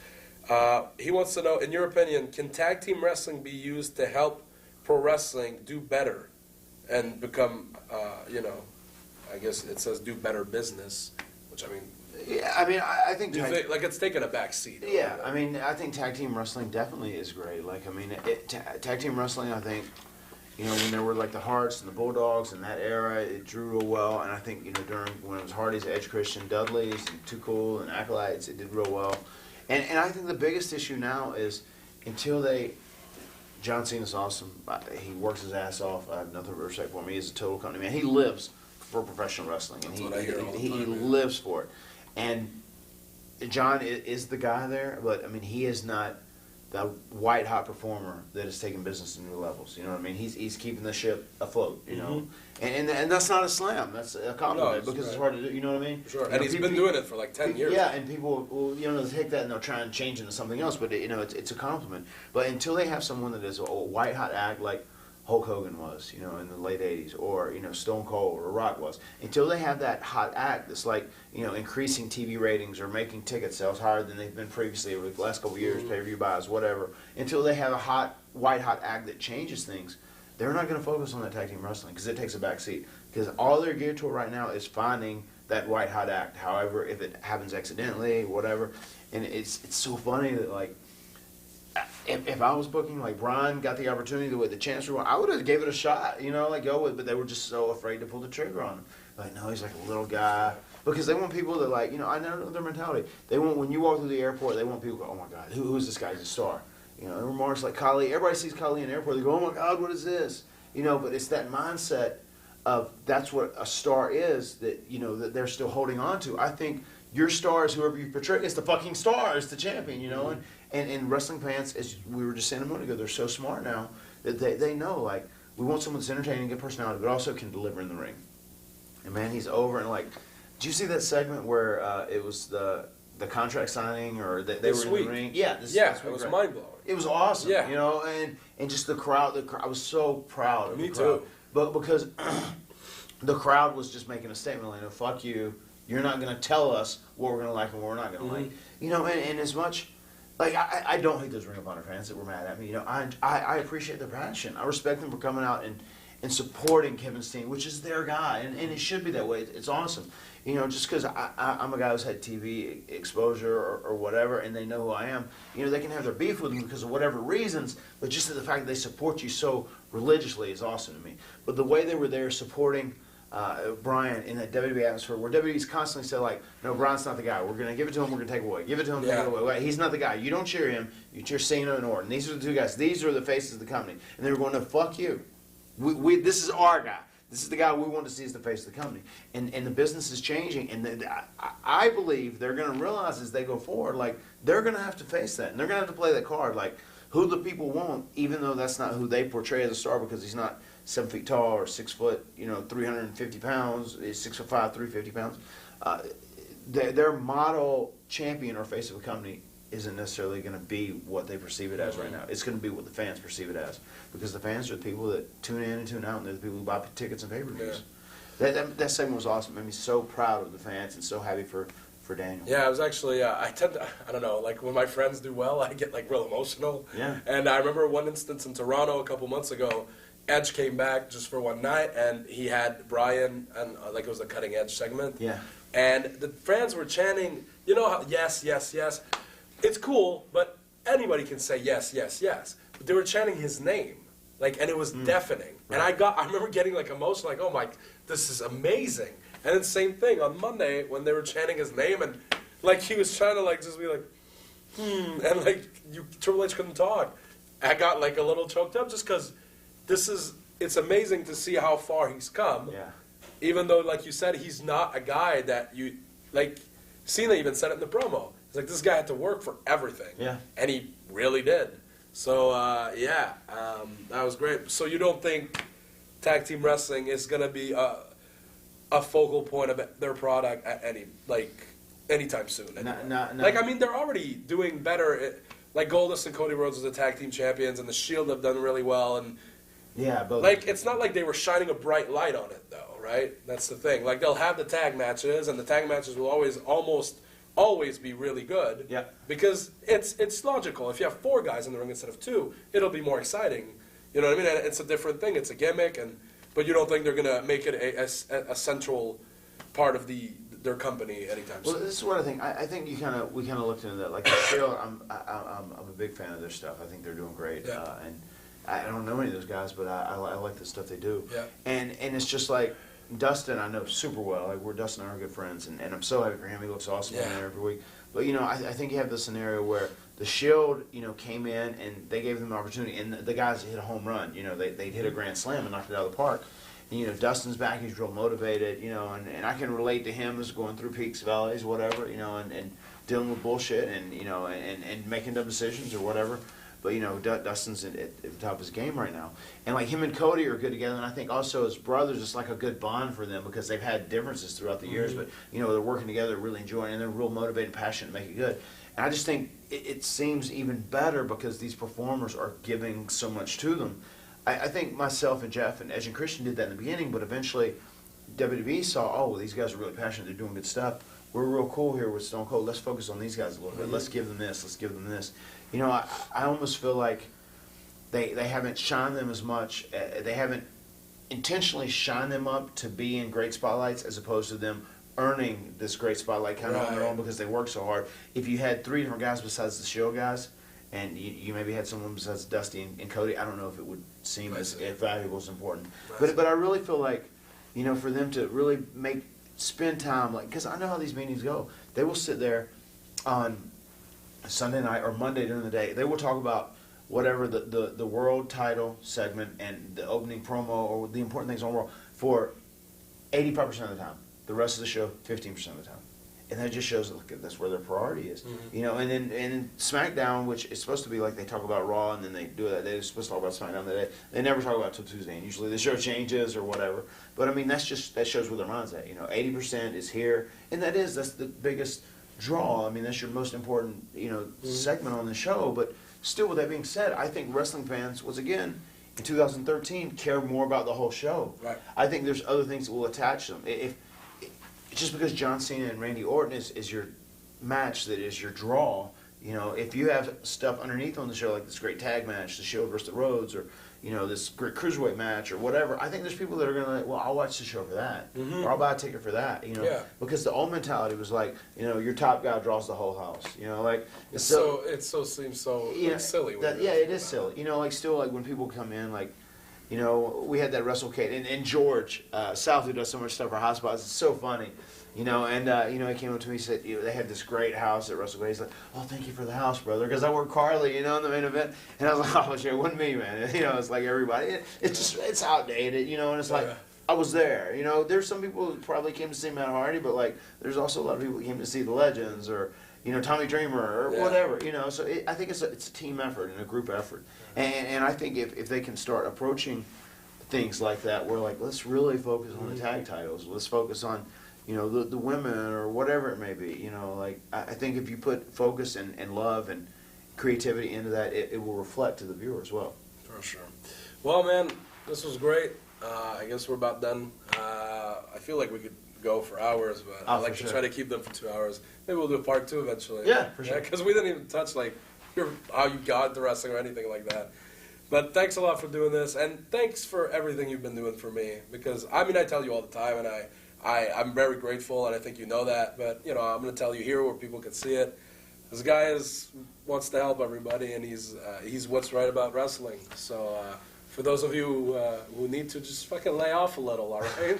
He wants to know, in your opinion, can tag team wrestling be used to help pro wrestling do better and become, I guess it says do better business, which I mean... Yeah, I mean, I think... like it's taken a back seat. Yeah, I mean, I think tag team wrestling definitely is great. Like, I mean, tag team wrestling, I think, You know, when there were like the Hearts and the Bulldogs in that era, it drew real well. And I think, you know, during when it was Hardy's, Edge Christian, Dudley's, and Too Cool, and Acolytes, it did real well. And I think the biggest issue now is until they, John Cena's awesome. He works his ass off. I have nothing but respect for him. He is a total company man. He lives for professional wrestling, and he lives for it. And John is the guy there, but I mean, he is not the white hot performer that is taking business to new levels. You know what I mean? He's keeping the ship afloat. You know, and that's not a slam. That's a compliment because it's hard to do. You know what I mean? Sure. And he's been doing it for like 10 years. Yeah, and people will they'll take that and they'll try and change it into something else. But you know, it's a compliment. But until they have someone that is a white hot act like Hulk Hogan was, you know, in the late 80s, or, you know, Stone Cold or Rock was, until they have that hot act that's like, you know, increasing TV ratings or making ticket sales higher than they've been previously over the last couple of years, pay-per-view buys, whatever, until they have a white hot act that changes things, they're not going to focus on that tag team wrestling because it takes a back seat. Because all they're geared toward right now is finding that white hot act. However, if it happens accidentally, whatever, and it's so funny that, like, if I was booking, like Brian got the opportunity with the chance, I would have gave it a shot, you know, like go with, but they were just so afraid to pull the trigger on him. Like, no, he's like a little guy. Because they want people that, like, you know, I know their mentality. They want, when you walk through the airport, they want people to go, oh my God, who is this guy? He's a star. You know, remarks like Kali, everybody sees Kali in the airport, they go, oh my God, what is this? You know, but it's that mindset of that's what a star is that, you know, that they're still holding on to. I think your star is whoever you portray. It's the fucking star. It's the champion, you know. And wrestling fans, as we were just saying a moment ago, they're so smart now that they know, like, we want someone that's entertaining, good personality, but also can deliver in the ring. And, man, he's over. And, like, did you see that segment where it was the contract signing or they were in the ring? Yeah. This it was mind-blowing. It was awesome, you know, and just the crowd, I was so proud of the crowd. Too. But because the crowd was just making a statement, like, no, fuck you. You're not going to tell us what we're going to like and what we're not going to like. You know, and as much, like, I don't hate those Ring of Honor fans that were mad at me. You know, I appreciate their passion. I respect them for coming out and supporting Kevin Steen, which is their guy. And it should be that way. It's awesome. You know, just because I'm a guy who's had TV exposure or whatever, and they know who I am, you know, they can have their beef with me because of whatever reasons, but just the fact that they support you so religiously is awesome to me. But the way they were there supporting Brian in that WWE atmosphere where WWE's constantly said, like, no, Brian's not the guy. We're going to give it to him, we're going to take it away. Give it to him, take it away. He's not the guy. You don't cheer him. You cheer Cena and Orton. These are the two guys. These are the faces of the company. And they were going, no, fuck you. This is our guy. This is the guy we want to see as the face of the company. And the business is changing. And I believe they're going to realize as they go forward, like, they're going to have to face that. And they're going to have to play that card, like, who the people want, even though that's not who they portray as a star because he's not 7 feet tall or 6 foot, you know, 350 pounds, is 6'5", 350 pounds. Their model champion or face of a company isn't necessarily going to be what they perceive it as right now. It's going to be what the fans perceive it as because the fans are the people that tune in and tune out, and they're the people who buy tickets and pay-per-views. Yeah. That segment was awesome. It made me so proud of the fans and so happy for Daniel. Yeah, I was actually, I don't know, like when my friends do well, I get like real emotional. Yeah. And I remember one instance in Toronto a couple months ago, Edge came back just for one night, and he had Brian, and like it was a cutting edge segment. Yeah. And the fans were chanting, you know, how, yes, yes, yes. It's cool, but anybody can say yes, yes, yes. But they were chanting his name, like, and it was deafening. Right. And I remember getting like emotional, like, oh my, this is amazing. And then same thing on Monday when they were chanting his name, and like he was trying to like just be like, and like Triple H couldn't talk. I got like a little choked up just because. It's amazing to see how far he's come. Yeah. Even though, like you said, he's not a guy that you, like, Cena even said it in the promo. It's like, this guy had to work for everything. Yeah. And he really did. So, that was great. So you don't think tag team wrestling is going to be a focal point of their product at anytime soon? No. Like, I mean, they're already doing better. Like, Goldust and Cody Rhodes are the tag team champions, and the Shield have done really well, and yeah, but like, it's not like they were shining a bright light on it, though, right? That's the thing. Like, they'll have the tag matches, and the tag matches will almost always be really good. Yeah. Because it's logical. If you have 4 guys in the ring instead of 2, it'll be more exciting. You know what I mean? And it's a different thing. It's a gimmick, but you don't think they're gonna make it a central part of their company anytime soon? Well, this is what I think. I think we kind of looked into that. Like, the Shield, I'm a big fan of their stuff. I think they're doing great. Yeah. And I don't know any of those guys, but I like the stuff they do. Yeah. And it's just like Dustin, I know super well. Like Dustin and I are good friends, and I'm so happy for him. He looks awesome in there every week. But I think you have the scenario where the Shield, came in and they gave them an opportunity, and the guys hit a home run. They hit a grand slam and knocked it out of the park. And, Dustin's back, he's real motivated, and I can relate to him as going through peaks, valleys, whatever, and dealing with bullshit and making dumb decisions or whatever. But, Dustin's at the top of his game right now. And, like, him and Cody are good together, and I think also as brothers, it's like a good bond for them because they've had differences throughout the years, but, they're working together, really enjoying it, and they're real motivated and passionate to make it good. And I just think it seems even better because these performers are giving so much to them. I think myself and Jeff and Edge and Christian did that in the beginning, but eventually WWE saw, well, these guys are really passionate, they're doing good stuff. We're real cool here with Stone Cold. Let's focus on these guys a little bit. Let's give them this. Let's give them this. I almost feel like they haven't shined them as much. They haven't intentionally shined them up to be in great spotlights as opposed to them earning this great spotlight kind of on their own because they work so hard. If you had 3 different guys besides the Shield guys, and you maybe had someone besides Dusty and Cody, I don't know if it would seem as valuable, as important. But I really feel like, for them to really spend time, because I know how these meetings go. They will sit there on Sunday night or Monday during the day. They will talk about whatever the world title segment and the opening promo or the important things on World for 85% of the time. The rest of the show, 15% of the time. And that just shows that's where their priority is. And then SmackDown, which is supposed to be like they talk about Raw and then they do that. They're supposed to talk about SmackDown. They never talk about it till Tuesday. And usually the show changes or whatever. But I mean, that shows where their mind's at. 80% is here, and that's the biggest draw. I mean, that's your most important segment on the show. But still, with that being said, I think wrestling fans in 2013 care more about the whole show. Right. I think there's other things that will attach them. Just because John Cena and Randy Orton is your match, that is your draw, if you have stuff underneath on the show, like this great tag match, the Shield versus the Rhodes, or, this great cruiserweight match or whatever, I think there's people that are going to I'll watch the show for that. Or I'll buy a ticket for that, Because the old mentality was like, your top guy draws the whole house, It seems so silly. It is silly. Still when people come in, we had that WrestleCade, and George South, who does so much stuff for Hot Spots, it's so funny, he came up to me and said, they had this great house at WrestleCade. He's like, thank you for the house, brother, because I work Carly, in the main event, and I was like, shit, it wasn't me, man, it's like everybody, it's outdated, and it's like, I was there, there's some people who probably came to see Matt Hardy, but there's also a lot of people who came to see the Legends, or Tommy Dreamer or whatever, so I think it's a team effort and a group effort. And I think if they can start approaching things like that, where let's really focus on the tag titles, let's focus on, the women or whatever it may be, I think if you put focus and love and creativity into that, it will reflect to the viewer as well. For sure. Well, man, this was great. I guess we're about done. I feel like we could go for hours, but I like to try to keep them for 2 hours. Maybe we'll do a part 2 eventually. Yeah, for sure. Because we didn't even touch how you got into wrestling or anything like that. But thanks a lot for doing this, and thanks for everything you've been doing for me. Because I tell you all the time, and I'm very grateful, and I think you know that. But I'm going to tell you here where people can see it. This guy wants to help everybody, and he's what's right about wrestling. So for those of you who need to, just fucking lay off a little, all right?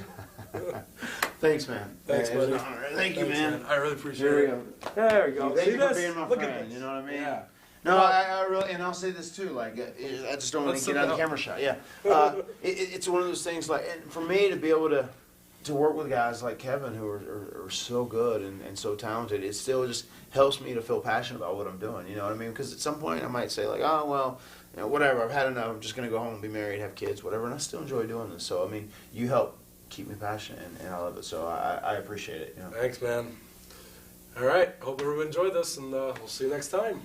Thanks, man. Thanks, buddy. Thank you, man. I really appreciate it. There we go. Thank you for this? being my Look friend. at this. You know what I mean? Yeah. No, I really, and I'll say this too. I just don't want to get out of the camera shot. Yeah, it's one of those things. And for me to be able to work with guys like Kevin who are so good and so talented, it still just helps me to feel passionate about what I'm doing. You know what I mean? Because at some point I might say whatever. I've had enough. I'm just gonna go home and be married, have kids, whatever. And I still enjoy doing this. So you help keep me passionate, and I love it. So I appreciate it. Thanks, man. All right. Hope everyone enjoyed this, and we'll see you next time.